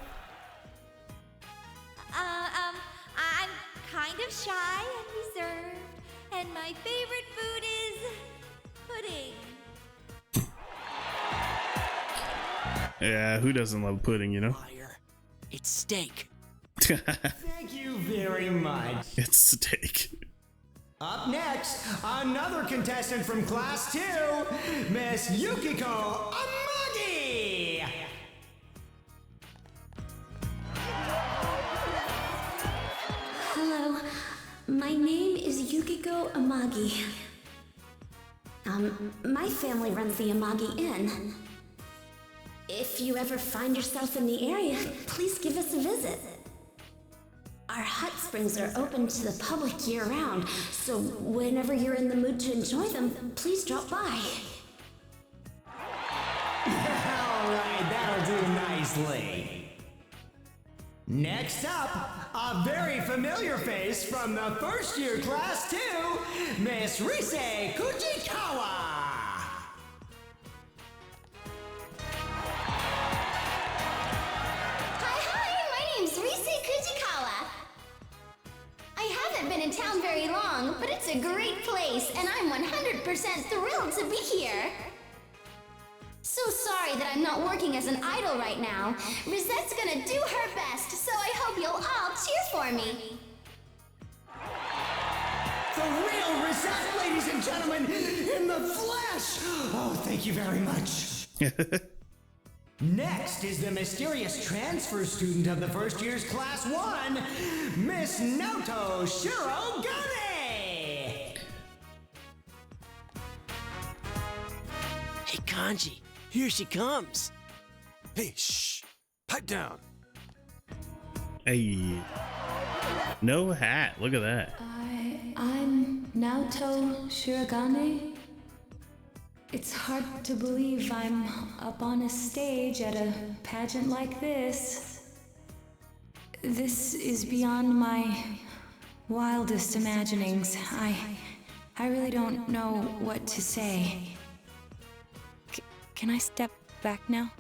I'm kind of shy and reserved, and my favorite food is Yeah, who doesn't love pudding, you know? It's steak. Thank you very much. It's steak. Up next, another contestant from Class 2, Miss Yukiko Amagi! Hello, my name is Yukiko Amagi. My family runs the Amagi Inn. If you ever find yourself in the area, please give us a visit. Our hot springs are open to the public year-round, so whenever you're in the mood to enjoy them, please drop by. Alright, that'll do nicely. Next up, a very familiar face from the first year Class 2, Miss Rise Kujikawa! My name's Rise Kujikawa. I haven't been in town very long, but it's a great place, and I'm 100% thrilled to be here. So sorry that I'm not working as an idol right now. Rizette's gonna do her best, so I hope you'll all cheer for me. The real Risette, ladies and gentlemen, in the flesh! Oh, thank you very much. Next is the mysterious transfer student of the first year's Class 1, Miss Naoto Shirogane! Hey, Kanji, here she comes. Hey, shh. Pipe down. Hey. No hat. Look at that. I'm Naoto Shirogane. It's hard to believe I'm up on a stage at a pageant like this. This is beyond my wildest imaginings. I really don't know what to say. Can I step back now?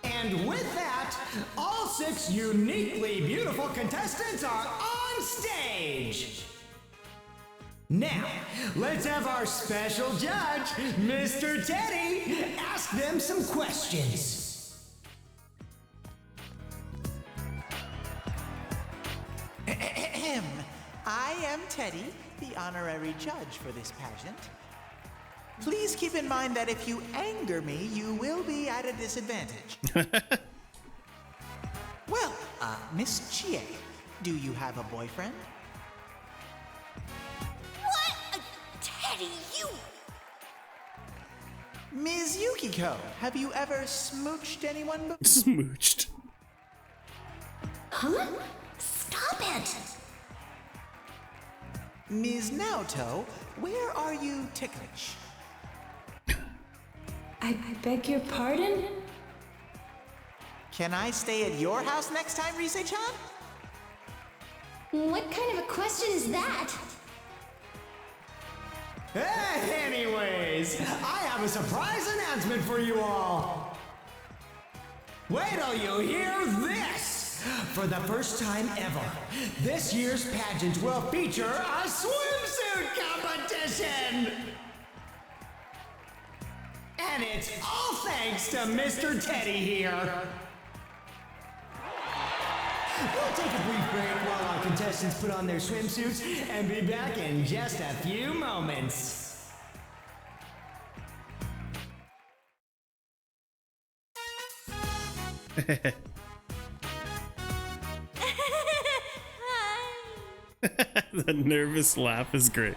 And with that, all 6 uniquely beautiful contestants are on stage! Now, let's have our special judge, Mr. Teddy, ask them some questions. I am Teddy, the honorary judge for this pageant. Please keep in mind that if you anger me, you will be at a disadvantage. Well, Miss Chie, do you have a boyfriend? What? Teddy, you... Ms. Yukiko, have you ever smooched anyone before? Smooched. Huh? Stop it! Ms. Naoto, where are you ticklish? I beg your pardon? Can I stay at your house next time, Rise-chan? What kind of a question is that? Anyways, I have a surprise announcement for you all. Wait till you hear this! For the first time ever, this year's pageant will feature a swimsuit competition! And it's all thanks to Mr. Teddy here. We'll take a brief break while our contestants put on their swimsuits and be back in just a few moments. The nervous laugh is great.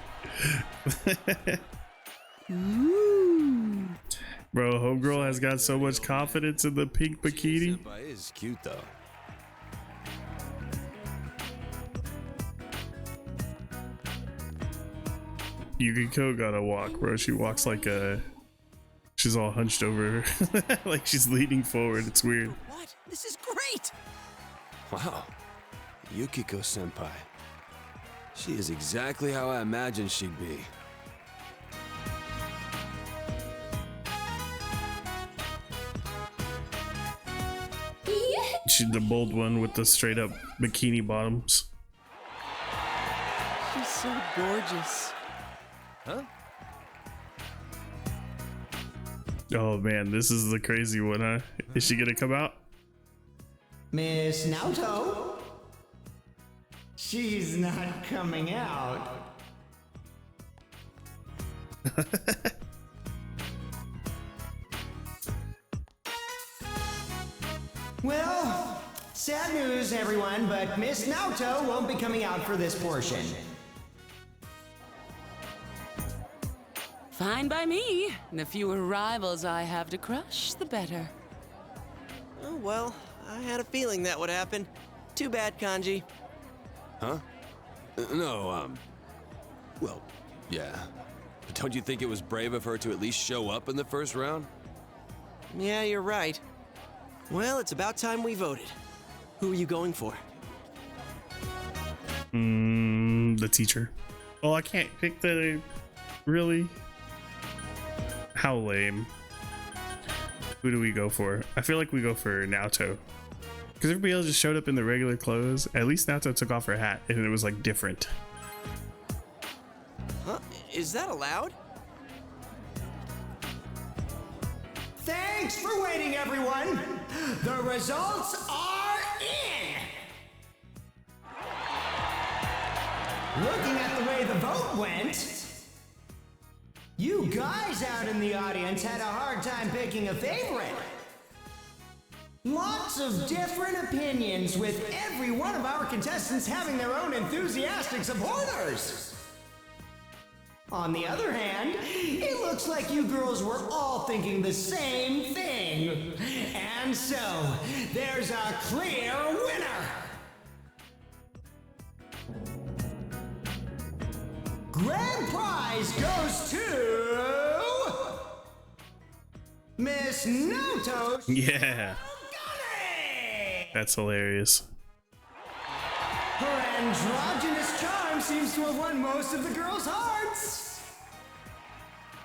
Bro, homegirl has got so much confidence in the pink bikini. Senpai is cute though. Yukiko gotta walk, bro. She walks like a... She's all hunched over. Like she's leaning forward. It's weird. What? This is great! Wow. Yukiko senpai. She is exactly how I imagined she'd be. She's the bold one with the straight up bikini bottoms. She's so gorgeous. Huh? Oh man, this is the crazy one, huh? Is she gonna come out? Miss Naoto? She's not coming out. Well, sad news, everyone, but Miss Naoto won't be coming out for this portion. Fine by me. The fewer rivals I have to crush, the better. Oh, well, I had a feeling that would happen. Too bad, Kanji. Huh? No, well, yeah. But don't you think it was brave of her to at least show up in the first round? Yeah, you're right. Well, it's about time we voted. Who are you going for? The teacher. Oh, I can't pick the... Really? How lame. Who do we go for? I feel like we go for Naoto. Because everybody else just showed up in the regular clothes. At least Naoto took off her hat and it was like different. Huh? Is that allowed? Thanks for waiting, everyone. The results are in. Looking at the way the vote went, you guys out in the audience had a hard time picking a favorite. Lots of different opinions, with every one of our contestants having their own enthusiastic supporters. On the other hand, it looks like you girls were all thinking the same thing. And so, there's a clear winner. Grand prize goes to Miss Naoto. Yeah. That's hilarious. Her androgynous charm seems to have won most of the girls' hearts.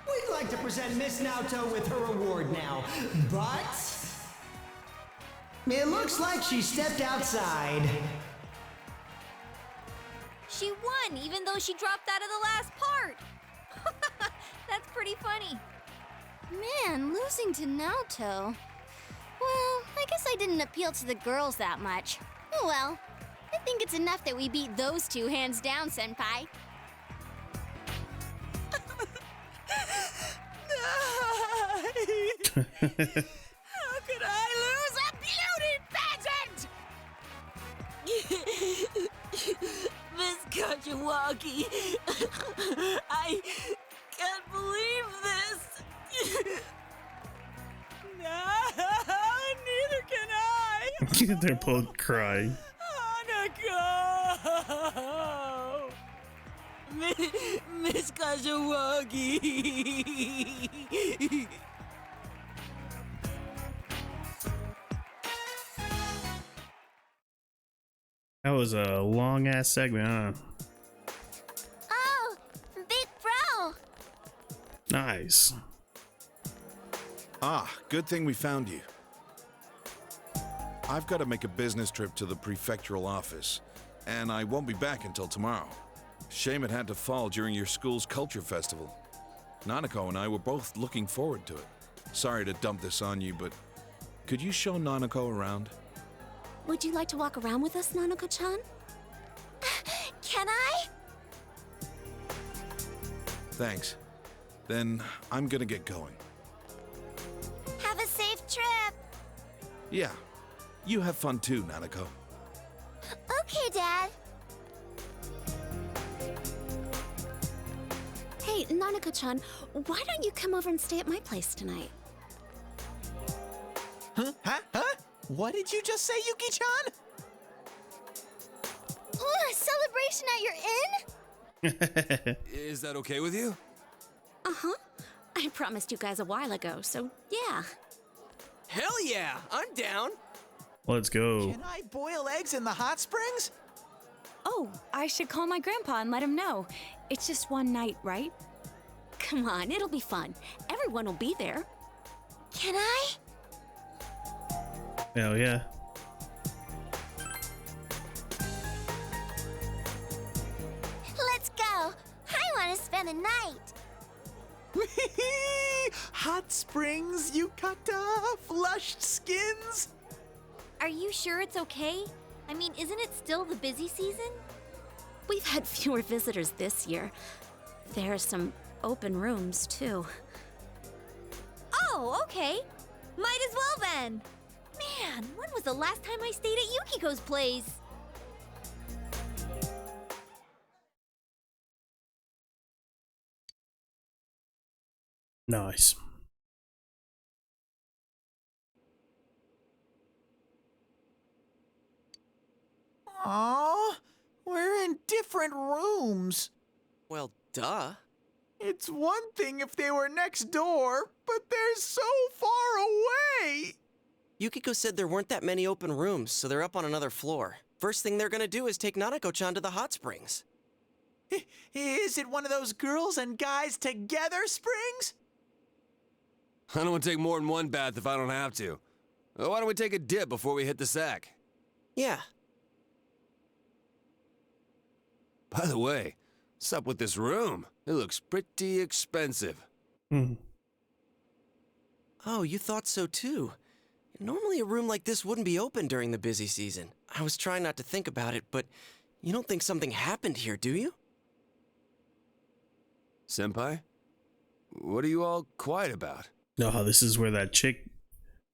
We'd like to present Miss Naoto with her award now, but it looks like she stepped outside. She won, even though she dropped out of the last part. That's pretty funny. Man, losing to Naoto. Well, I guess I didn't appeal to the girls that much. Oh well. I think it's enough that we beat those two hands down, Senpai. How could I lose a beauty pageant? Miss Kajiwaki, I can't believe this. No, neither can I. They're both crying. Hanako! Miss Kajiwaki. That was a long ass segment, huh? Oh, Big Bro! Nice. Ah, good thing we found you. I've got to make a business trip to the prefectural office, and I won't be back until tomorrow. Shame it had to fall during your school's culture festival. Nanako and I were both looking forward to it. Sorry to dump this on you, but could you show Nanako around? Would you like to walk around with us, Nanako-chan? Can I? Thanks. Then I'm gonna get going. Have a safe trip. Yeah. You have fun too, Nanako. Okay, Dad. Hey, Nanako-chan, why don't you come over and stay at my place tonight? Huh? What did you just say, Yuki-chan? Ooh, a celebration at your inn? Is that okay with you? Uh-huh. I promised you guys a while ago, so yeah. Hell yeah, I'm down. Let's go. Can I boil eggs in the hot springs? Oh, I should call my grandpa and let him know. It's just one night, right? Come on, it'll be fun. Everyone will be there. Can I? Hell yeah. Let's go. I want to spend a night. Hot springs, yukata, flushed skins. Are you sure it's okay? I mean, isn't it still the busy season? We've had fewer visitors this year. There are some open rooms, too. Oh, okay. Might as well then. Man, when was the last time I stayed at Yukiko's place? Nice. Aw, we're in different rooms. Well, duh. It's one thing if they were next door, but they're so far away. Yukiko said there weren't that many open rooms, so they're up on another floor. First thing they're gonna do is take Nanako-chan to the hot springs. Is it one of those girls and guys together springs? I don't want to take more than one bath if I don't have to. Why don't we take a dip before we hit the sack? Yeah. By the way, what's up with this room? It looks pretty expensive. Oh, you thought so too. Normally a room like this wouldn't be open during the busy season. I was trying not to think about it, but you don't think something happened here, do you? Senpai? What are you all quiet about? No, this is where that chick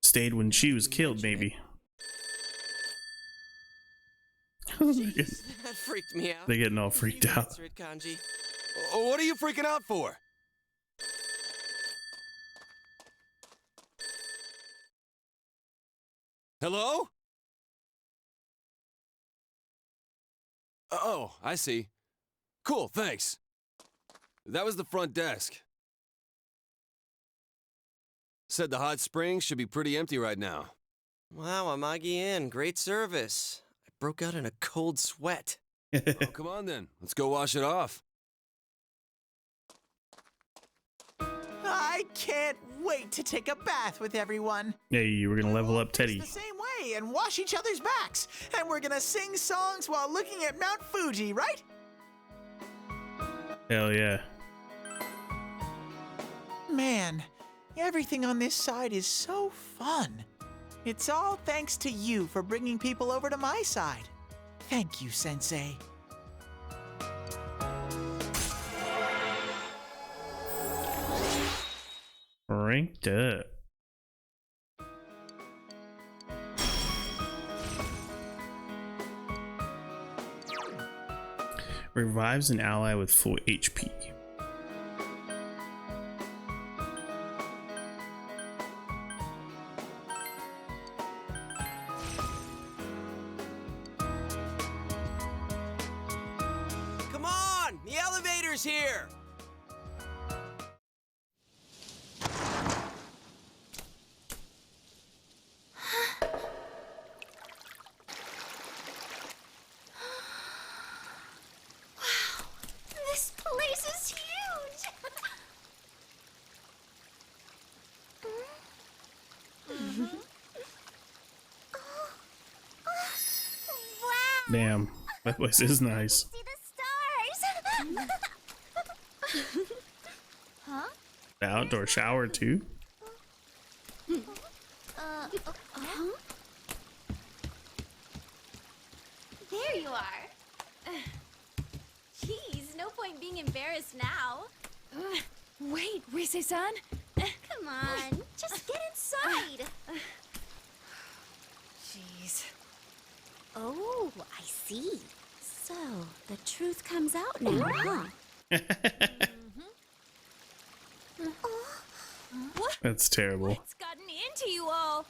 stayed when she was killed, maybe. Jeez, that freaked me out. They're getting all freaked out. Answer it, Kanji. What are you freaking out for? Hello? Oh, I see. Cool, thanks. That was the front desk. Said the hot springs should be pretty empty right now. Wow, Amagi Inn, great service. I broke out in a cold sweat. Oh, come on then, let's go wash it off. I can't wait to take a bath with everyone. Hey, we're gonna level up Teddy. The same way and wash each other's backs. And we're gonna sing songs while looking at Mount Fuji, right? Hell yeah. Man, everything on this side is so fun. It's all thanks to you for bringing people over to my side. Thank you, Sensei. Ranked up. Revives an ally with full HP. Come on, the elevator's here. This place is huge! Wow! Damn, that place is nice. See the stars! Huh? The outdoor shower too. Huh? There you are. Jeez, no point being embarrassed now. Wait, Rise-san? Come on, just get inside. Jeez. Oh, I see. So, the truth comes out now, huh? What? That's terrible. What's gotten into you all?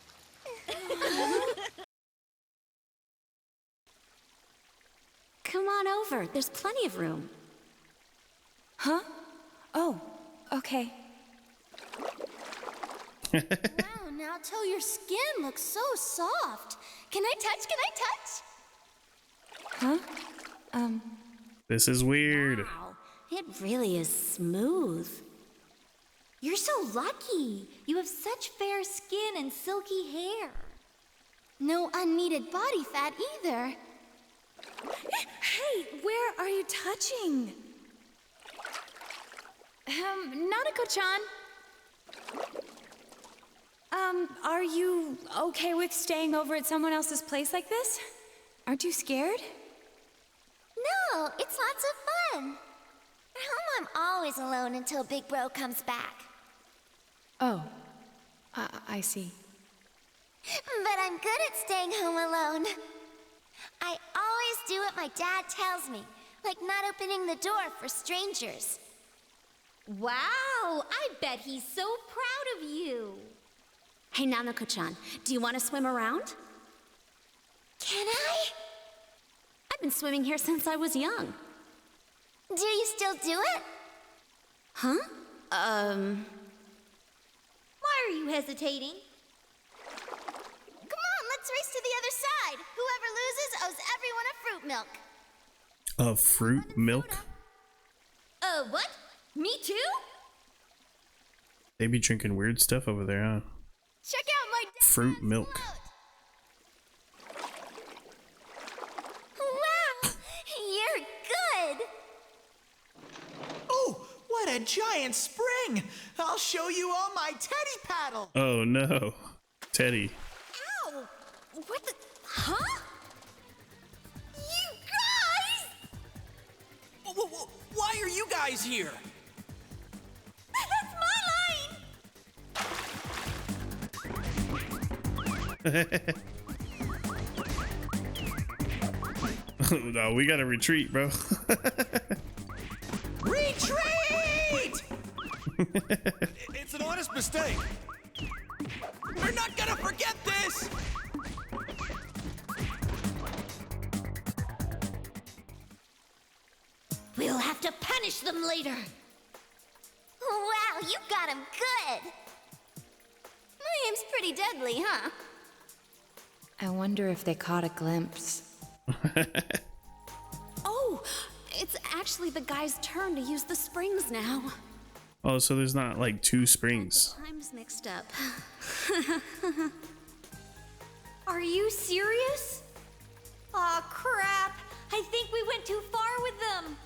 Come on over. There's plenty of room. Huh? Oh, okay. Wow, now tell your skin looks so soft. Can I touch? Huh? This is weird. Wow, it really is smooth. You're so lucky. You have such fair skin and silky hair. No unneeded body fat either. Hey, where are you touching? Nanako-chan. Are you okay with staying over at someone else's place like this? Aren't you scared? No, it's lots of fun. At home, I'm always alone until Big Bro comes back. Oh, I see. But I'm good at staying home alone. I always do what my dad tells me, like not opening the door for strangers. Wow, I bet he's so proud of you. Hey, Nanako-chan, do you want to swim around? Can I? I've been swimming here since I was young. Do you still do it? Huh? Why are you hesitating? Come on, let's race to the other side. Whoever loses owes everyone a fruit milk. Of fruit milk? What? Me too? They be drinking weird stuff over there, huh? Check out my fruit milk. Wow, you're good. Oh, what a giant spring! I'll show you all my teddy paddle. Oh no, Teddy. Ow! What the? Huh? You guys! Why are you guys here? That's my line! No, we gotta retreat, bro. Retreat! It's an honest mistake. We're not gonna forget this! We'll have to punish them later. Wow, you got him good. My aim's pretty deadly, huh? I wonder if they caught a glimpse. Oh, it's actually the guy's turn to use the springs now. Oh, so there's not like two springs. Time's mixed up. Are you serious? Aw, crap. I think we went too far with them.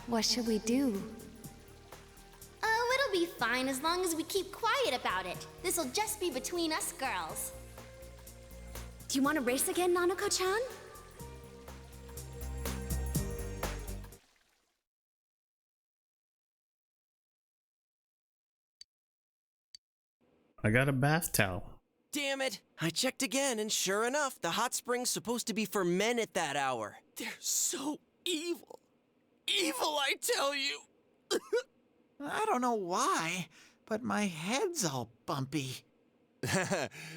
What should we do? Oh, it'll be fine as long as we keep quiet about it. This'll just be between us girls. Do you want to race again, Nanako-chan? I got a bath towel. Damn it! I checked again, and sure enough, the hot spring's supposed to be for men at that hour. They're so evil. Evil, I tell you! I don't know why, but my head's all bumpy.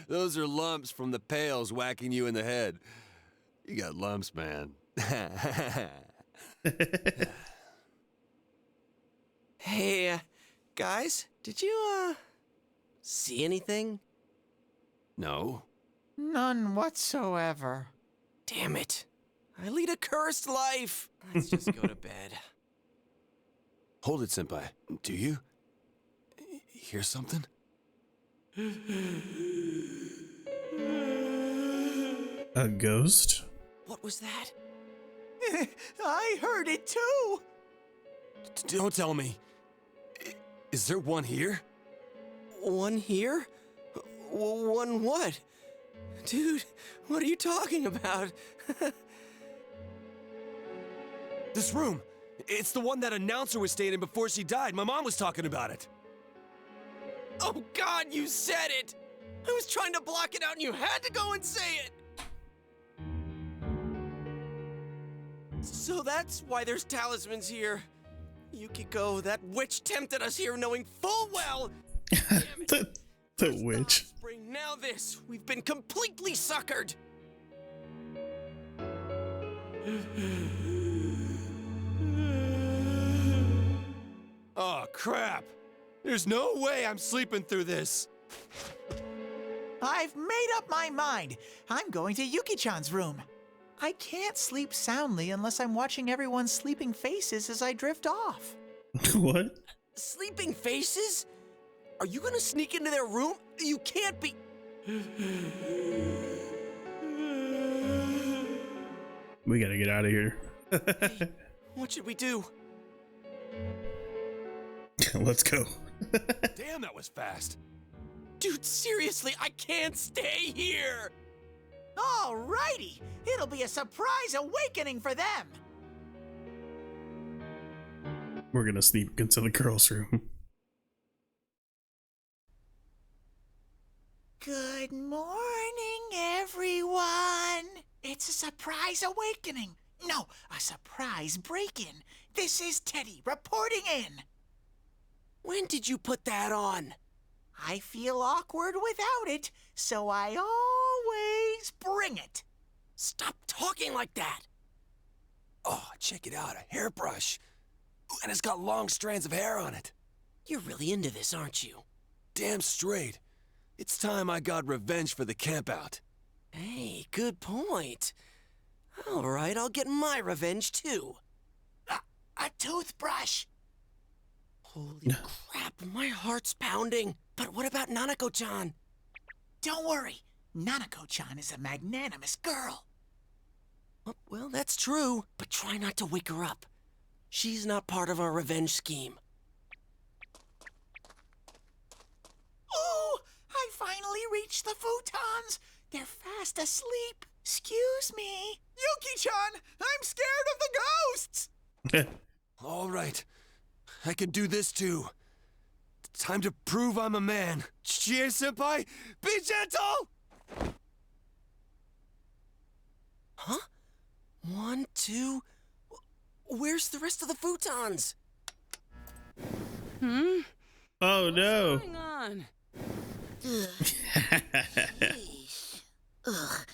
Those are lumps from the pails whacking you in the head. You got lumps, man. Hey, guys, did you, see anything? No. None whatsoever. Damn it. I lead a cursed life. Let's just go to bed. Hold it, Senpai. Do you hear something? A ghost? What was that? I heard it too. Don't tell me. Is there one here? One here? One what? Dude, what are you talking about? This room. It's the one that announcer was staying in before she died. My mom was talking about it. Oh God, you said it! I was trying to block it out and you had to go and say it! So that's why there's talismans here. Yukiko, that witch tempted us here knowing full well... the witch. Spring, now this. We've been completely suckered! Oh, crap. There's no way I'm sleeping through this. I've made up my mind. I'm going to Yuki-chan's room. I can't sleep soundly unless I'm watching everyone's sleeping faces as I drift off. What? Sleeping faces? Are you gonna sneak into their room? You can't be... We gotta get out of here. What should we do? Let's go. Damn, that was fast. Dude, seriously, I can't stay here! Alrighty! It'll be a surprise awakening for them! We're gonna sneak into the girls' room. Good morning, everyone! It's a surprise awakening! No, a surprise break-in! This is Teddy reporting in! When did you put that on? I feel awkward without it, so I always bring it. Stop talking like that! Oh, check it out, a hairbrush. Ooh, and it's got long strands of hair on it. You're really into this, aren't you? Damn straight. It's time I got revenge for the campout. Hey, good point. All right, I'll get my revenge too. A toothbrush! Holy crap, my heart's pounding. But what about Nanako-chan? Don't worry, Nanako-chan is a magnanimous girl. Well, that's true, but try not to wake her up. She's not part of our revenge scheme. Ooh, I finally reached the futons. They're fast asleep. Excuse me. Yuki-chan, I'm scared of the ghosts! All right, I can do this too. Time to prove I'm a man. Chie-senpai, be gentle! Huh? 1, 2... Where's the rest of the futons? Oh no. What's going on? Ugh.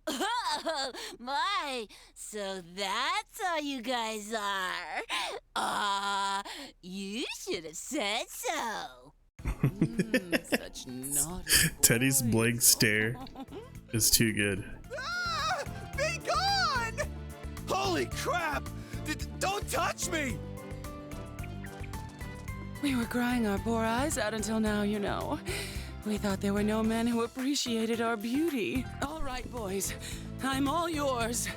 Oh, my. So that's all you guys are. You should have said so. Such naughty Teddy's blank stare is too good. Ah! Be gone! Holy crap! Don't touch me! We were crying our poor eyes out until now, you know. We thought there were no men who appreciated our beauty. All right, boys. I'm all yours.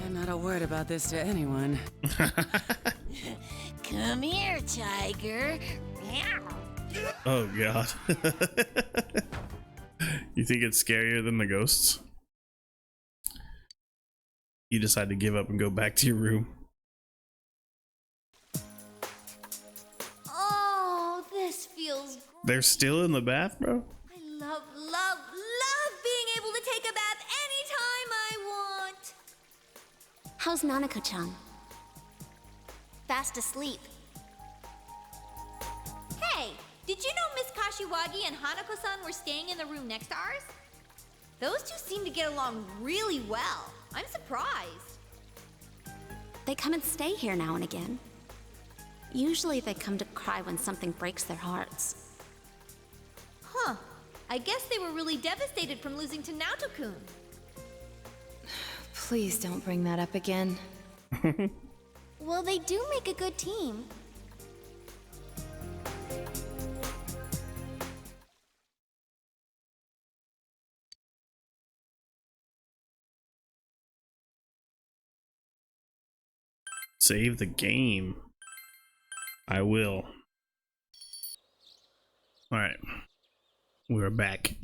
And not a word about this to anyone. Come here, tiger. Oh god. You think it's scarier than the ghosts? You decide to give up and go back to your room. Oh, this feels great. They're still in the bath, bro? I love being able to take a bath anytime I want. How's Nanako-chan? Fast asleep. Hey, did you know Miss Kashiwagi and Hanako-san were staying in the room next to ours? Those two seem to get along really well. I'm surprised. They come and stay here now and again. Usually they come to cry when something breaks their hearts. Huh. I guess they were really devastated from losing to Naoto-kun. Please don't bring that up again. Well, they do make a good team. Save the game. I will. Alright. We're back.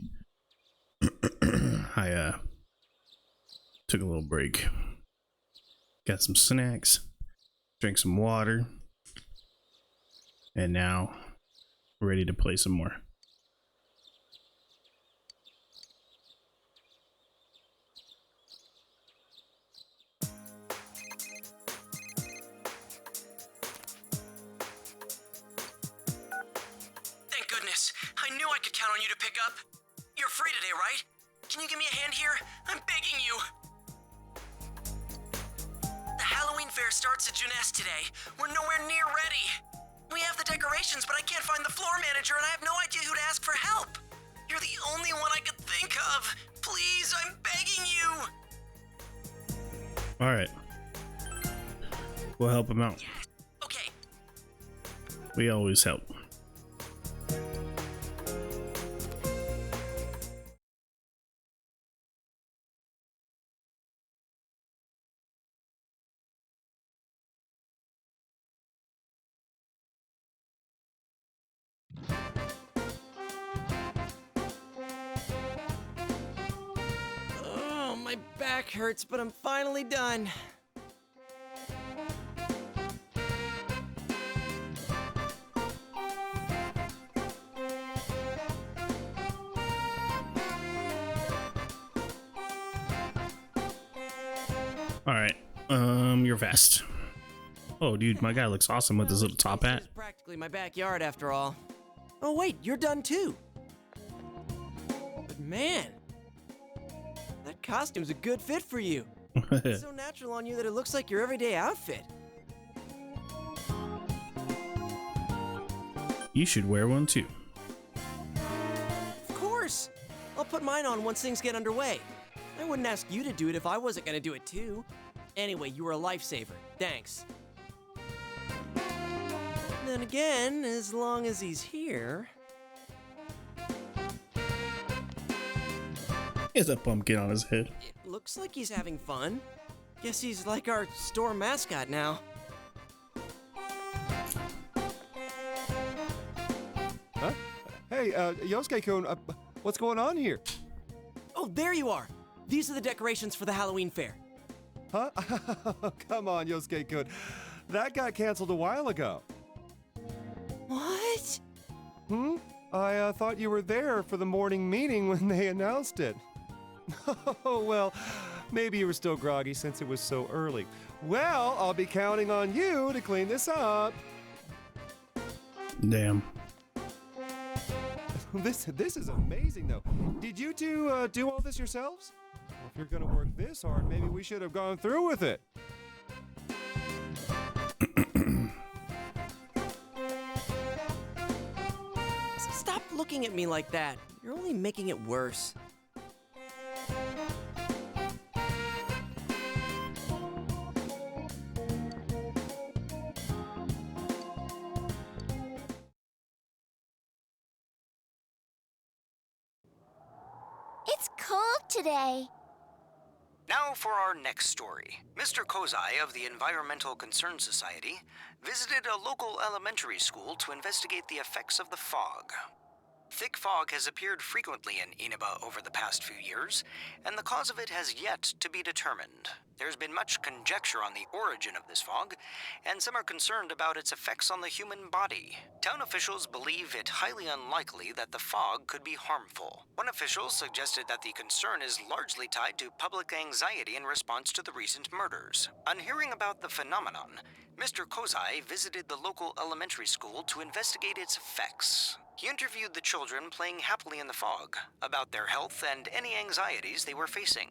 I took a little break. Got some snacks. Drank some water. And now we're ready to play some more. Thank goodness. I knew I could count on you to pick up. You're free today, right? Can you give me a hand here? I'm begging you. The Halloween fair starts at Junes today. We're nowhere near ready. We have the decorations, but I can't find the floor manager, and I have no idea who to ask for help. You're the only one I could think of. Please, I'm begging you. Alright. We'll help him out. Okay. We always help. back hurts, but I'm finally done. All right, your vest. Oh, dude, my guy looks awesome with his little top hat. Practically my backyard after all. Oh wait, you're done too. But man, that costume's a good fit for you. It's so natural on you that it looks like your everyday outfit. You should wear one too. Of course. I'll put mine on once things get underway. I wouldn't ask you to do it if I wasn't gonna do it too. Anyway, you were a lifesaver. Thanks. Then again, as long as he's here. He has a pumpkin on his head. It looks like he's having fun. Guess he's like our store mascot now. Huh? Hey, Yosuke-kun, what's going on here? Oh, there you are. These are the decorations for the Halloween fair. Huh? Come on, Yosuke-kun. That got canceled a while ago. What? I thought you were there for the morning meeting when they announced it. Oh, well, maybe you were still groggy since it was so early. Well, I'll be counting on you to clean this up. Damn. This is amazing, though. Did you two do all this yourselves? Well, if you're gonna work this hard, maybe we should have gone through with it. Stop looking at me like that. You're only making it worse. It's cold today. Now for our next story. Mr. Kozai of the Environmental Concern Society visited a local elementary school to investigate the effects of the fog. Thick fog has appeared frequently in Inaba over the past few years, and the cause of it has yet to be determined. There's been much conjecture on the origin of this fog, and some are concerned about its effects on the human body. Town officials believe it highly unlikely that the fog could be harmful. One official suggested that the concern is largely tied to public anxiety in response to the recent murders. On hearing about the phenomenon, Mr. Kozai visited the local elementary school to investigate its effects. He interviewed the children playing happily in the fog about their health and any anxieties they were facing.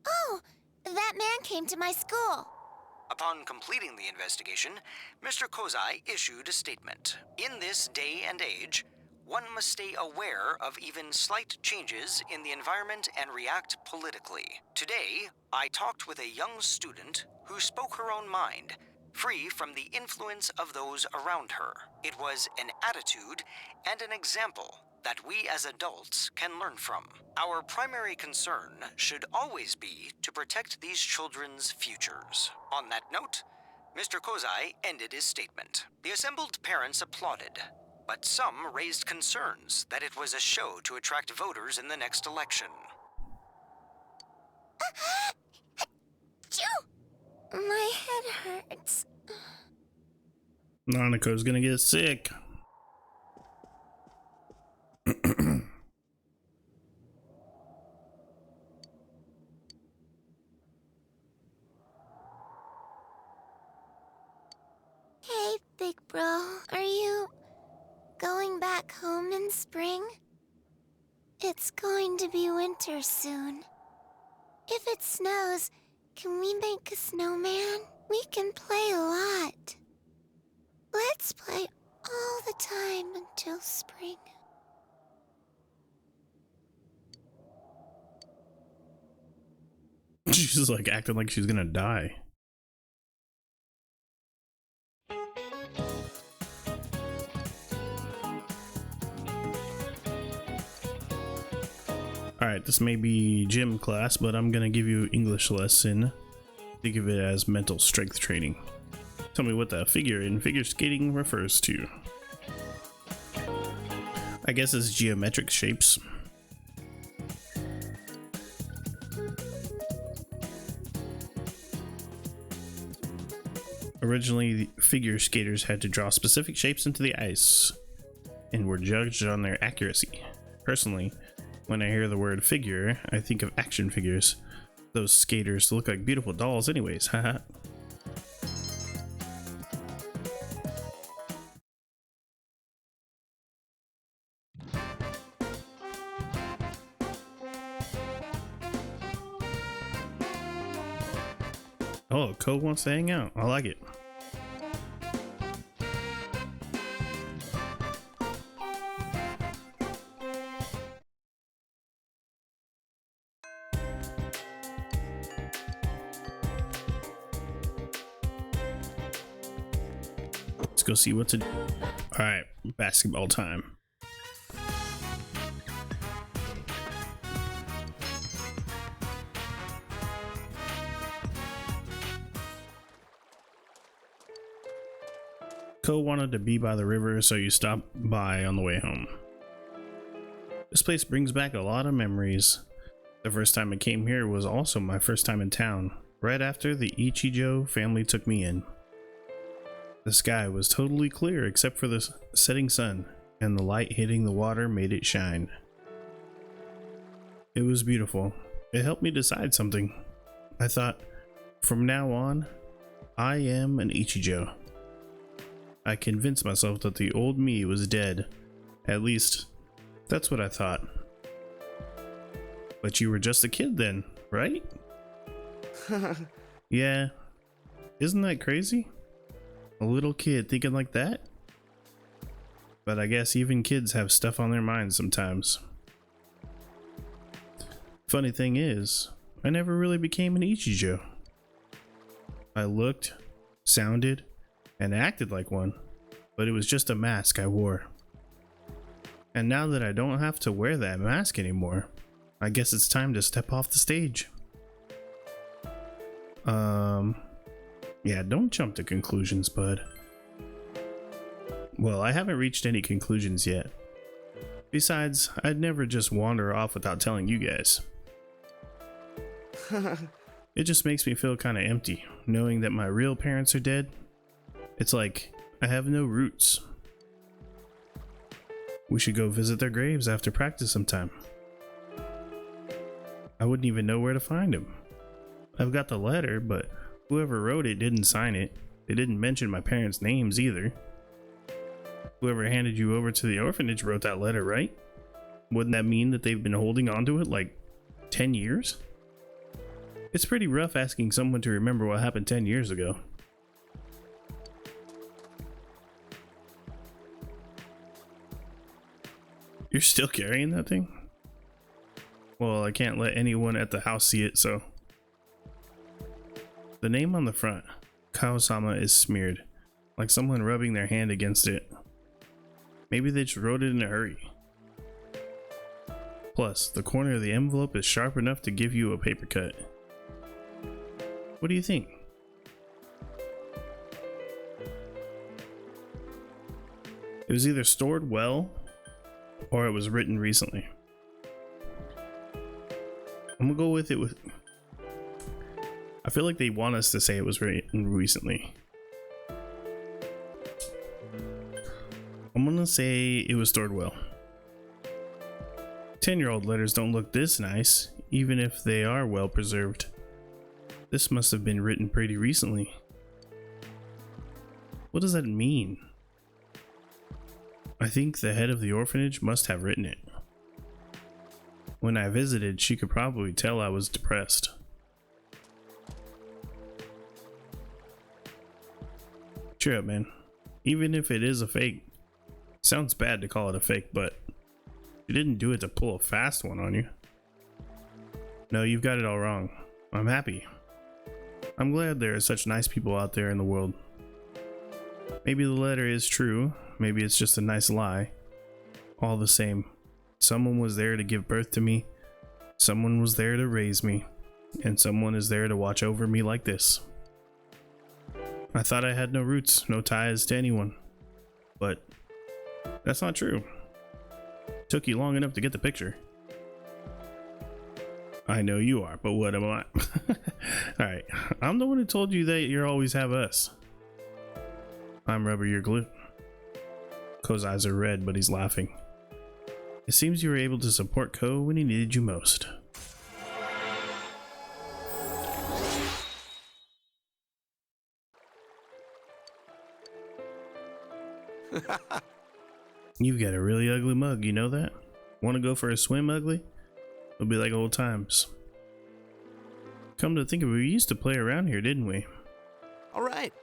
Oh, that man came to my school. Upon completing the investigation, Mr. Kozai issued a statement. In this day and age, one must stay aware of even slight changes in the environment and react politically. Today, I talked with a young student who spoke her own mind, free from the influence of those around her. It was an attitude and an example that we as adults can learn from. Our primary concern should always be to protect these children's futures. On that note, Mr. Kozai ended his statement. The assembled parents applauded, but some raised concerns that it was a show to attract voters in the next election. My head hurts. Nanako's gonna get sick. Hey, big bro, are you going back home in spring? It's going to be winter soon. If it snows, can we make a snowman? We can play a lot. Let's play all the time until spring. She's like acting like she's gonna die. Alright, this may be gym class, but I'm gonna give you English lesson. Think of it as mental strength training. Tell me what the figure in figure skating refers to. I guess it's geometric shapes. Originally, the figure skaters had to draw specific shapes into the ice and were judged on their accuracy. Personally, when I hear the word figure, I think of action figures. Those skaters look like beautiful dolls anyways, haha. Oh, Ko wants to hang out. I like it. Let's go see what to do. All right, basketball time. Ko wanted to be by the river, so you stopped by on the way home. This place brings back a lot of memories. The first time I came here was also my first time in town, right after the Ichijo family took me in. The sky was totally clear except for the setting sun, and the light hitting the water made it shine. It was beautiful. It helped me decide something. I thought, from now on, I am an Ichijo. I convinced myself that the old me was dead. At least, that's what I thought. But you were just a kid then, right? Yeah. Isn't that crazy? A little kid thinking like that? But I guess even kids have stuff on their minds sometimes. Funny thing is, I never really became an Ichijo. I looked, sounded, and acted like one, but it was just a mask I wore. And now that I don't have to wear that mask anymore, I guess it's time to step off the stage. Yeah, don't jump to conclusions, bud. Well, I haven't reached any conclusions yet. Besides, I'd never just wander off without telling you guys. It just makes me feel kind of empty, knowing that my real parents are dead. It's like I have no roots. We should go visit their graves after practice sometime. I wouldn't even know where to find them. I've got the letter, but whoever wrote it didn't sign it. They didn't mention my parents' names either. Whoever handed you over to the orphanage wrote that letter, right? Wouldn't that mean that they've been holding on to it like 10 years? It's pretty rough asking someone to remember what happened 10 years ago. You're still carrying that thing? Well, I can't let anyone at the house see it, so. The name on the front, Kao-sama, is smeared, like someone rubbing their hand against it. Maybe they just wrote it in a hurry. Plus, the corner of the envelope is sharp enough to give you a paper cut. What do you think? It was either stored well, or it was written recently. I'm gonna go with it with... I feel like they want us to say it was written recently. I'm gonna say it was stored well. 10-year-old letters don't look this nice, even if they are well preserved. This must have been written pretty recently. What does that mean? I think the head of the orphanage must have written it. When I visited, she could probably tell I was depressed. Cheer up, man. Even if it is a fake, sounds bad to call it a fake, but she didn't do it to pull a fast one on you. No, you've got it all wrong. I'm happy. I'm glad there are such nice people out there in the world. Maybe the letter is true, maybe it's just a nice lie. All the same, someone was there to give birth to me, someone was there to raise me, and someone is there to watch over me like this. I thought I had no roots, no ties to anyone, but that's not true. Took you long enough to get the picture. I know you are, but what am I? Alright, I'm the one who told you that you always have us. I'm rubber, you're glue. Ko's eyes are red, but he's laughing. It seems you were able to support Ko when he needed you most. You've got a really ugly mug, you know that? Want to go for a swim, ugly? It'll be like old times. Come to think of it, we used to play around here, didn't we? All right.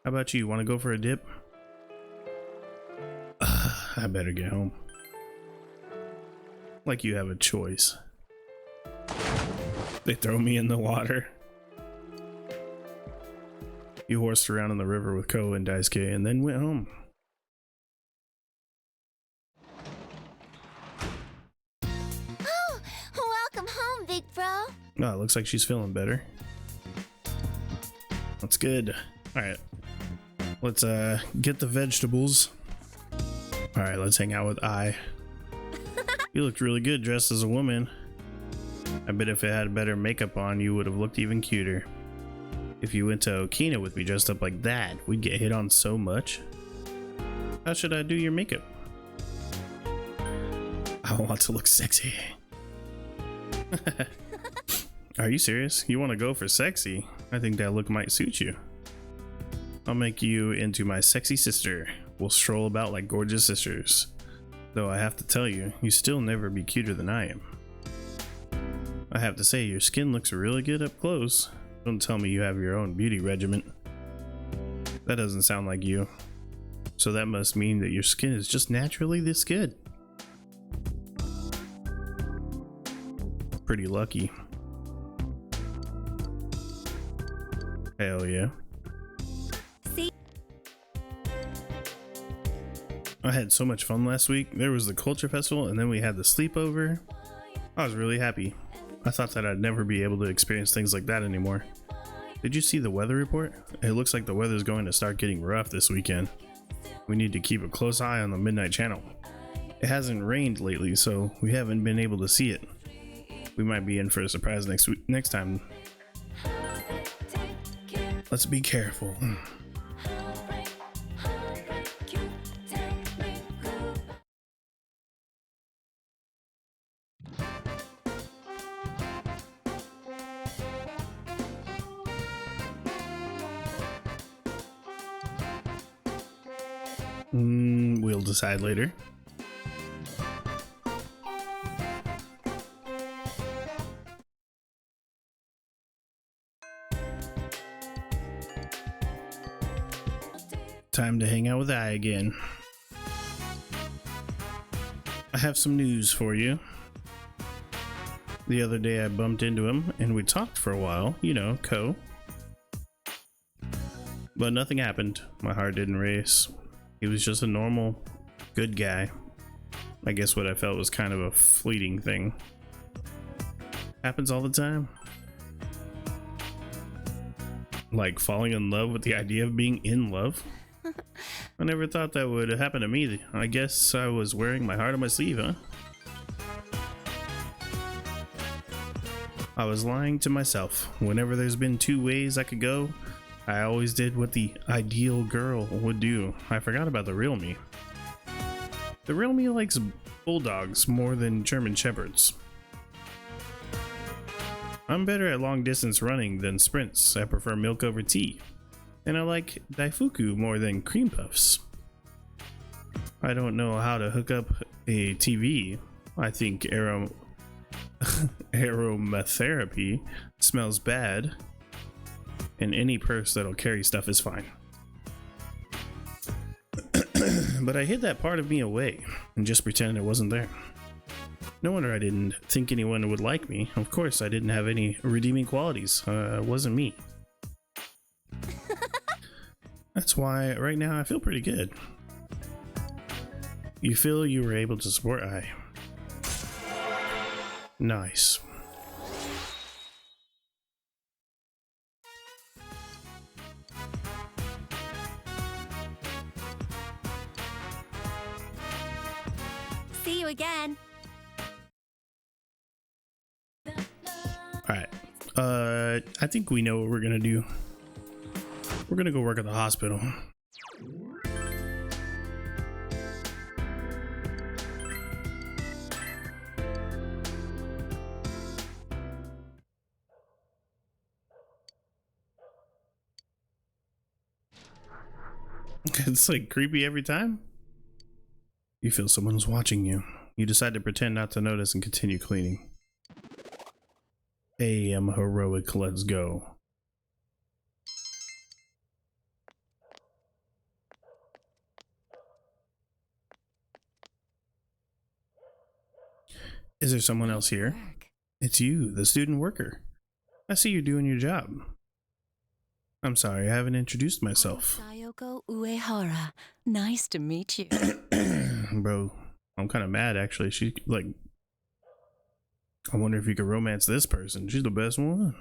How about you? Want to go for a dip? I better get home. Like you have a choice. They throw me in the water. You horsed around in the river with Ko and Daisuke and then went home. Oh, welcome home, big bro. Oh, it looks like she's feeling better. That's good. Alright. Let's get the vegetables. Alright, let's hang out with Ai. You looked really good dressed as a woman. I bet if it had better makeup on, you would have looked even cuter. If you went to Okina with me dressed up like that, we'd get hit on so much. How should I do your makeup? I want to look sexy. Are you serious? You want to go for sexy? I think that look might suit you. I'll make you into my sexy sister. We'll stroll about like gorgeous sisters. Though I have to tell you, you still never be cuter than I am. I have to say, your skin looks really good up close. Don't tell me you have your own beauty regimen. That doesn't sound like you. So that must mean that your skin is just naturally this good. Pretty lucky. Hell yeah. See? I had so much fun last week. There was the culture festival and then we had the sleepover. I was really happy. I thought that I'd never be able to experience things like that anymore. Did you see the weather report? It looks like the weather's going to start getting rough this weekend. We need to keep a close eye on the Midnight Channel. It hasn't rained lately, so we haven't been able to see it. We might be in for a surprise next time. Let's be careful. We'll decide later. Time to hang out with Ai again. I have some news for you. The other day I bumped into him and we talked for a while, you know, Ko. But nothing happened. My heart didn't race. He was just a normal, good guy. I guess what I felt was kind of a fleeting thing. Happens all the time. Like falling in love with the idea of being in love. I never thought that would happen to me. I guess I was wearing my heart on my sleeve, huh? I was lying to myself. Whenever there's been two ways I could go, I always did what the ideal girl would do. I forgot about the real me. The real me likes bulldogs more than German shepherds. I'm better at long distance running than sprints. I prefer milk over tea. And I like Daifuku more than cream puffs. I don't know how to hook up a TV. I think aromatherapy smells bad. And any purse that'll carry stuff is fine. But I hid that part of me away and just pretended it wasn't there. No wonder I didn't think anyone would like me. Of course, I didn't have any redeeming qualities. It wasn't me. That's why right now I feel pretty good. You feel you were able to support Ai. Nice. See you again. Alright. I think we know what we're gonna do. We're gonna go work at the hospital. It's like creepy every time. You feel someone's watching you. You decide to pretend not to notice and continue cleaning. Hey, I'm heroic. Let's go. Is there someone else here? It's you, the student worker. I see you're doing your job. I'm sorry, I haven't introduced myself. Sayoko Uehara. Nice to meet you. Bro, I'm kind of mad actually. She, like, I wonder if you could romance this person. She's the best one.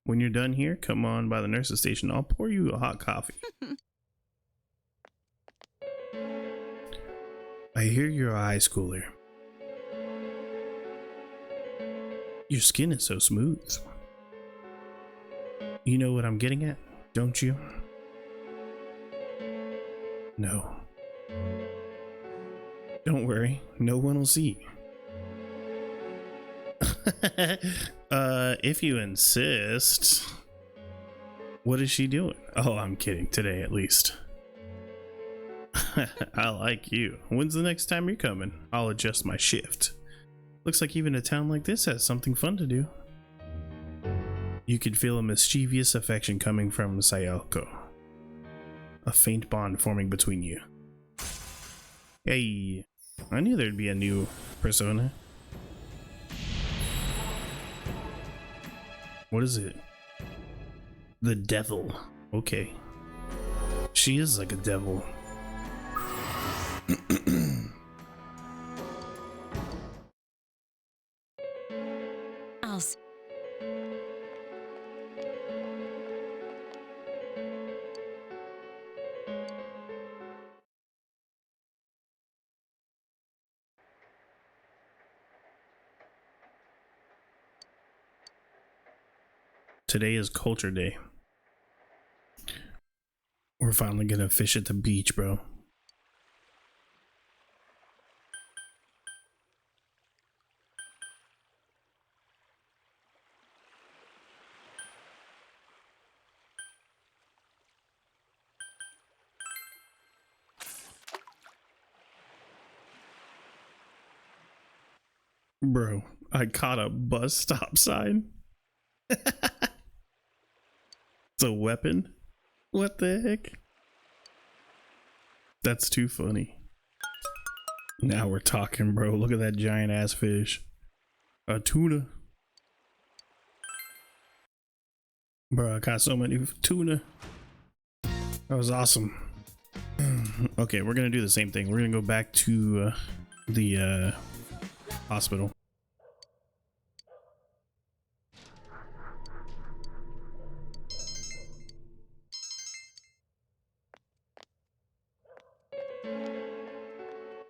When you're done here, come on by the nurse's station. I'll pour you a hot coffee. I hear you're a high schooler. Your skin is so smooth. You know what I'm getting at, don't you? No. Don't worry, no one will see. If you insist. What is she doing? Oh, I'm kidding. Today, at least. I like you. When's the next time you're coming? I'll adjust my shift. Looks like even a town like this has something fun to do. You could feel a mischievous affection coming from Sayoko. A faint bond forming between you. Hey, I knew there'd be a new persona. What is it? The devil. Okay. She is like a devil. Today is Culture Day. We're finally gonna fish at the beach, bro. Bro, I caught a bus stop sign. It's a weapon? What the heck? That's too funny. Now we're talking, bro. Look at that giant ass fish. A tuna. Bro, I caught so many tuna. That was awesome. Okay, we're gonna do the same thing. We're gonna go back to the hospital.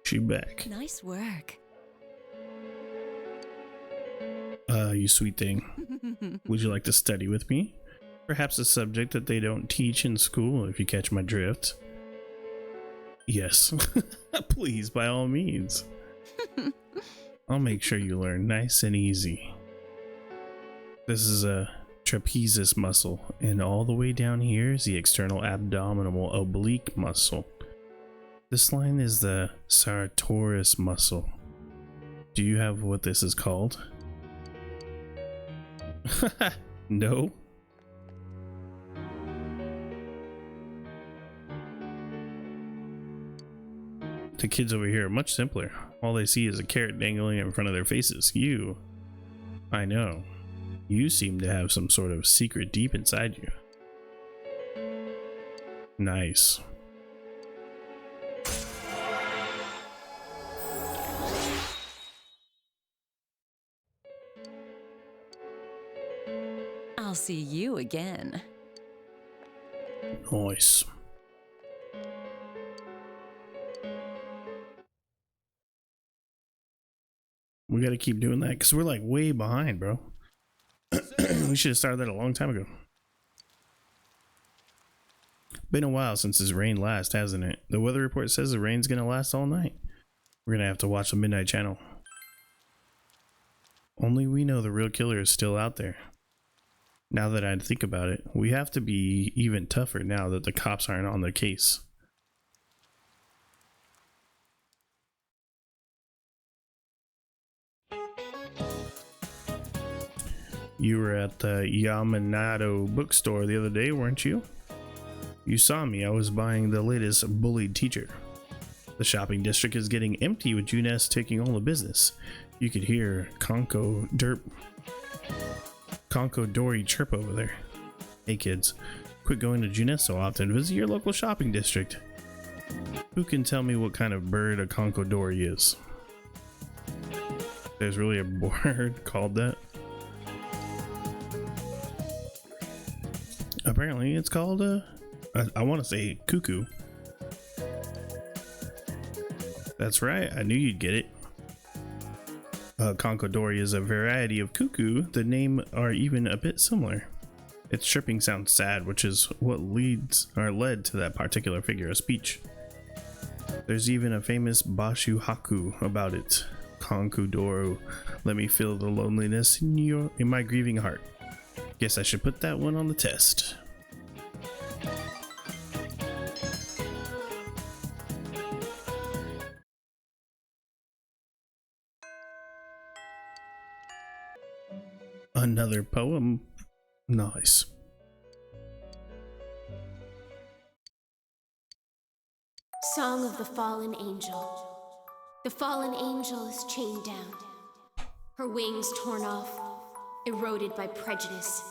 She back. Nice work. You sweet thing. Would you like to study with me? Perhaps a subject that they don't teach in school, if you catch my drift. Yes. Please, by all means. I'll make sure you learn nice and easy. This is a trapezius muscle, and all the way down here is the external abdominal oblique muscle. This line is the sartorius muscle. Do you have what this is called? No? The kids over here are much simpler. All they see is a carrot dangling in front of their faces. You, I know, you seem to have some sort of secret deep inside you. Nice. I'll see you again. Nice. We gotta keep doing that because we're like way behind, bro. We should have started that a long time ago. Been a while since it's rained last, hasn't it? The weather report says the rain's gonna last all night. We're gonna have to watch the Midnight Channel. Only we know the real killer is still out there. Now that I think about it, we have to be even tougher now that the cops aren't on their case. You were at the Yamanato bookstore the other day, weren't you? You saw me. I was buying the latest Bullied Teacher. The shopping district is getting empty with Junes taking all the business. You could hear Conko Dory chirp over there. Hey kids, quit going to Junes so often. Visit your local shopping district. Who can tell me what kind of bird a Conko Dory is? There's really a bird called that? Apparently it's called I want to say cuckoo. That's right, I knew you'd get it. Conko Dory is a variety of cuckoo. The name are even a bit similar. Its chirping sounds sad, which is what led to that particular figure of speech. There's even a famous Bashu Haku about it. Konkudoru, let me feel the loneliness in my grieving heart. Guess I should put that one on the test. Another poem. Nice. Song of the Fallen Angel. The fallen angel is chained down, her wings torn off, eroded by prejudice,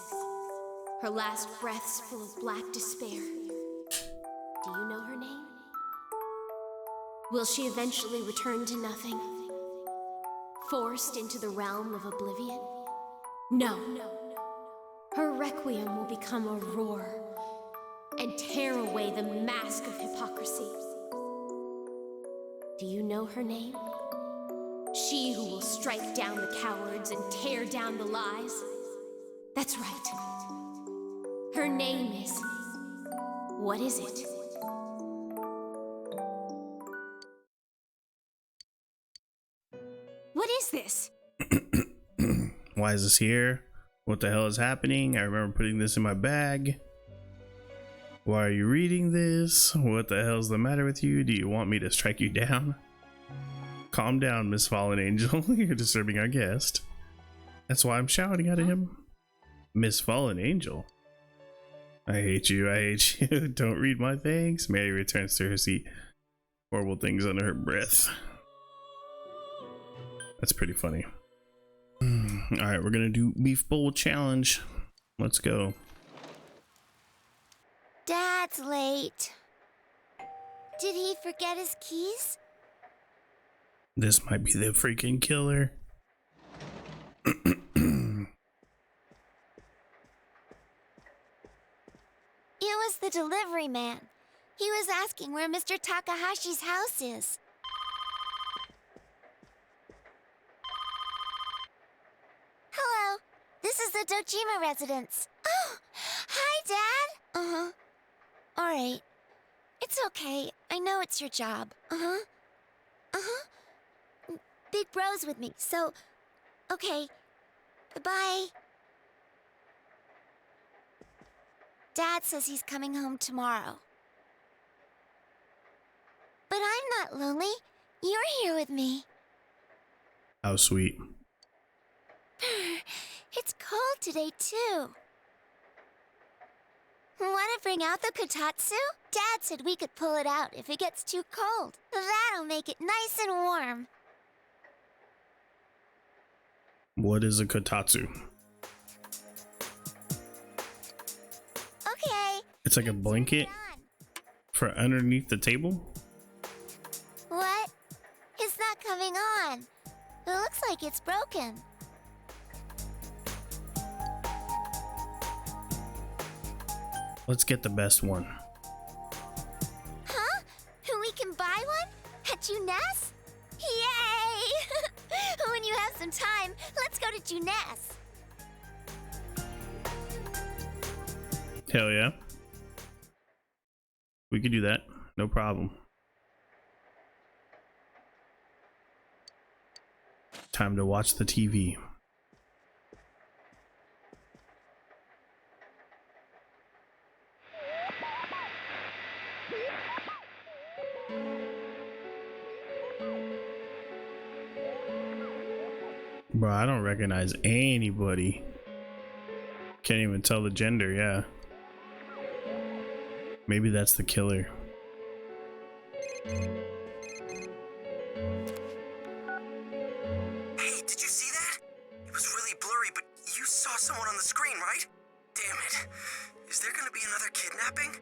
her last breaths full of black despair. Do you know her name? Will she eventually return to nothing, forced into the realm of oblivion? No. Her requiem will become a roar and tear away the mask of hypocrisy. Do you know her name? She who will strike down the cowards and tear down the lies? That's right. Her name is... What is it? What is this? Why is this here? What the hell is happening? I remember putting this in my bag. Why are you reading this? What the hell's the matter with you? Do you want me to strike you down? Calm down, Miss Fallen Angel. You're disturbing our guest. That's why I'm shouting at him. Miss Fallen Angel? I hate you, I hate you. Don't read my things. Mary returns to her seat. Horrible things under her breath. That's pretty funny. Alright, we're gonna do Beef Bowl Challenge. Let's go. Dad's late. Did he forget his keys? This might be the freaking killer. It was the delivery man. He was asking where Mr. Takahashi's house is. Hello, this is the Dojima residence. Oh, hi, Dad. Uh-huh. All right. It's okay. I know it's your job. Uh-huh. Uh-huh. Big Bro's with me, so... Okay. Bye. Dad says he's coming home tomorrow. But I'm not lonely. You're here with me. How sweet. It's cold today, too. Want to bring out the kotatsu? Dad said we could pull it out if it gets too cold. That'll make it nice and warm. What is a kotatsu? Okay. It's like a blanket for underneath the table? What? It's not coming on. It looks like it's broken. Let's get the best one. Huh? We can buy one? At Junes? Yay! When you have some time, let's go to Junes. Hell yeah. We could do that. No problem. Time to watch the TV. Bro, I don't recognize anybody. Can't even tell the gender, yeah. Maybe that's the killer. Hey, did you see that? It was really blurry, but you saw someone on the screen, right? Damn it. Is there gonna be another kidnapping?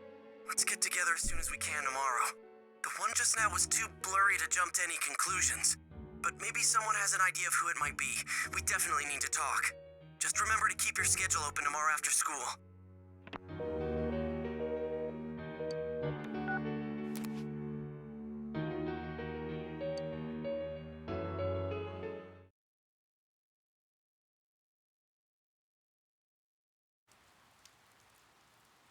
Let's get together as soon as we can tomorrow. The one just now was too blurry to jump to any conclusions. But maybe someone has an idea of who it might be. We definitely need to talk. Just remember to keep your schedule open tomorrow after school.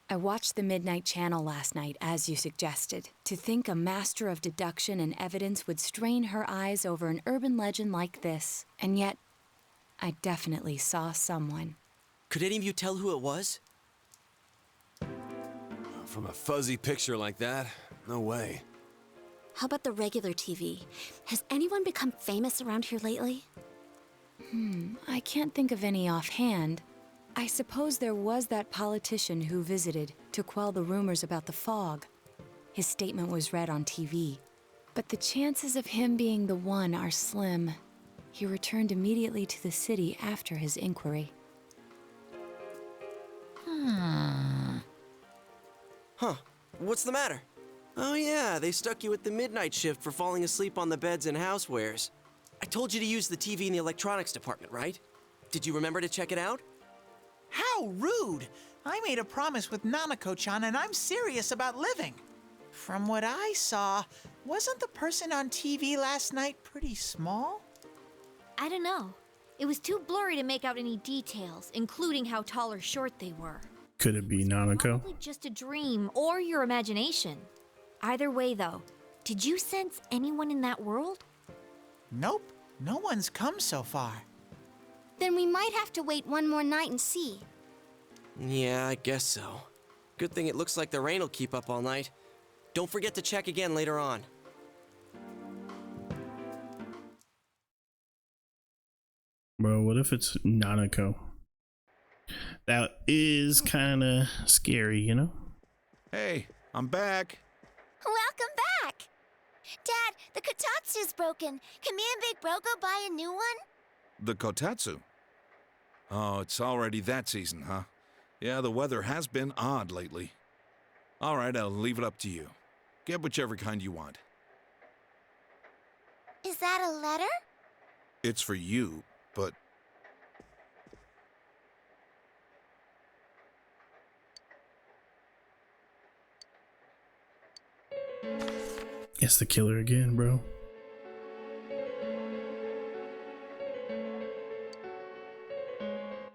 I watched the Midnight Channel last night, as you suggested. To think a master of deduction and evidence would strain her eyes over an urban legend like this. And yet, I definitely saw someone. Could any of you tell who it was? From a fuzzy picture like that, no way. How about the regular TV? Has anyone become famous around here lately? I can't think of any offhand. I suppose there was that politician who visited to quell the rumors about the fog. His statement was read on TV. But the chances of him being the one are slim. He returned immediately to the city after his inquiry. Huh. What's the matter? Oh yeah, they stuck you at the midnight shift for falling asleep on the beds and housewares. I told you to use the TV in the electronics department, right? Did you remember to check it out? How rude! I made a promise with Nanako-chan and I'm serious about living. From what I saw, wasn't the person on TV last night pretty small? I don't know. It was too blurry to make out any details, including how tall or short they were. Could it be Nanako? Probably just a dream or your imagination. Either way, though, did you sense anyone in that world? Nope, no one's come so far. Then we might have to wait one more night and see. Yeah, I guess so. Good thing it looks like the rain will keep up all night. Don't forget to check again later on. Bro, what if it's Nanako? That is kind of scary, you know? Hey, I'm back. Welcome back! Dad, the Kotatsu's broken. Can me and Big Bro go buy a new one? The Kotatsu? Oh, it's already that season, huh? Yeah, the weather has been odd lately. All right, I'll leave it up to you. Get whichever kind you want. Is that a letter? It's for you, but... It's the killer again, bro.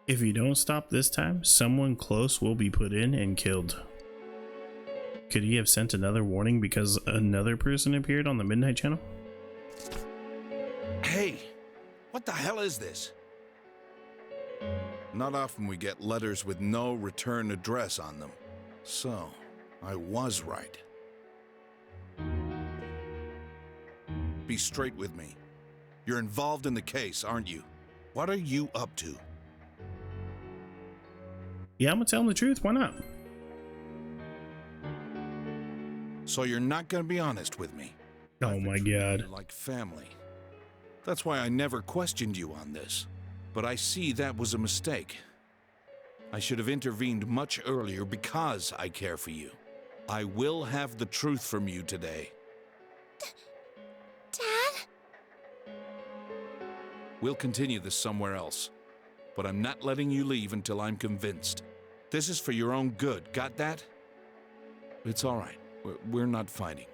If you don't stop this time, someone close will be put in and killed. Could he have sent another warning because another person appeared on the Midnight Channel? Hey, what the hell is this? Not often we get letters with no return address on them. So, I was right. Be straight with me. You're involved in the case, aren't you? What are you up to? Yeah, I'm gonna tell him the truth. Why not? So you're not gonna be honest with me? Oh my God. Like family. That's why I never questioned you on this. But I see that was a mistake. I should have intervened much earlier because I care for you. I will have the truth from you today. Dad? We'll continue this somewhere else. But I'm not letting you leave until I'm convinced. This is for your own good, got that? It's all right. We're not fighting.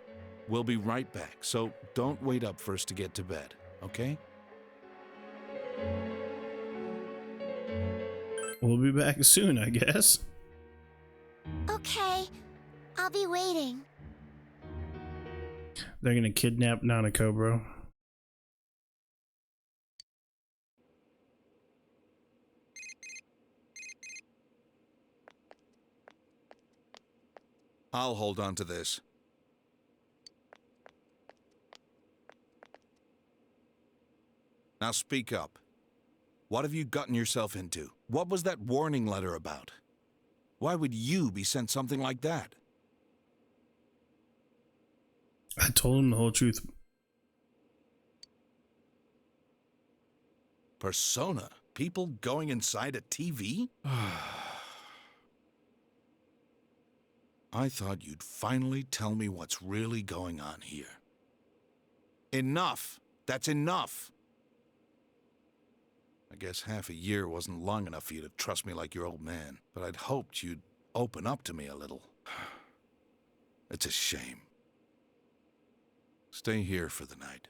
We'll be right back, so don't wait up for us to get to bed, okay? We'll be back soon, I guess. Okay, I'll be waiting. They're gonna kidnap Nanako, bro. I'll hold on to this. Now speak up. What have you gotten yourself into? What was that warning letter about? Why would you be sent something like that? I told him the whole truth. Persona? People going inside a TV? I thought you'd finally tell me what's really going on here. Enough! That's enough! I guess half a year wasn't long enough for you to trust me like your old man, but I'd hoped you'd open up to me a little. It's a shame. Stay here for the night.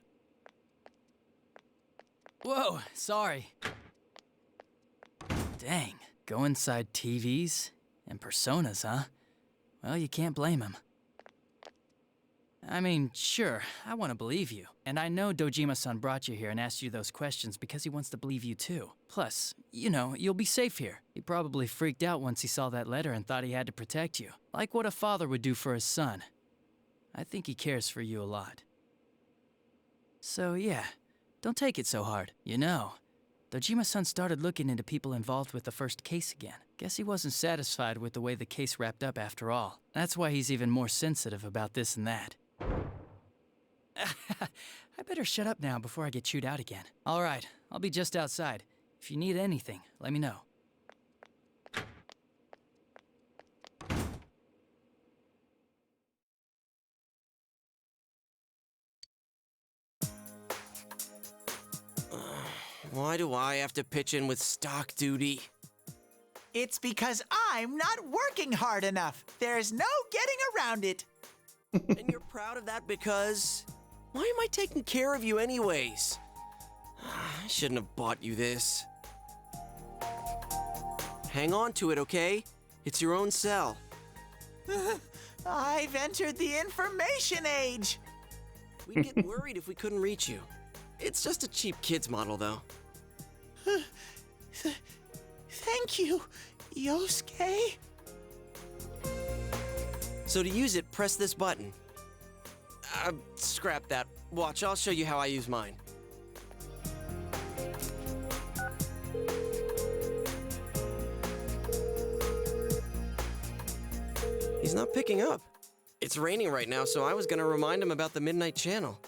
Whoa, sorry. Dang, go inside TVs and personas, huh? Well, you can't blame him. I mean, sure, I want to believe you. And I know Dojima-san brought you here and asked you those questions because he wants to believe you too. Plus, you know, you'll be safe here. He probably freaked out once he saw that letter and thought he had to protect you. Like what a father would do for his son. I think he cares for you a lot. So yeah, don't take it so hard. You know, Dojima-san started looking into people involved with the first case again. Guess he wasn't satisfied with the way the case wrapped up after all. That's why he's even more sensitive about this and that. I better shut up now before I get chewed out again. All right, I'll be just outside. If you need anything, let me know. Why do I have to pitch in with stock duty? It's because I'm not working hard enough. There's no getting around it. And you're proud of that because... Why am I taking care of you anyways? I shouldn't have bought you this. Hang on to it, okay? It's your own cell. I've entered the information age. We'd get worried if we couldn't reach you. It's just a cheap kid's model, though. Thank you, Yosuke. So to use it, press this button. Scrap that. Watch, I'll show you how I use mine. He's not picking up. It's raining right now, so I was gonna remind him about the Midnight Channel.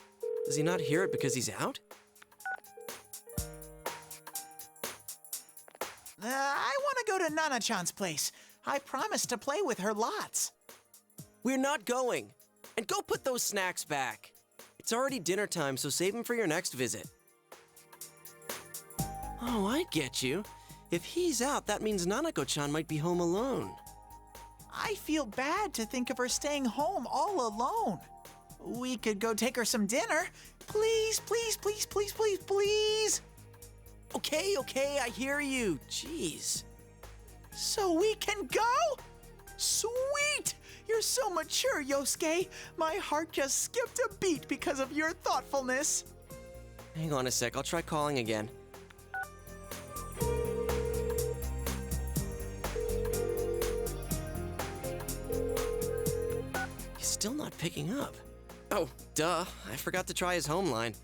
Does he not hear it because he's out? I want to go to Nana-chan's place. I promised to play with her lots. We're not going. And go put those snacks back. It's already dinner time, so save them for your next visit. Oh, I get you. If he's out, that means Nanako-chan might be home alone. I feel bad to think of her staying home all alone. We could go take her some dinner. Please, please, please, please, please, please. Okay, I hear you. Jeez. So we can go? Sweet! You're so mature, Yosuke. My heart just skipped a beat because of your thoughtfulness. Hang on a sec, I'll try calling again. He's still not picking up. Oh, duh. I forgot to try his home line.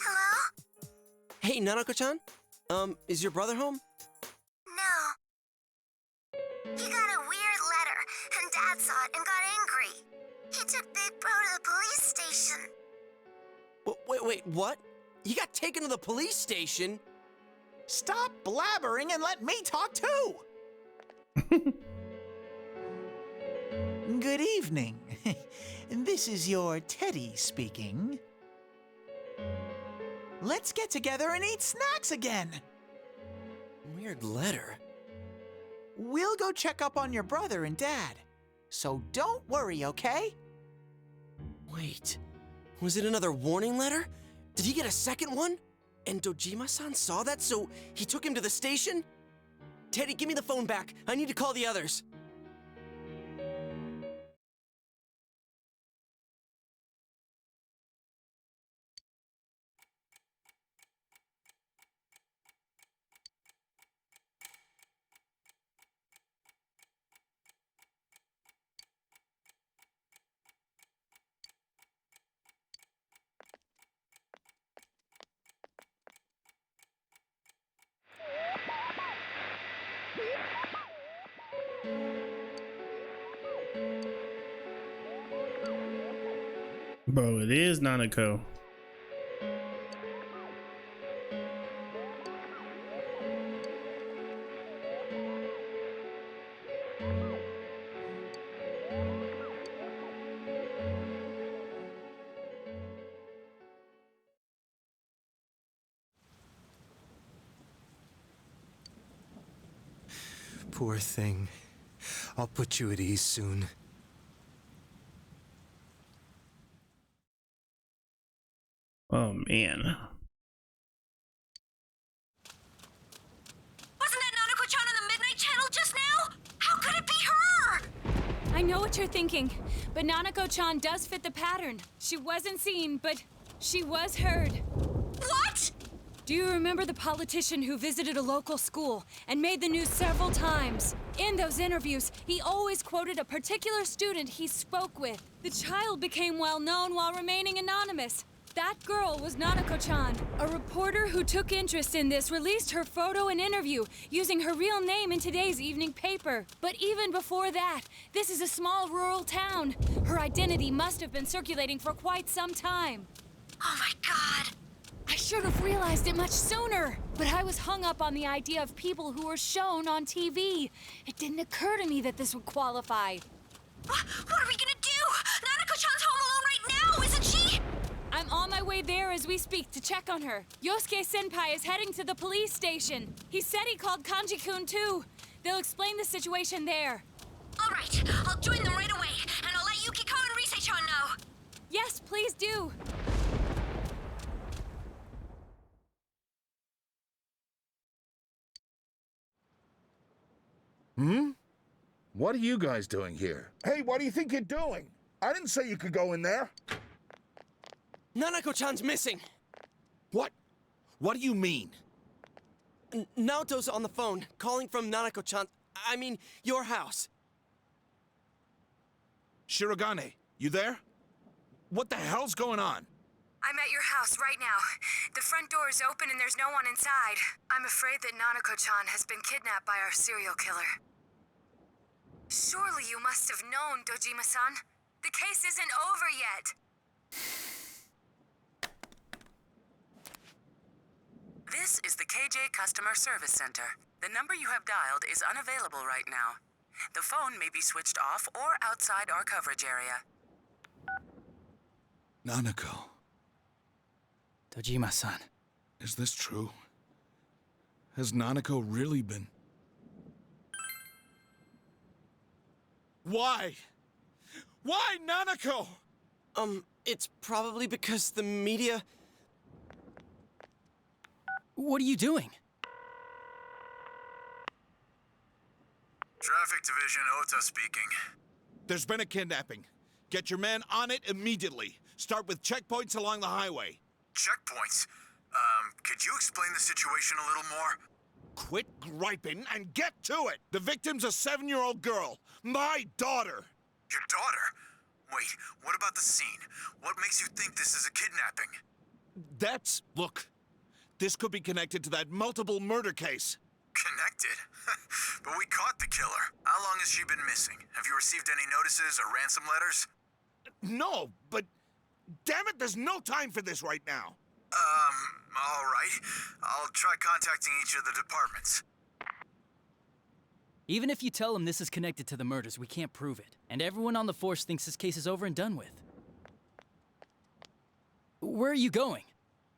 Hello? Hey, Nanako-chan? Is your brother home? No. He got a weird letter, and Dad saw it and got angry. He took Big Bro to the police station. Wait, what? He got taken to the police station? Stop blabbering and let me talk too! Good evening. This is your Teddy speaking. Let's get together and eat snacks again. Weird letter. We'll go check up on your brother and Dad. So don't worry, okay? Wait, was it another warning letter? Did he get a second one? And Dojima-san saw that, so he took him to the station? Teddy, give me the phone back. I need to call the others. Bro, it is Nanako. Poor thing. I'll put you at ease soon. Oh man. Wasn't that Nanako-chan on the Midnight Channel just now? How could it be her? I know what you're thinking, but Nanako-chan does fit the pattern. She wasn't seen, but she was heard. What? Do you remember the politician who visited a local school and made the news several times? In those interviews, he always quoted a particular student he spoke with. The child became well known while remaining anonymous. That girl was Nanako-chan. A reporter who took interest in this released her photo and interview using her real name in today's evening paper. But even before that, this is a small rural town. Her identity must have been circulating for quite some time. Oh my god. I should have realized it much sooner, but I was hung up on the idea of people who were shown on TV. It didn't occur to me that this would qualify. What are we gonna do? Nanako-chan's home alone right now, isn't she? I'm on my way there as we speak to check on her. Yosuke-senpai is heading to the police station. He said he called Kanji-kun too. They'll explain the situation there. All right, I'll join them right away, and I'll let Yukiko and Rise-chan know. Yes, please do. Hmm? What are you guys doing here? Hey, what do you think you're doing? I didn't say you could go in there. Nanako-chan's missing. What? What do you mean? Naoto's on the phone, calling from Nanako-chan. I mean, your house. Shirogane, you there? What the hell's going on? I'm at your house right now. The front door is open and there's no one inside. I'm afraid that Nanako-chan has been kidnapped by our serial killer. Surely you must have known, Dojima-san. The case isn't over yet. This is the KJ Customer Service Center. The number you have dialed is unavailable right now. The phone may be switched off or outside our coverage area. Nanako. Dojima-san. Is this true? Has Nanako really been... Why? Why, Nanako? It's probably because the media... What are you doing? Traffic Division, Ota speaking. There's been a kidnapping. Get your men on it immediately. Start with checkpoints along the highway. Checkpoints? Could you explain the situation a little more? Quit griping and get to it! The victim's a 7-year-old girl. My daughter! Your daughter? Wait, what about the scene? What makes you think this is a kidnapping? Look, this could be connected to that multiple murder case. Connected? But we caught the killer. How long has she been missing? Have you received any notices or ransom letters? No, but damn it, there's no time for this right now. All right. I'll try contacting each of the departments. Even if you tell them this is connected to the murders, we can't prove it. And everyone on the force thinks this case is over and done with. Where are you going?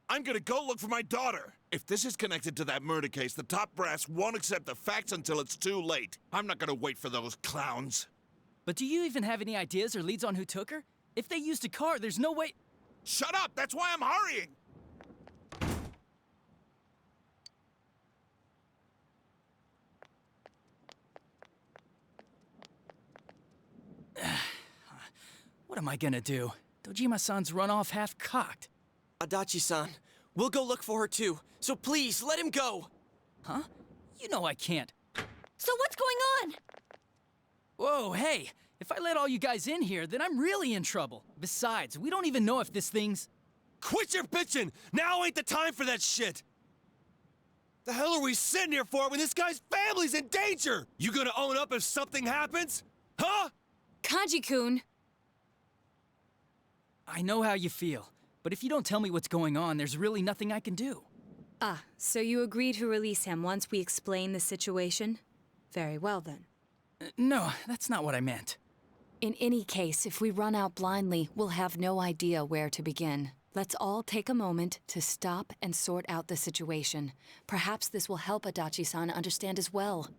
I'm gonna go look for my daughter. If this is connected to that murder case, the top brass won't accept the facts until it's too late. I'm not gonna wait for those clowns. But do you even have any ideas or leads on who took her? If they used a car, there's no way... Shut up! That's why I'm hurrying! What am I gonna do? Dojima-san's run off half-cocked. Adachi-san, we'll go look for her too, so please, let him go! Huh? You know I can't. So what's going on? Whoa, hey! If I let all you guys in here, then I'm really in trouble. Besides, we don't even know if this thing's... Quit your bitching! Now ain't the time for that shit! The hell are we sitting here for when this guy's family's in danger? You gonna own up if something happens? Huh? Kanji-kun. I know how you feel, but if you don't tell me what's going on, there's really nothing I can do. Ah, so you agree to release him once we explain the situation? Very well then. No, that's not what I meant. In any case, if we run out blindly, we'll have no idea where to begin. Let's all take a moment to stop and sort out the situation. Perhaps this will help Adachi-san understand as well.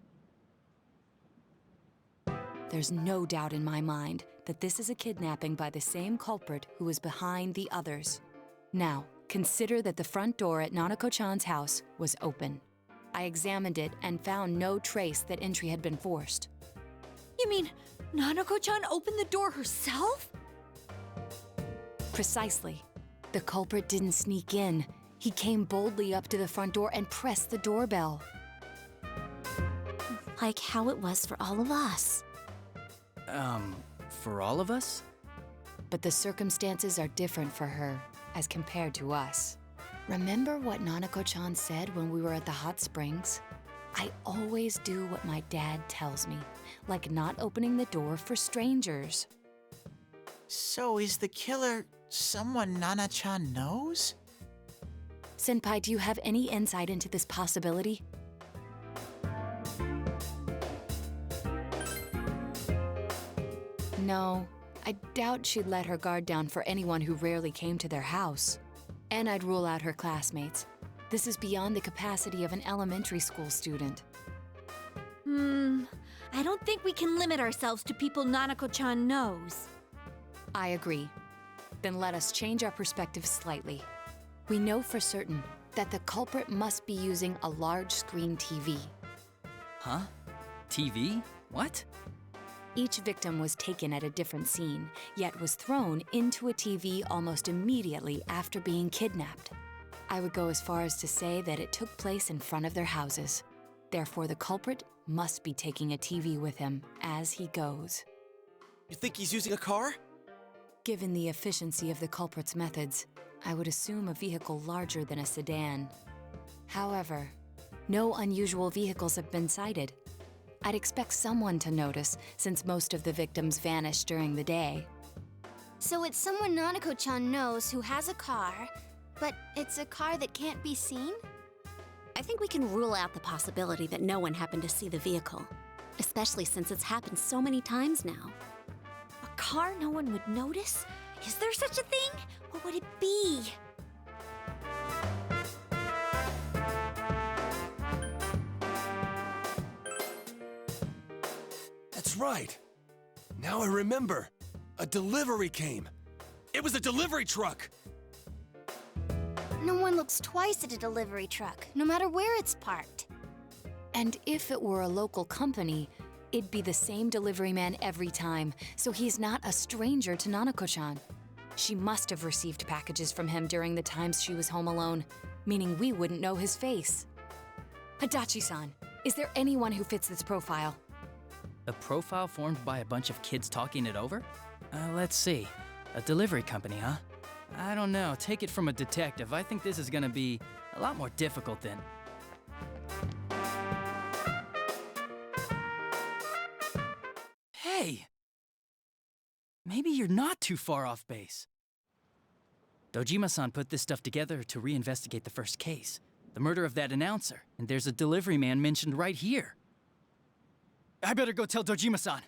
There's no doubt in my mind that this is a kidnapping by the same culprit who is behind the others. Now, consider that the front door at Nanako-chan's house was open. I examined it and found no trace that entry had been forced. You mean Nanako-chan opened the door herself? Precisely. The culprit didn't sneak in. He came boldly up to the front door and pressed the doorbell. Like how it was for all of us. For all of us? But the circumstances are different for her, as compared to us. Remember what Nanako-chan said when we were at the hot springs? I always do what my dad tells me, like not opening the door for strangers. So is the killer someone Nana-chan knows? Senpai, do you have any insight into this possibility? No, I doubt she'd let her guard down for anyone who rarely came to their house. And I'd rule out her classmates. This is beyond the capacity of an elementary school student. I don't think we can limit ourselves to people Nanako-chan knows. I agree. Then let us change our perspective slightly. We know for certain that the culprit must be using a large screen TV. Huh? TV? What? Each victim was taken at a different scene, yet was thrown into a TV almost immediately after being kidnapped. I would go as far as to say that it took place in front of their houses. Therefore, the culprit must be taking a TV with him as he goes. You think he's using a car? Given the efficiency of the culprit's methods, I would assume a vehicle larger than a sedan. However, no unusual vehicles have been sighted. I'd expect someone to notice, since most of the victims vanished during the day. So it's someone Nanako-chan knows who has a car, but it's a car that can't be seen? I think we can rule out the possibility that no one happened to see the vehicle, especially since it's happened so many times now. A car no one would notice? Is there such a thing? What would it be? That's right. Now I remember. A delivery came. It was a delivery truck. No one looks twice at a delivery truck, no matter where it's parked. And if it were a local company, it'd be the same delivery man every time, so he's not a stranger to Nanako-chan. She must have received packages from him during the times she was home alone, meaning we wouldn't know his face. Adachi-san, is there anyone who fits this profile? A profile formed by a bunch of kids talking it over? Let's see. A delivery company, huh? I don't know. Take it from a detective. I think this is gonna be a lot more difficult than... Hey! Maybe you're not too far off base. Dojima-san put this stuff together to reinvestigate the first case, the murder of that announcer, and there's a delivery man mentioned right here. I better go tell Dojima-san.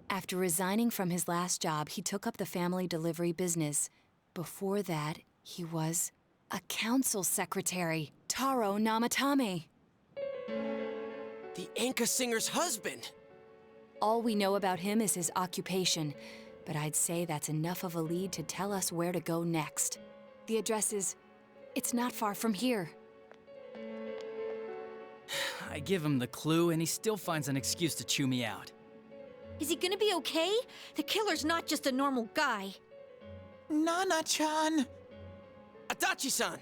After resigning from his last job, he took up the family delivery business. Before that, he was a council secretary, Taro Namatame. The Enka singer's husband! All we know about him is his occupation, but I'd say that's enough of a lead to tell us where to go next. The address is... it's not far from here. I give him the clue, and he still finds an excuse to chew me out. Is he gonna be okay? The killer's not just a normal guy. Nana-chan! Adachi-san!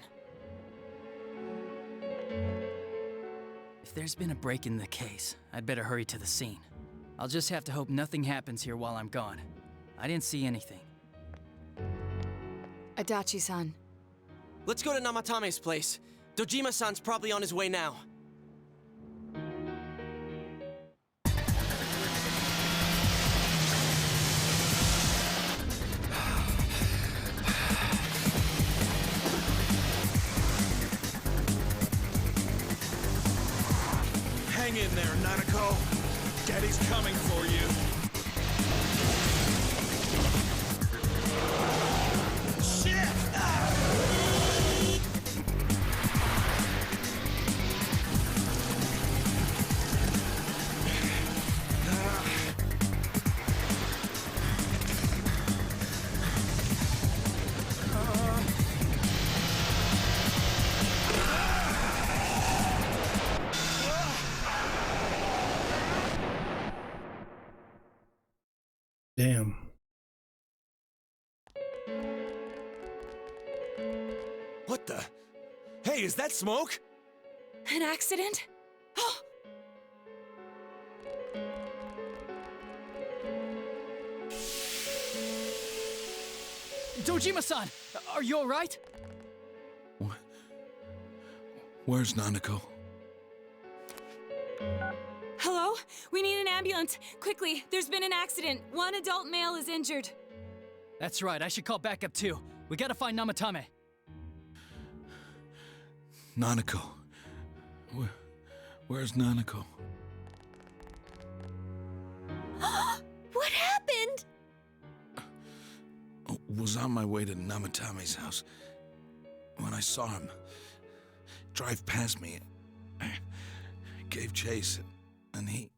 If there's been a break in the case, I'd better hurry to the scene. I'll just have to hope nothing happens here while I'm gone. I didn't see anything. Adachi-san. Let's go to Namatame's place. Dojima-san's probably on his way now. Hang in there, Nanako. Daddy's coming for you. Shit! Damn. What the? Hey, is that smoke? An accident? Dojima-san, are you all right? Where's Nanako? Hello? We need an ambulance. Quickly, there's been an accident. One adult male is injured. That's right, I should call backup too. We gotta find Namatame. Nanako. Where's Nanako? What happened? Was on my way to Namatame's house. When I saw him drive past me, I gave chase, and he...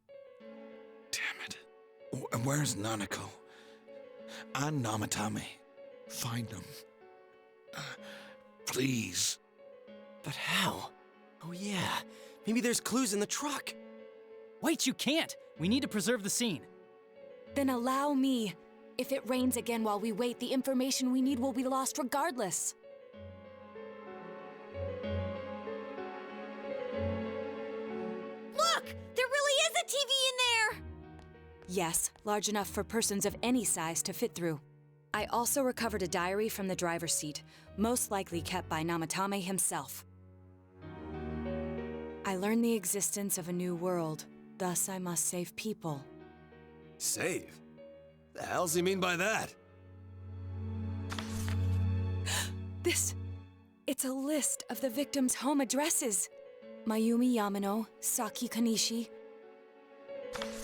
Damn it. Where's Nanako? And Namatame. Find them. Please. But how? Oh yeah, maybe there's clues in the truck. Wait, you can't! We need to preserve the scene. Then allow me. If it rains again while we wait, the information we need will be lost regardless. Look! There really is a TV in there! Yes, large enough for persons of any size to fit through. I also recovered a diary from the driver's seat, most likely kept by Namatame himself. I learned the existence of a new world, thus I must save people. Save? The hell's he mean by that? It's a list of the victims' home addresses. Mayumi Yamano, Saki Kanishi,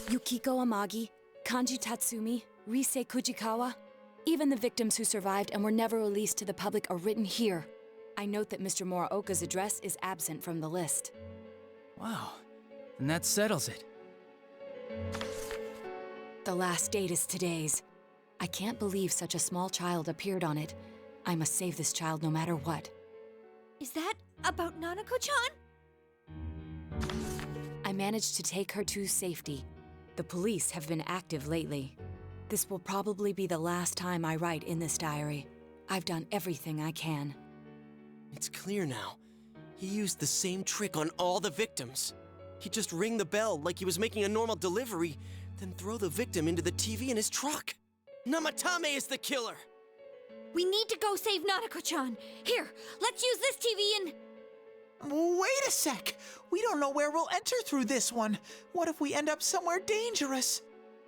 Yukiko Amagi, Kanji Tatsumi, Rise Kujikawa. Even the victims who survived and were never released to the public are written here. I note that Mr. Muraoka's address is absent from the list. Wow, and that settles it. The last date is today's. I can't believe such a small child appeared on it. I must save this child no matter what. Is that about Nanako-chan? I managed to take her to safety. The police have been active lately. This will probably be the last time I write in this diary. I've done everything I can. It's clear now. He used the same trick on all the victims. He'd just ring the bell like he was making a normal delivery, then throw the victim into the TV in his truck. Namatame is the killer! We need to go save Nanako-chan. Here, let's use this TV and... Wait a sec! We don't know where we'll enter through this one. What if we end up somewhere dangerous?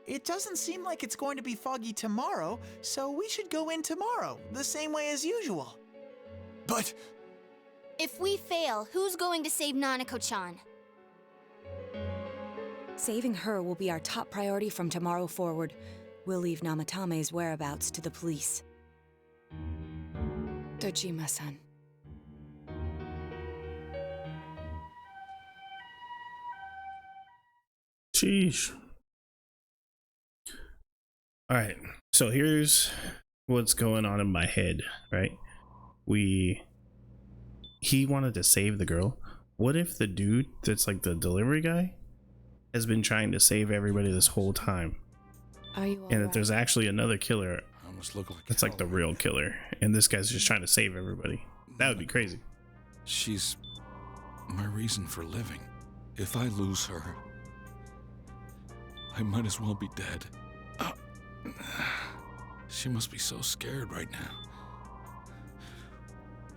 It doesn't seem like it's going to be foggy tomorrow, so we should go in tomorrow, the same way as usual. But... If we fail, who's going to save Nanako-chan? Saving her will be our top priority from tomorrow forward. We'll leave Namatame's whereabouts to the police. Dojima-san. Sheesh. Alright, so here's what's going on in my head, right? He wanted to save the girl. What if the dude that's like the delivery guy has been trying to save everybody this whole time? Are you and that there's actually another killer Almost look like that's like the real killer, and this guy's just trying to save everybody. That would be crazy. She's my reason for living. If I lose her, I might as well be dead. She must be so scared right now,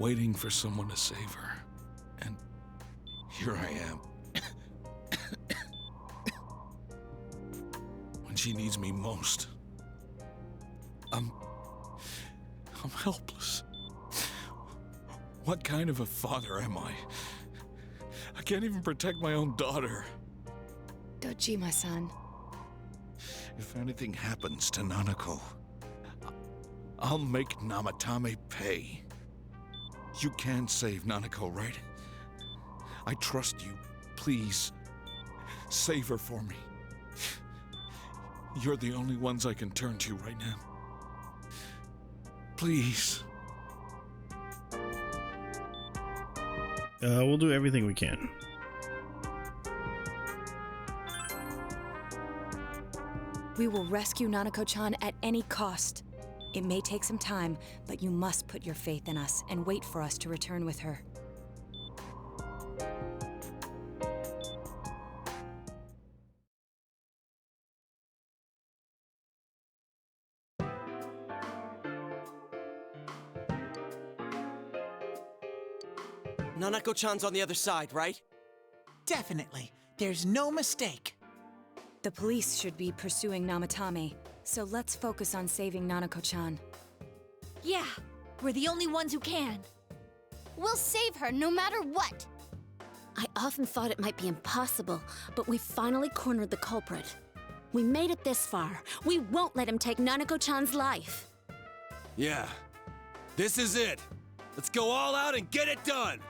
waiting for someone to save her. And here I am. When she needs me most, I'm helpless. What kind of a father am I? I can't even protect my own daughter. Dojima-san. If anything happens to Nanako, I'll make Namatame pay. You can save Nanako, right? I trust you. Please, save her for me. You're the only ones I can turn to right now. Please. We'll do everything we can. We will rescue Nanako-chan at any cost. It may take some time, but you must put your faith in us and wait for us to return with her. Nanako-chan's on the other side, right? Definitely. There's no mistake. The police should be pursuing Namatame, so let's focus on saving Nanako-chan. Yeah, we're the only ones who can. We'll save her no matter what. I often thought it might be impossible, but we finally cornered the culprit. We made it this far. We won't let him take Nanako-chan's life. Yeah, this is it. Let's go all out and get it done.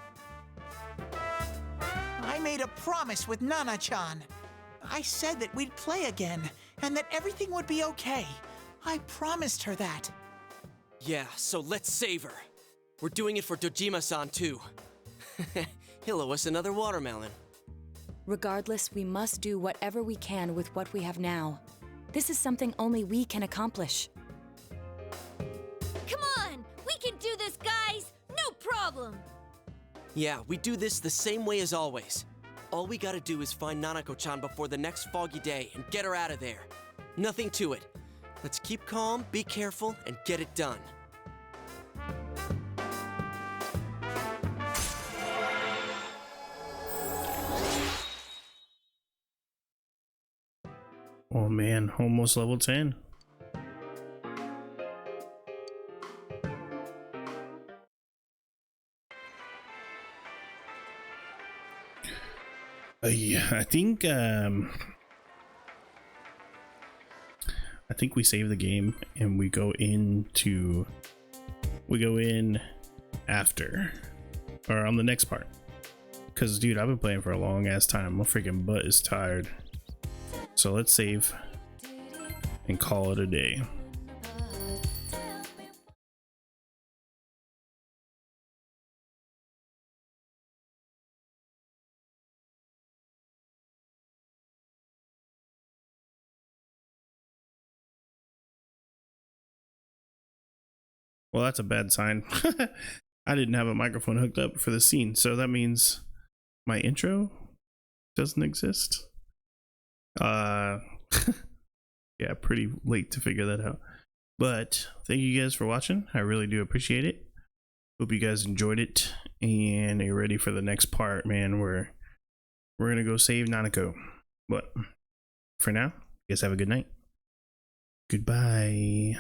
I made a promise with Nana-chan. I said that we'd play again, and that everything would be okay. I promised her that. Yeah, so let's save her. We're doing it for Dojima-san, too. He'll owe us another watermelon. Regardless, we must do whatever we can with what we have now. This is something only we can accomplish. Come on! We can do this, guys! No problem! Yeah, we do this the same way as always. All we gotta do is find Nanako-chan before the next foggy day and get her out of there. Nothing to it. Let's keep calm, be careful, and get it done. Oh man, almost level 10. Yeah, I think we save the game and we go in after or on the next part, because dude, I've been playing for a long ass time. My freaking butt is tired, so let's save and call it a day. Well, that's a bad sign. I didn't have a microphone hooked up for the scene, so that means my intro doesn't exist. Yeah, pretty late to figure that out. But thank you guys for watching. I really do appreciate it. Hope you guys enjoyed it and are ready for the next part, man. We're gonna go save Nanako. But for now, you guys have a good night. Goodbye.